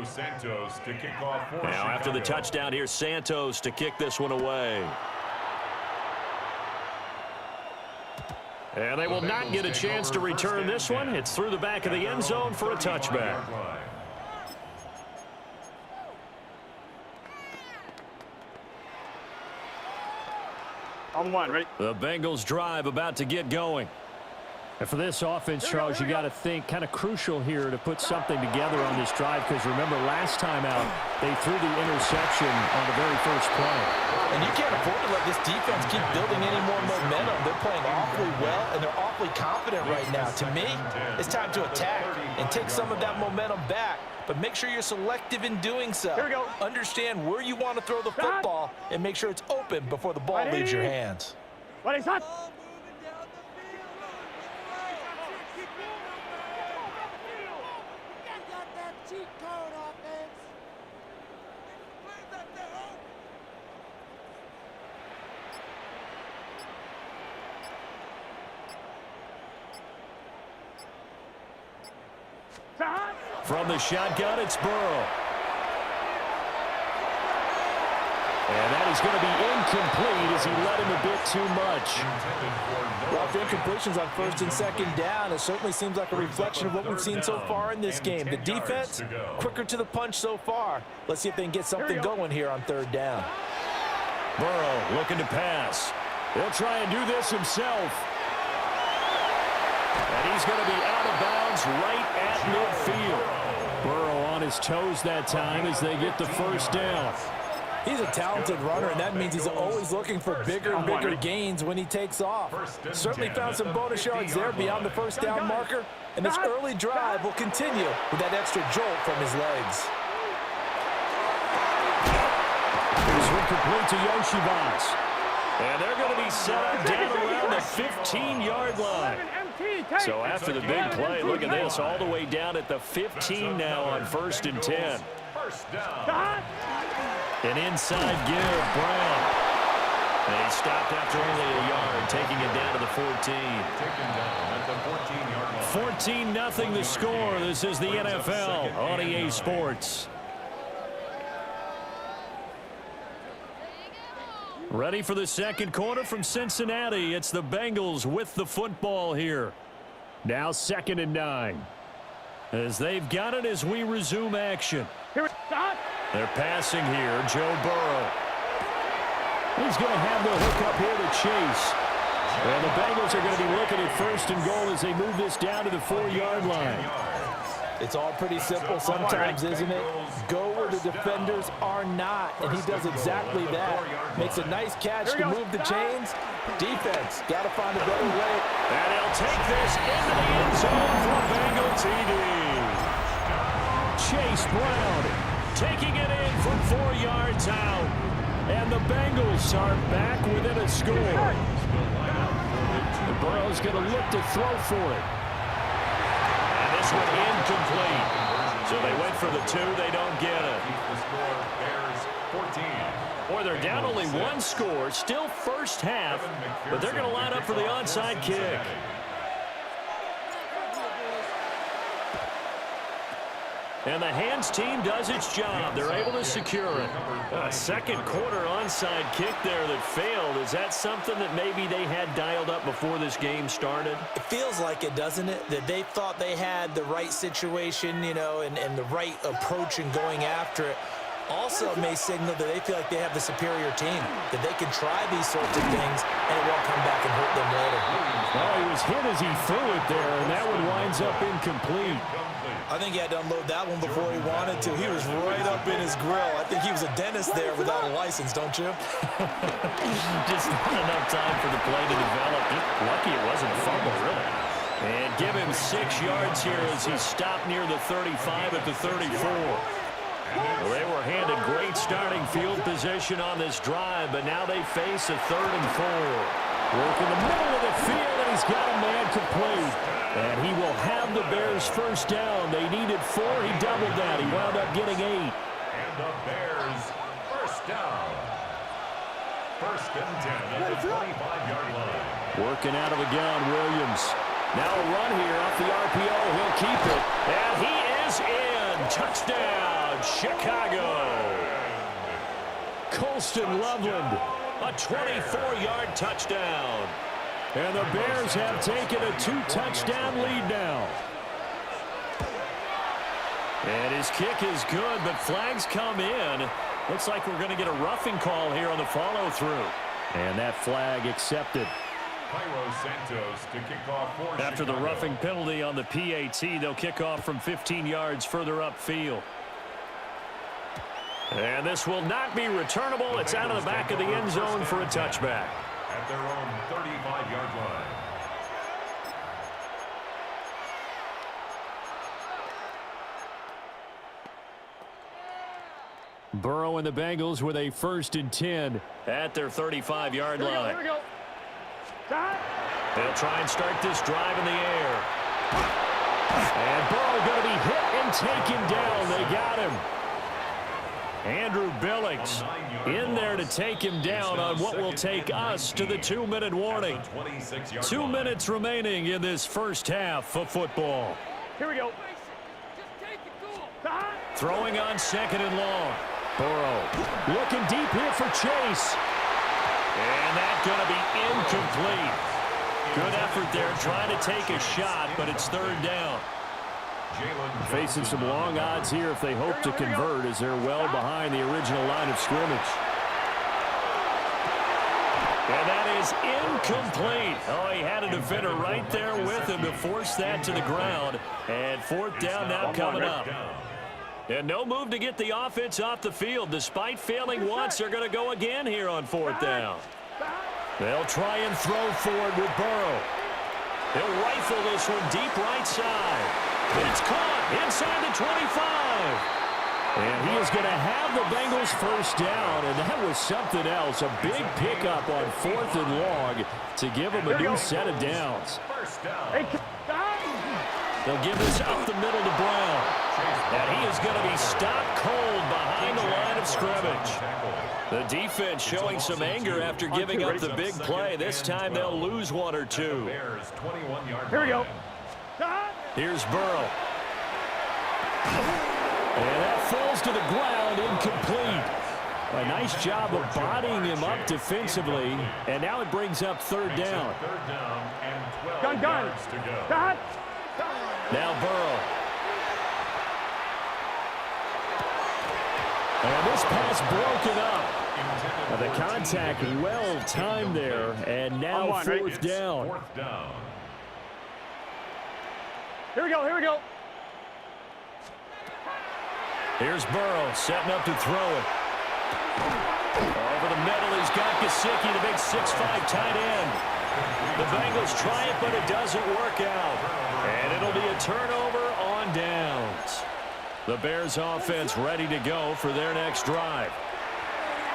Santos to kick off for now after the touchdown, here's Santos to kick this one away. And they will not get a chance to return this one. It's through the back of the end zone for a touchback. On one, ready? The Bengals drive about to get going. And for this offense, Charles, you got to think kind of crucial here to put something together on this drive because remember last time out they threw the interception on the very first play. And you can't afford to let this defense keep building any more momentum. They're playing awfully well and they're awfully confident right now. To me, it's time to attack and take some of that momentum back. But make sure you're selective in doing so. Here we go. Understand where you want to throw the football and make sure it's open before the ball leaves your hands. Ready, set. From the shotgun, it's Burrow. And that is going to be incomplete as he led him a bit too much. Well, the incompletions on first and second down, it certainly seems like a reflection of what we've seen so far in this game. The defense, quicker to the punch so far. Let's see if they can get something going here on third down. Burrow looking to pass. He'll try and do this himself. And he's going to be out of bounds right at midfield. Burrow on his toes that time as they get the first down. He's a talented runner, and that means he's always looking for bigger and bigger gains when he takes off. Certainly found some bonus yards there beyond the first down marker, and this early drive will continue with that extra jolt from his legs. It was incomplete to Yoshibas. And they're going to be set up down around the 15-yard line. So after the big play, look at this, all the way down at the 15 now on 1st and 10. An inside give, Brown. And he stopped after only a yard, taking it down to the 14. 14-0 the score. This is the NFL on EA Sports. Ready for the second quarter from Cincinnati. It's the Bengals with the football here. Now 2nd and 9. As they've got it as we resume action. They're passing here. Joe Burrow. He's going to have the hook up here to Chase. And the Bengals are going to be looking at 1st and goal as they move this down to the 4-yard line. It's all pretty simple sometimes, isn't it? Go where the defenders are not, and he does exactly that. Makes a nice catch to move the chains. Defense, got to find a better way. And he'll take this into the end zone for Bengal TD. Chase Brown taking it in from 4 yards out. And the Bengals are back within a score. The Burrow's going to look to throw for it. And this one incomplete. So they went for the 2. They don't get it. Boy, they're down only 1 score. Still first half. But they're going to line up for the onside kick. And the hands team does its job. They're able to secure it. A second quarter onside kick there that failed. Is that something that maybe they had dialed up before this game started? It feels like it, doesn't it? That they thought they had the right situation, you know, and the right approach in going after it. Also may signal that they feel like they have the superior team, that they can try these sorts of things and it won't come back and hurt them later. Well, he was hit as he threw it there, and that one winds up incomplete. I think he had to unload that one before he wanted to. He was right up in his grill. I think he was a dentist there without a license, don't you? Just not enough time for the play to develop. Just lucky it wasn't a fumble, really. And give him 6 yards here as he stopped near the 35 at the 34. Well, they were handed great starting field position on this drive, but now they face a 3rd and 4. Work in the middle of the field, and he's got a man complete. And he will have the Bears first down. They needed 4. He doubled that. He wound up getting 8. And the Bears first down. 1st and 10 at the 25-yard line. Working out of the gun, Williams. Now a run here off the RPO. He'll keep it. And he is in. Touchdown, Chicago. Colston Loveland. A 24-yard touchdown. And the Bears have taken a 2-touchdown lead now. And his kick is good, but flags come in. Looks like we're going to get a roughing call here on the follow-through. And that flag accepted. After the roughing penalty on the PAT, they'll kick off from 15 yards further upfield. And this will not be returnable. It's out of the back of the end zone for a touchback. At their own 35-yard line. Burrow and the Bengals with a 1st and 10 at their 35-yard line. Here we go. They'll try and start this drive in the air. And Burrow going to be hit and taken down. They got him. Andrew Billings in there to take him down on what will take us to the 2-minute warning. 2 minutes remaining in this first half of football. Here we go. Throwing on 2nd and long. Burrow looking deep here for Chase. And that's going to be incomplete. Good effort there trying to take a shot, but it's 3rd down. Facing some long odds here if they hope to convert as they're well behind the original line of scrimmage. And that is incomplete. Oh, he had a defender right there with him to force that to the ground. And 4th down now coming up. And no move to get the offense off the field. Despite failing once, they're going to go again here on 4th down. They'll try and throw forward with Burrow. He'll rifle this one deep right side. It's caught inside the 25. And he is going to have the Bengals first down, and that was something else. A big pickup on 4th and long to give them a new set of downs. They'll give this up the middle to Brown. And he is going to be stopped cold behind the line of scrimmage. The defense showing some anger after giving up the big play. This time they'll lose 1 or 2. Here we go. Here's Burrow. And that falls to the ground, incomplete. A nice job of bodying him up defensively, and now it brings up 3rd down. Gun. Gun. Now Burrow. And this pass broken up. The contact well timed there, and now 4th down. Here we go. Here's Burrow setting up to throw it. Over the middle, he's got Gesicki, the big 6'5" tight end. The Bengals try it, but it doesn't work out. And it'll be a turnover on downs. The Bears offense ready to go for their next drive.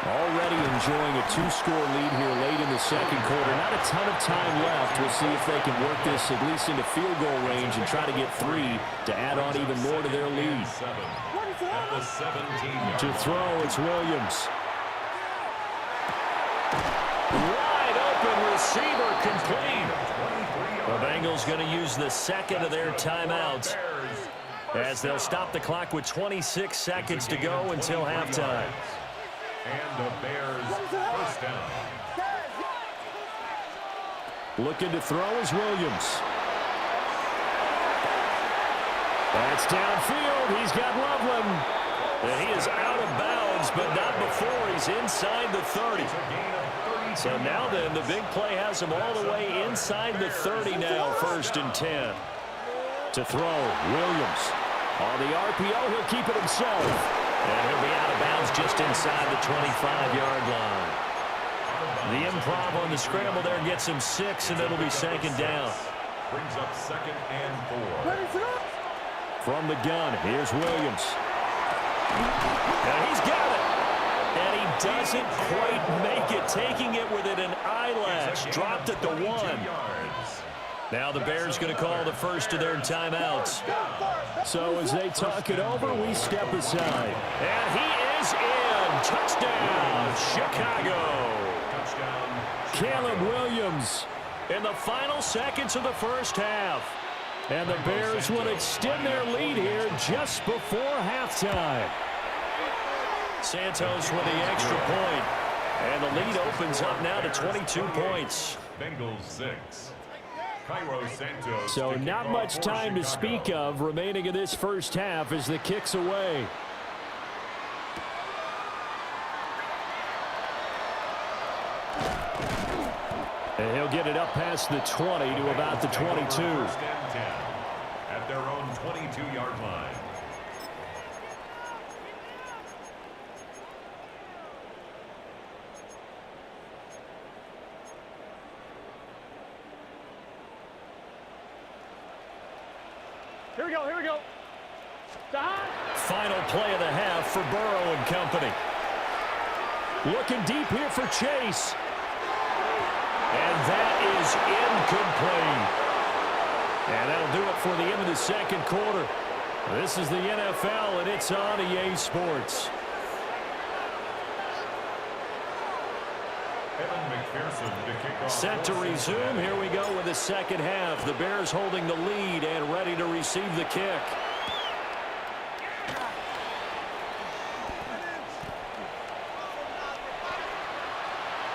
Already enjoying a 2-score lead here late in the second quarter. Not a ton of time left. We'll see if they can work this at least into field goal range and try to get 3 to add on even more to their lead. To throw, it's Williams. Wide open receiver complete. The Bengals going to use the second of their timeouts as they'll stop the clock with 26 seconds to go until halftime. And the Bears first down. Looking to throw is Williams. That's downfield. He's got Loveland. And he is out of bounds, but not before he's inside the 30. So now then, the big play has him all the way inside the 30 now, 1st and 10. To throw, Williams. On the RPO, he'll keep it himself. And he'll be out of bounds just inside the 25-yard line. The improv on the scramble there gets him 6, and it'll be 2nd down. Brings up 2nd and 4. From the gun, here's Williams. And he's got it. And he doesn't quite make it, taking it within an eyelash. Dropped at the 1. Now the Bears going to call the first of their timeouts. So as they talk it over, we step aside. And he is in. Touchdown, Chicago. Caleb Williams in the final seconds of the first half. And the Bears will extend their lead here just before halftime. Santos with the extra point. And the lead opens up now to 22 points. Bengals 6. So not much time to speak of remaining in this first half as the kick's away. And he'll get it up past the 20 to about the 22. At their own 22-yard line. Here we go. Final play of the half for Burrow and company. Looking deep here for Chase. And that is incomplete. And that'll do it for the end of the second quarter. This is the NFL, and it's on EA Sports. Set to resume. Here we go with the second half. The Bears holding the lead and ready to receive the kick.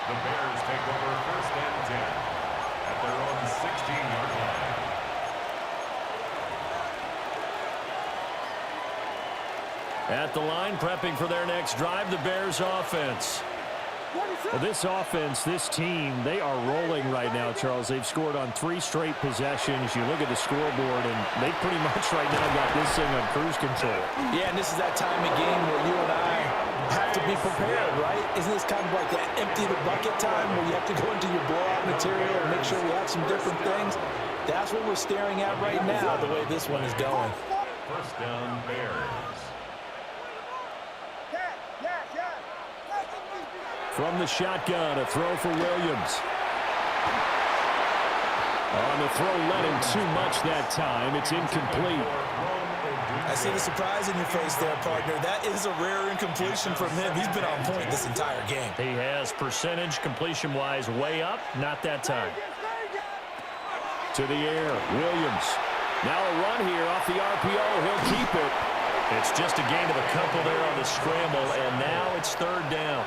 The Bears take over 1st and 10 at their own 16-yard line. At the line, prepping for their next drive, the Bears offense. Well, this offense, this team, they are rolling right now, Charles. They've scored on 3 straight possessions. You look at the scoreboard, and they pretty much right now got this thing on cruise control. Yeah, and this is that time of game where you and I have to be prepared, right? Isn't this kind of like that empty the bucket time where you have to go into your blowout material and make sure we have some different things? That's what we're staring at right now, the way this one is going. 1st down, Bears. From the shotgun, a throw for Williams. On the throw, led him too much that time. It's incomplete. I see the surprise in your face there, partner. That is a rare incompletion from him. He's been on point this entire game. He has percentage completion-wise way up. Not that time. To the air, Williams. Now a run here off the RPO. He'll keep it. It's just a gain of a couple there on the scramble, and now it's third down.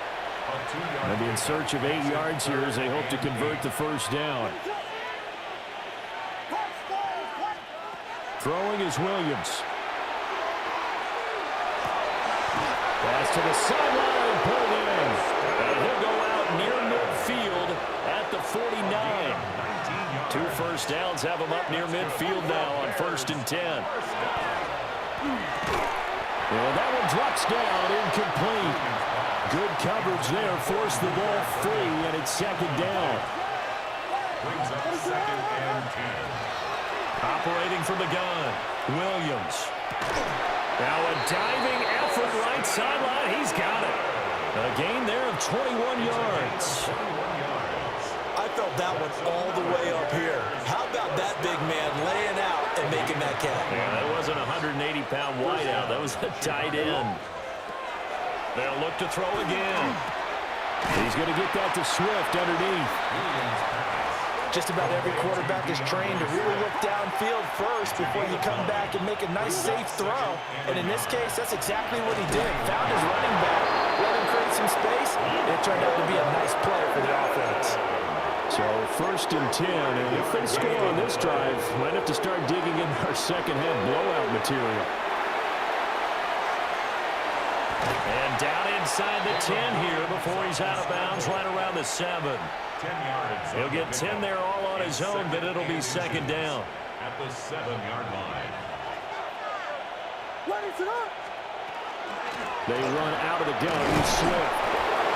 They'll be in search of 8 yards here as they hope to convert the first down. Throwing is Williams. Pass to the sideline, pulled in. And he'll go out near midfield at the 49. 2 first downs have him up near midfield now on 1st and 10. And that one drops down, incomplete. Good coverage there, forced the ball free, and it's 2nd down. Brings up 2nd and 10. Operating from the gun, Williams. Now a diving effort right sideline. He's got it. A gain there of 21 yards. I felt that one all the way up here. How about that big man laying out and making that catch? Yeah, that wasn't a 180-pound wideout. That was a tight end. They'll look to throw again. He's going to get that to Swift underneath. Just about every quarterback is trained to really look downfield first before you come back and make a nice, safe throw. And in this case, that's exactly what he did. Found his running back, let him create some space, and it turned out to be a nice play for the offense. So 1st and 10, and if they score on this drive, might have to start digging in our second-half blowout material. And down inside the 10 here before he's out of bounds right around the 7. 10 yards. He'll get 10 there all on his own, but it'll be 2nd down. At the 7-yard line. They run out of the gun with Swift.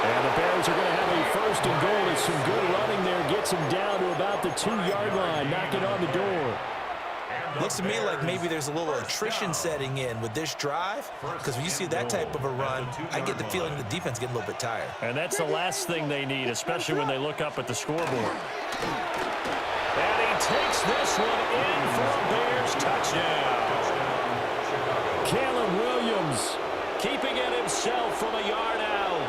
And the Bears are going to have a 1st and goal. As some good running there gets him down to about the 2-yard line, knocking on the door. Looks to me like maybe there's a little attrition setting in with this drive, because when you see that type of a run, I get the feeling the defense getting a little bit tired. And that's the last thing they need, especially when they look up at the scoreboard. And he takes this one in for a Bears touchdown. Caleb Williams keeping it himself from a yard out.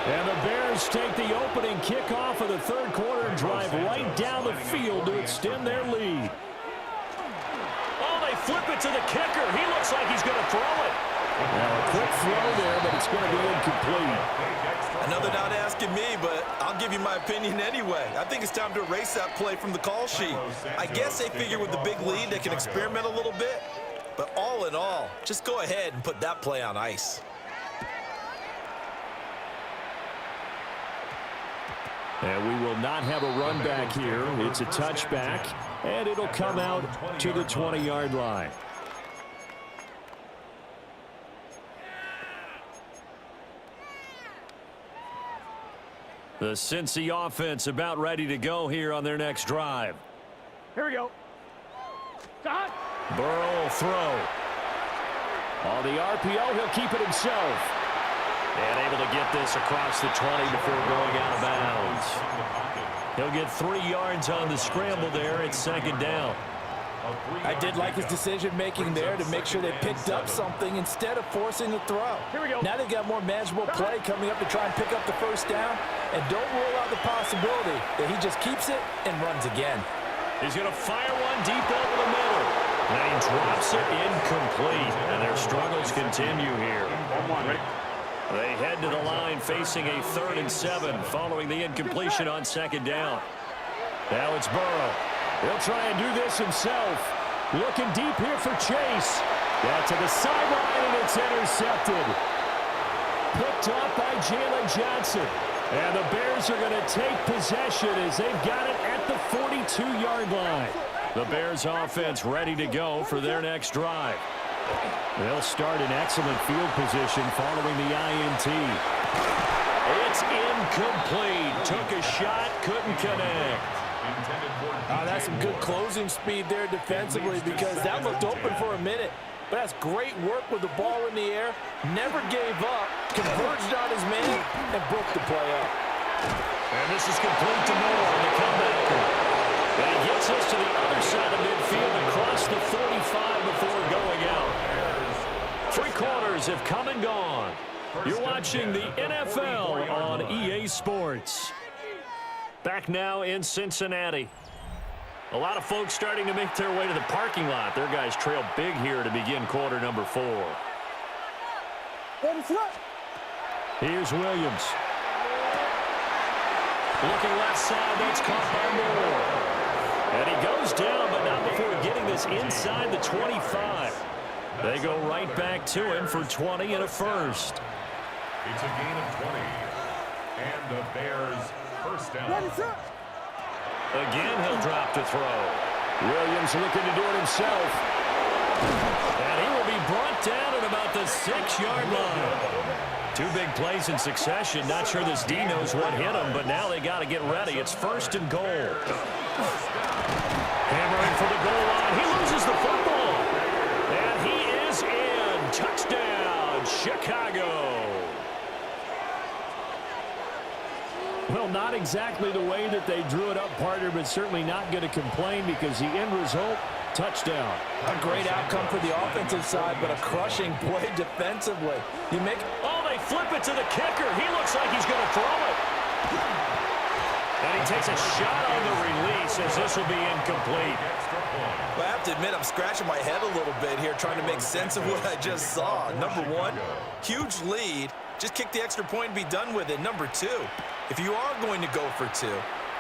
And the Bears take the opening kickoff of the 3rd quarter and drive right down the field to extend their lead. Flip it to the kicker. He looks like he's going to throw it. Now a quick throw there, but it's going to be incomplete. Another not asking me, but I'll give you my opinion anyway. I think it's time to erase that play from the call sheet. I guess they figure with the big lead they can experiment a little bit. But all in all, just go ahead and put that play on ice. And we will not have a run back here. It's a touchback, and it'll come out to the 20-yard line. The Cincy offense about ready to go here on their next drive. Here we go. Stop. Burrow will throw. On the RPO, he'll keep it himself. And able to get this across the 20 before going out of bounds. He'll get 3 yards on the scramble there. It's 2nd down. I did like his decision-making there to make sure they picked up something instead of forcing the throw. Here we go. Now they've got more manageable play coming up to try and pick up the 1st down. And don't rule out the possibility that he just keeps it and runs again. He's going to fire one deep over the middle. And he drops it incomplete. And their struggles continue here. Ready? They head to the line facing a 3rd and 7 following the incompletion on 2nd down. Now it's Burrow. He'll try and do this himself. Looking deep here for Chase. Got to the sideline, and it's intercepted. Picked up by Jalen Johnson. And the Bears are going to take possession as they've got it at the 42-yard line. The Bears offense ready to go for their next drive. They'll start in excellent field position following the INT. It's incomplete. Took a shot, couldn't connect. That's some good closing speed there defensively, because that looked open for a minute. But that's great work with the ball in the air. Never gave up, converged on his man, and broke the play up. And this is complete to Moore, the comebacker. And he gets us to the other side of midfield across the 45 before going out. 3 quarters have come and gone. You're watching the NFL on EA Sports. Back now in Cincinnati. A lot of folks starting to make their way to the parking lot. Their guys trail big here to begin quarter number 4. Here's Williams. Looking left side, that's caught by Moore. And he goes down, but not before getting this inside the 25. They go right back to him for 20 and a first. It's a gain of 20. And the Bears first down. Again, he'll drop to throw. Williams looking to do it himself. And he will be brought down at about the 6-yard line. 2 big plays in succession. Not sure this D knows what hit him, but now they got to get ready. It's first and goal. Hammering for the goal line. He loses the football. And he is in. Touchdown, Chicago. Well, not exactly the way that they drew it up, partner, but certainly not going to complain because the end result, touchdown. A great outcome for the offensive side, but a crushing play defensively. You make... Oh, they flip it to the kicker. He looks like he's going to throw it. And he takes a shot on the release as this will be incomplete. Well, I have to admit, I'm scratching my head a little bit here trying to make sense of what I just saw. Number 1, huge lead. Just kick the extra point and be done with it. Number 2, if you are going to go for 2,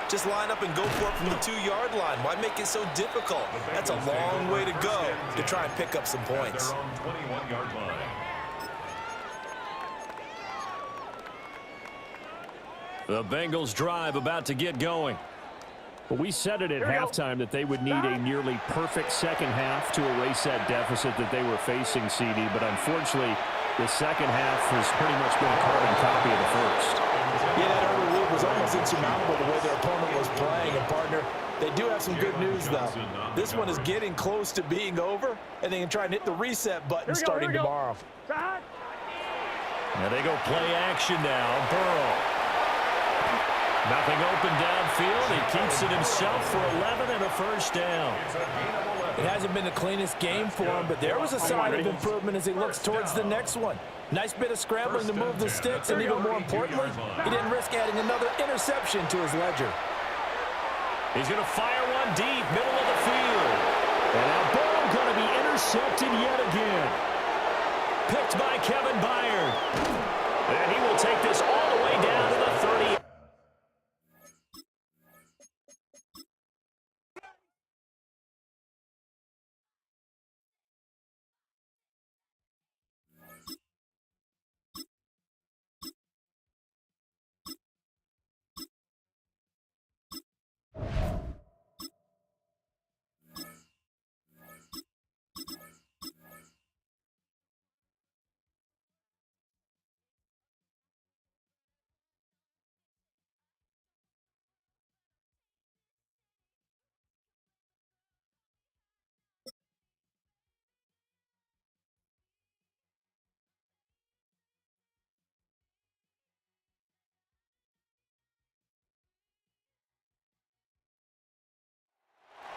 just line up and go for it from the 2-yard line. Why make it so difficult? That's a long way to go to try and pick up some points. Their own 21-yard line. The Bengals drive about to get going. But we said it at halftime that they would need a nearly perfect second half to erase that deficit that they were facing, CD. But unfortunately, the second half has pretty much been a carbon copy of the first. Yeah, that early lead was almost insurmountable the way their opponent was playing. And, partner, they do have some good news, though. This one is getting close to being over, and they can try and hit the reset button starting tomorrow. Now they go play action now. Burrow. Nothing open downfield. He keeps it himself for 11 and a first down. It hasn't been the cleanest game for him, but there was a sign of improvement as he looks towards the next one. Nice bit of scrambling to move the sticks, and even more importantly, he didn't risk adding another interception to his ledger. He's going to fire one deep, middle of the field. And now Burrow going to be intercepted yet again. Picked by Kevin Byard. And he will take this all the way down to the 30.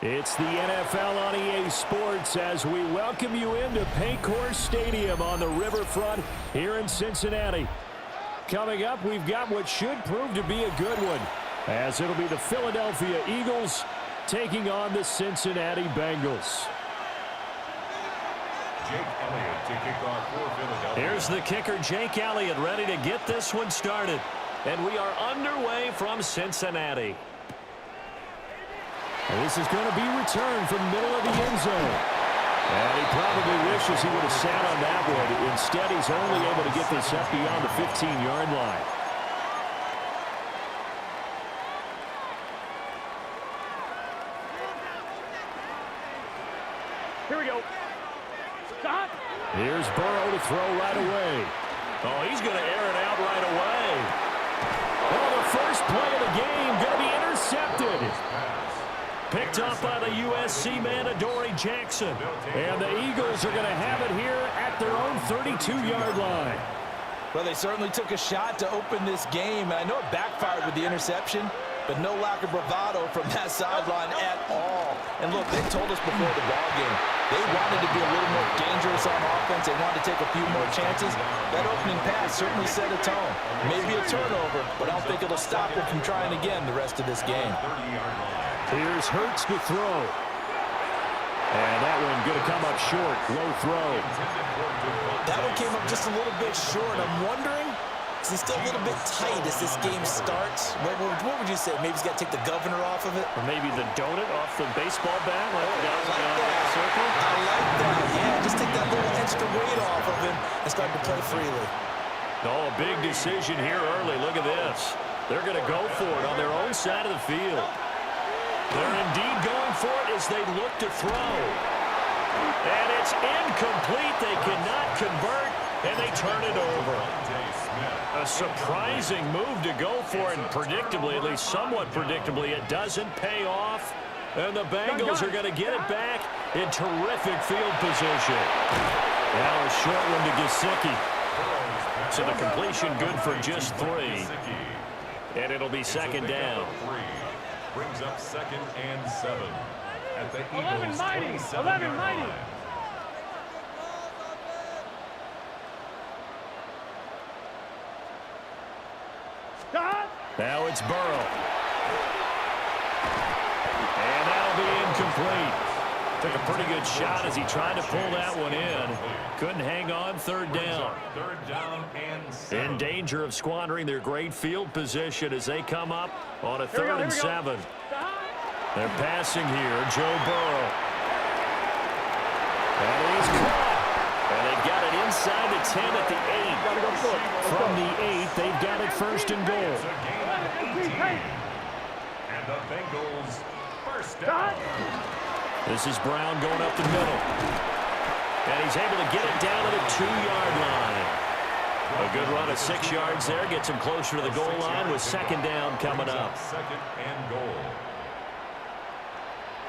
It's the NFL on EA Sports as we welcome you into Paycor Stadium on the riverfront here in Cincinnati. Coming up, we've got what should prove to be a good one, as it'll be the Philadelphia Eagles taking on the Cincinnati Bengals. Jake Elliott to kick off for Philadelphia. Here's the kicker, Jake Elliott, ready to get this one started. And we are underway from Cincinnati. And this is going to be returned from the middle of the end zone. And he probably wishes he would have sat on that one. Instead, he's only able to get this up beyond the 15-yard line. Here we go. Stop. Here's Burrow to throw right away. Oh, he's going to air it out right away. Oh, the first play of the game going to be intercepted. Picked up by the USC man, Adoree Jackson. And the Eagles are going to have it here at their own 32-yard line. Well, they certainly took a shot to open this game. I know it backfired with the interception, but no lack of bravado from that sideline at all. And look, they told us before the ball game, they wanted to be a little more dangerous on offense. They wanted to take a few more chances. That opening pass certainly set a tone. Maybe a turnover, but I don't think it'll stop them from trying again the rest of this game. Here's Hurts to throw. And that one going to come up short. Low throw. That one came up just a little bit short. I'm wondering, is he still a little bit tight as this game starts? What would you say? Maybe he's got to take the governor off of it? Or maybe the donut off the baseball bat? Like I like that. Yeah, just take that little extra weight off of him and start to play freely. Oh, a big decision here early. Look at this. They're going to go for it on their own side of the field. They're indeed going for it as they look to throw. And it's incomplete. They cannot convert, and they turn it over. A surprising move to go for it, and predictably, at least somewhat predictably, it doesn't pay off. And the Bengals are going to get it back in terrific field position. Now a short one to Gesicki. So the completion good for just 3. And it'll be second down. Brings up 2nd and 7 at the 11 Eagles' mighty. 27-yard line. Now it's Burrow. And that'll be incomplete. Took a pretty good shot as he tried to pull that one in. Couldn't hang on. 3rd down. 3rd down and 7. In danger of squandering their great field position as they come up on a 3rd and 7. They're passing here. Joe Burrow. And he's caught. And they've got it inside the 10 at the 8. From the 8, they've got it 1st and goal. And the Bengals first down. This is Brown going up the middle. And he's able to get it down to the 2-yard line. A good run of 6 yards there. Gets him closer to the goal line with 2nd down coming up. 2nd and goal.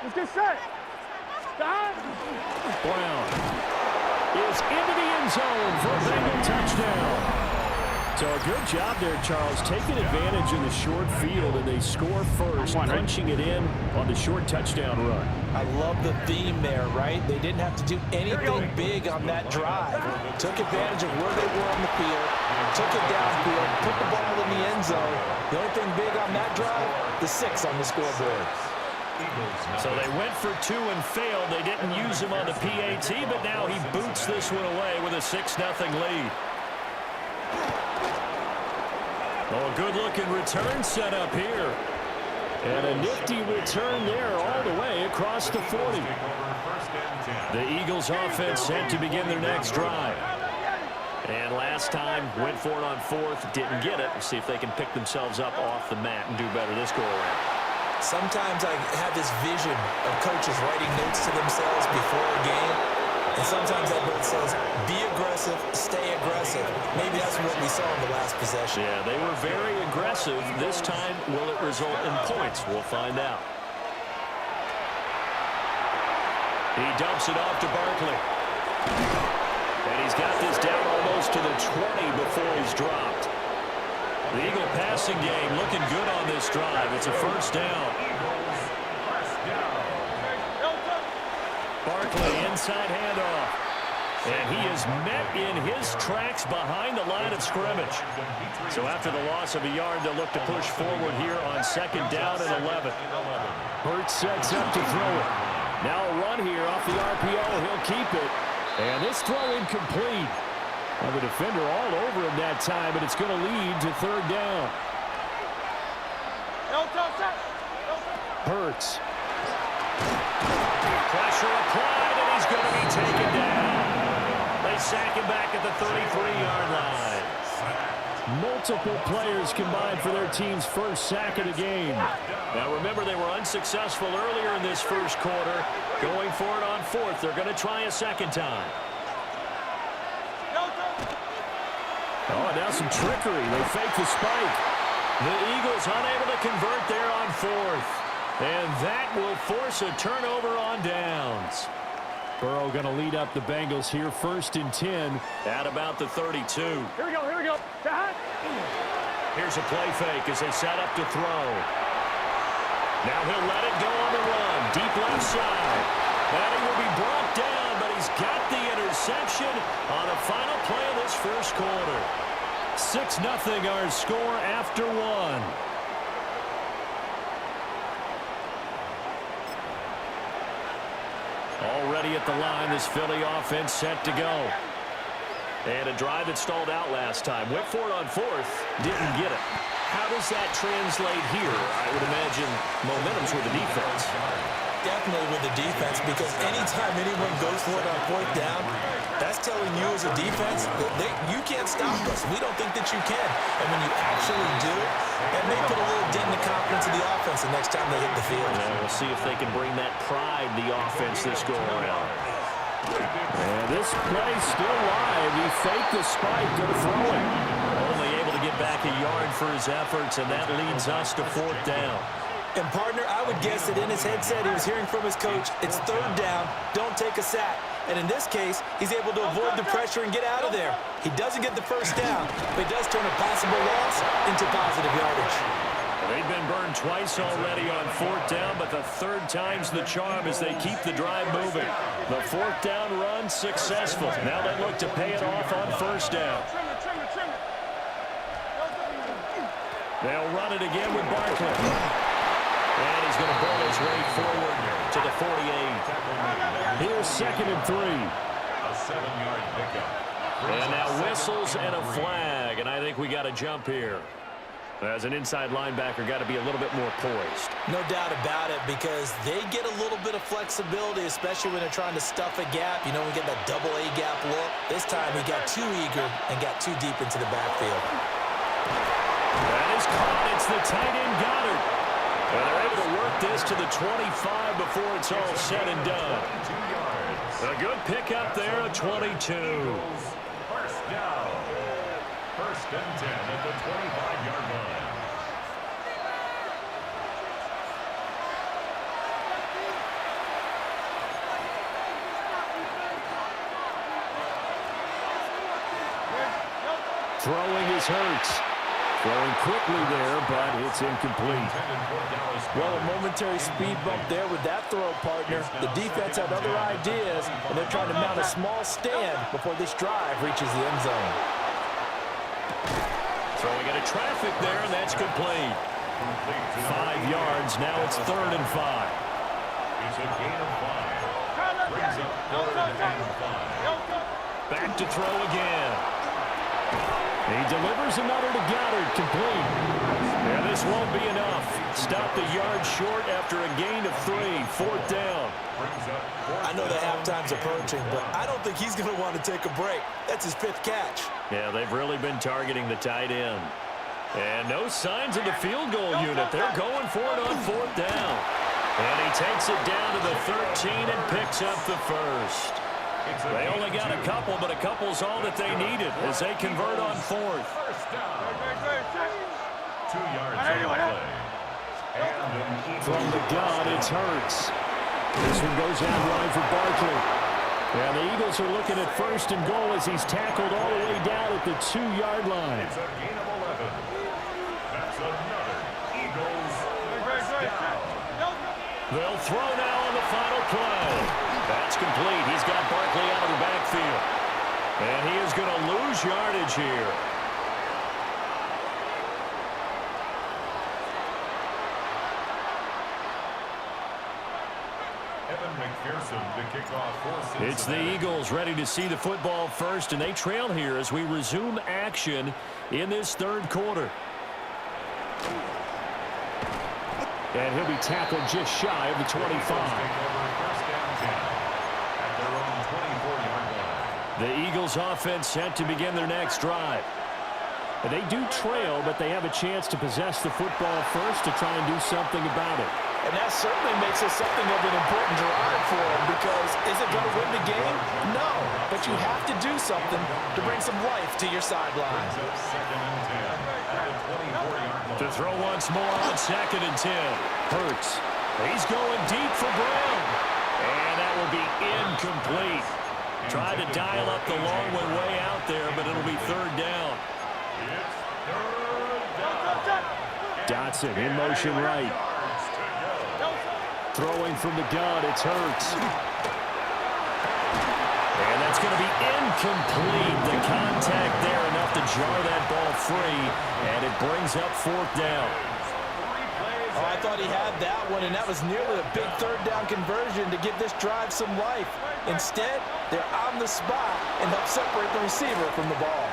Let's get set. Brown is into the end zone for a Bengal touchdown. So a good job there, Charles, taking advantage of the short field, and they score first, punching it in on the short touchdown run. I love the theme there, right? They didn't have to do anything big on that drive. Took advantage of where they were on the field, took it downfield, put the ball in the end zone. The only thing big on that drive, the 6 on the scoreboard. So they went for 2 and failed. They didn't use him on the PAT, but now he boots this one away with a 6-0 lead. Oh, a good-looking return set up here. And a nifty return there all the way across the 40. The Eagles offense set to begin their next drive. And last time, went for it on 4th, didn't get it. We'll see if they can pick themselves up off the mat and do better this go-around. Sometimes I have this vision of coaches writing notes to themselves before a game. And sometimes that note says, be aggressive, stay aggressive. Maybe that's what we saw in the last possession. Yeah, they were very aggressive. This time, will it result in points? We'll find out. He dumps it off to Barkley. And he's got this down almost to the 20 before he's dropped. The Eagle passing game looking good on this drive. It's a 1st down. Barkley inside handoff. And he is met in his tracks behind the line of scrimmage. So after the loss of a yard, they'll look to push forward here on 2nd down and 11. Hurts sets up to throw it. Now a run here off the RPO. He'll keep it. And this throw incomplete. Well, the defender all over him that time, but it's going to lead to 3rd down. Hurts. Pressure applied, and he's going to be taken down. They sack him back at the 33-yard line. Multiple players combined for their team's first sack of the game. Now remember, they were unsuccessful earlier in this first quarter. Going for it on 4th. They're going to try a 2nd time. Oh, now some trickery. They fake the spike. The Eagles unable to convert there on 4th. And that will force a turnover on downs. Burrow going to lead up the Bengals here, 1st and 10 at about the 32. Here we go, here we go. Here's a play fake as they set up to throw. Now he'll let it go on the run. Deep left side. And he will be brought down, but he's got the interception on the final play of this first quarter. 6-0 our score after 1. Already at the line, this Philly offense set to go. And a drive that stalled out last time. Went for it on 4th, didn't get it. How does that translate here? I would imagine momentum's with the defense. Definitely with the defense, because anytime anyone goes for it on 4th down, that's telling you as a defense that you can't stop us. We don't think that you can. And when you actually do it, that may put a little dent in the confidence of the offense the next time they hit the field. We'll see if they can bring that pride to the offense this go-around. And this play still live. He faked the spike to the throwing. Only able to get back a yard for his efforts, and that leads us to 4th down. And, partner, I would guess that in his headset he was hearing from his coach, it's 3rd down, don't take a sack. And in this case, he's able to avoid the pressure and get out of there. He doesn't get the 1st down, but he does turn a possible loss into positive yardage. They've been burned twice already on 4th down, but the 3rd time's the charm as they keep the drive moving. The 4th down run successful. Now they look to pay it off on 1st down. They'll run it again with Barkley. And he's going to ball his way forward to the 48. Here's 2nd and 3. A 7-yard pickup. And now whistles and a flag, and I think we got to jump here. As an inside linebacker, got to be a little bit more poised. No doubt about it, because they get a little bit of flexibility, especially when they're trying to stuff a gap. You know, we get that double A gap look. This time he got too eager and got too deep into the backfield. That is caught. It's the tight end Goddard. And they're able to work this to the 25 before it's all said and done. A good pickup there, a 22. 1st down. 1st and 10 at the 25-yard line. Throwing is Hurts. Throwing quickly there, but it's incomplete. Well, a momentary speed bump there with that throw, partner. The defense had other ideas, and they're trying to mount a small stand before this drive reaches the end zone. Throwing into traffic there, and that's complete. 5 yards. Now it's 3rd and 5. It's a gain of 5. Brings up 3rd and 5. Back to throw again. He delivers another to Goddard, complete. And this won't be enough. Stop the yard short after a gain of 3. 4th down. I know that halftime's approaching, but I don't think he's going to want to take a break. That's his 5th catch. Yeah, they've really been targeting the tight end. And no signs of the field goal unit. They're going for it on 4th down. And he takes it down to the 13 and picks up the 1st. They only got a couple, but a couple's all that they needed as they convert on 4th. 1st down. 2 yards on the play. From the gun, it's Hurts. This one goes out wide for Barkley. And the Eagles are looking at 1st and goal as he's tackled all the way down at the 2-yard line. It's a gain of 11. That's another Eagles 1st down. They'll throw now on the final play. That's complete. He's got Barkley out of the backfield. And he is going to lose yardage here. It's the Eagles ready to see the football first, and they trail here as we resume action in this 3rd quarter. And he'll be tackled just shy of the 25. The Eagles offense set to begin their next drive. They do trail, but they have a chance to possess the football first to try and do something about it. And that certainly makes it something of an important drive for them, because is it going to win the game? No, but you have to do something to bring some life to your sideline. To throw once more on 2nd and 10. Hurts. He's going deep for Brown. And that will be incomplete. Tried to dial up the long one way out there, but it'll be third down. Dotson in motion right. Throwing from the gun, it's Hurts. And that's going to be incomplete. The contact there enough to jar that ball free, and it brings up fourth down. Oh, I thought he had that one, and that was nearly a big third down conversion to give this drive some life. Instead, they're on the spot and help separate the receiver from the ball.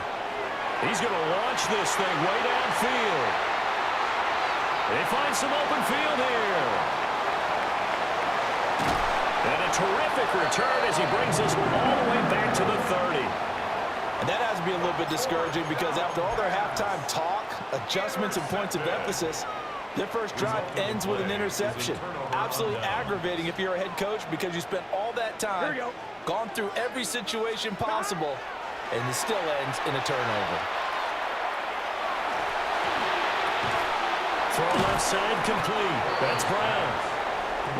He's going to launch this thing way downfield. They find some open field here. And a terrific return as he brings this one all the way back to the 30. And that has to be a little bit discouraging because after all their halftime talk, adjustments, and points of emphasis, their first drive ends with an interception. Absolutely aggravating if you're a head coach because you spent all that time, gone through every situation possible, and it still ends in a turnover. Throw left side complete. That's Brown.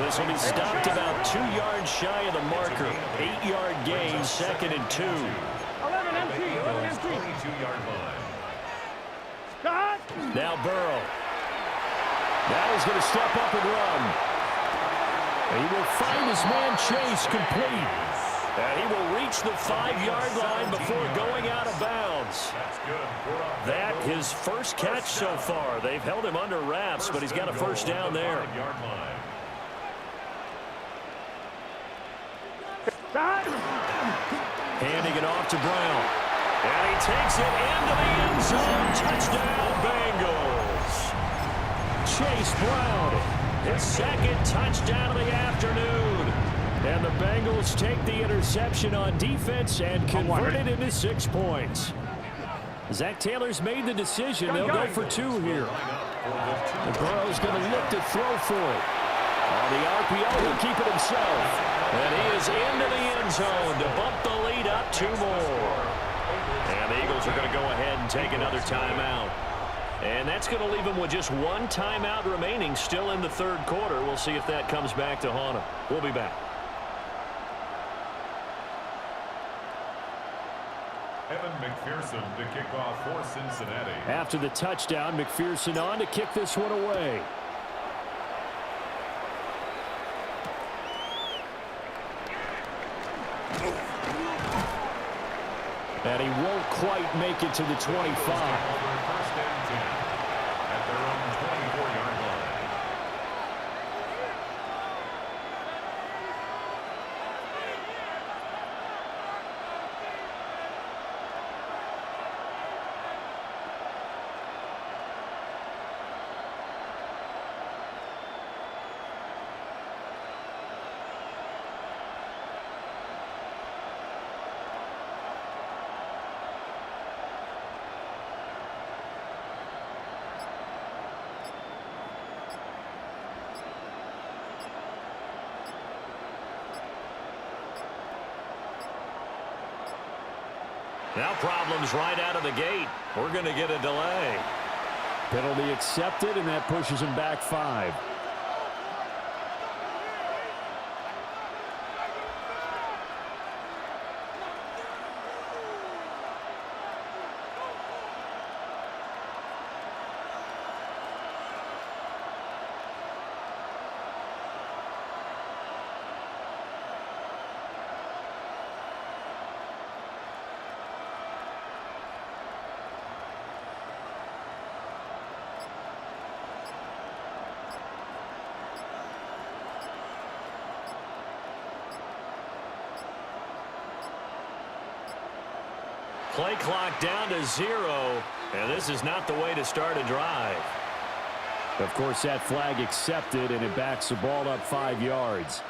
This will be stopped about 2 yards shy of the marker. 8-yard gain, 2nd and 2. 22-yard line. Now Burrow. Now he's going to step up and run. And he will find his man Chase complete. And he will reach the 5-yard line before going out of bounds. That his first catch so far. They've held him under wraps, but he's got a first down there. Handing it off to Brown. And he takes it into the end zone. Touchdown, Bengals. Chase Brown, his second touchdown of the afternoon. And the Bengals take the interception on defense and convert it into 6 points. Zach Taylor's made the decision. They'll go for 2 here. And Burrow's going to look to throw for it. On the RPO, he'll keep it himself. And he is into the end zone to bump the lead up 2 more. And the Eagles are going to go ahead and take another timeout. And that's going to leave them with just 1 timeout remaining still in the third quarter. We'll see if that comes back to haunt them. We'll be back. Evan McPherson to kick off for Cincinnati. After the touchdown, McPherson on to kick this one away. And he won't quite make it to the 25. First and 10 at their own 24-yard line. Now problems right out of the gate. We're going to get a delay. Penalty accepted, and that pushes him back 5. Play clock down to 0, and this is not the way to start a drive. Of course, that flag accepted, and it backs the ball up 5 yards.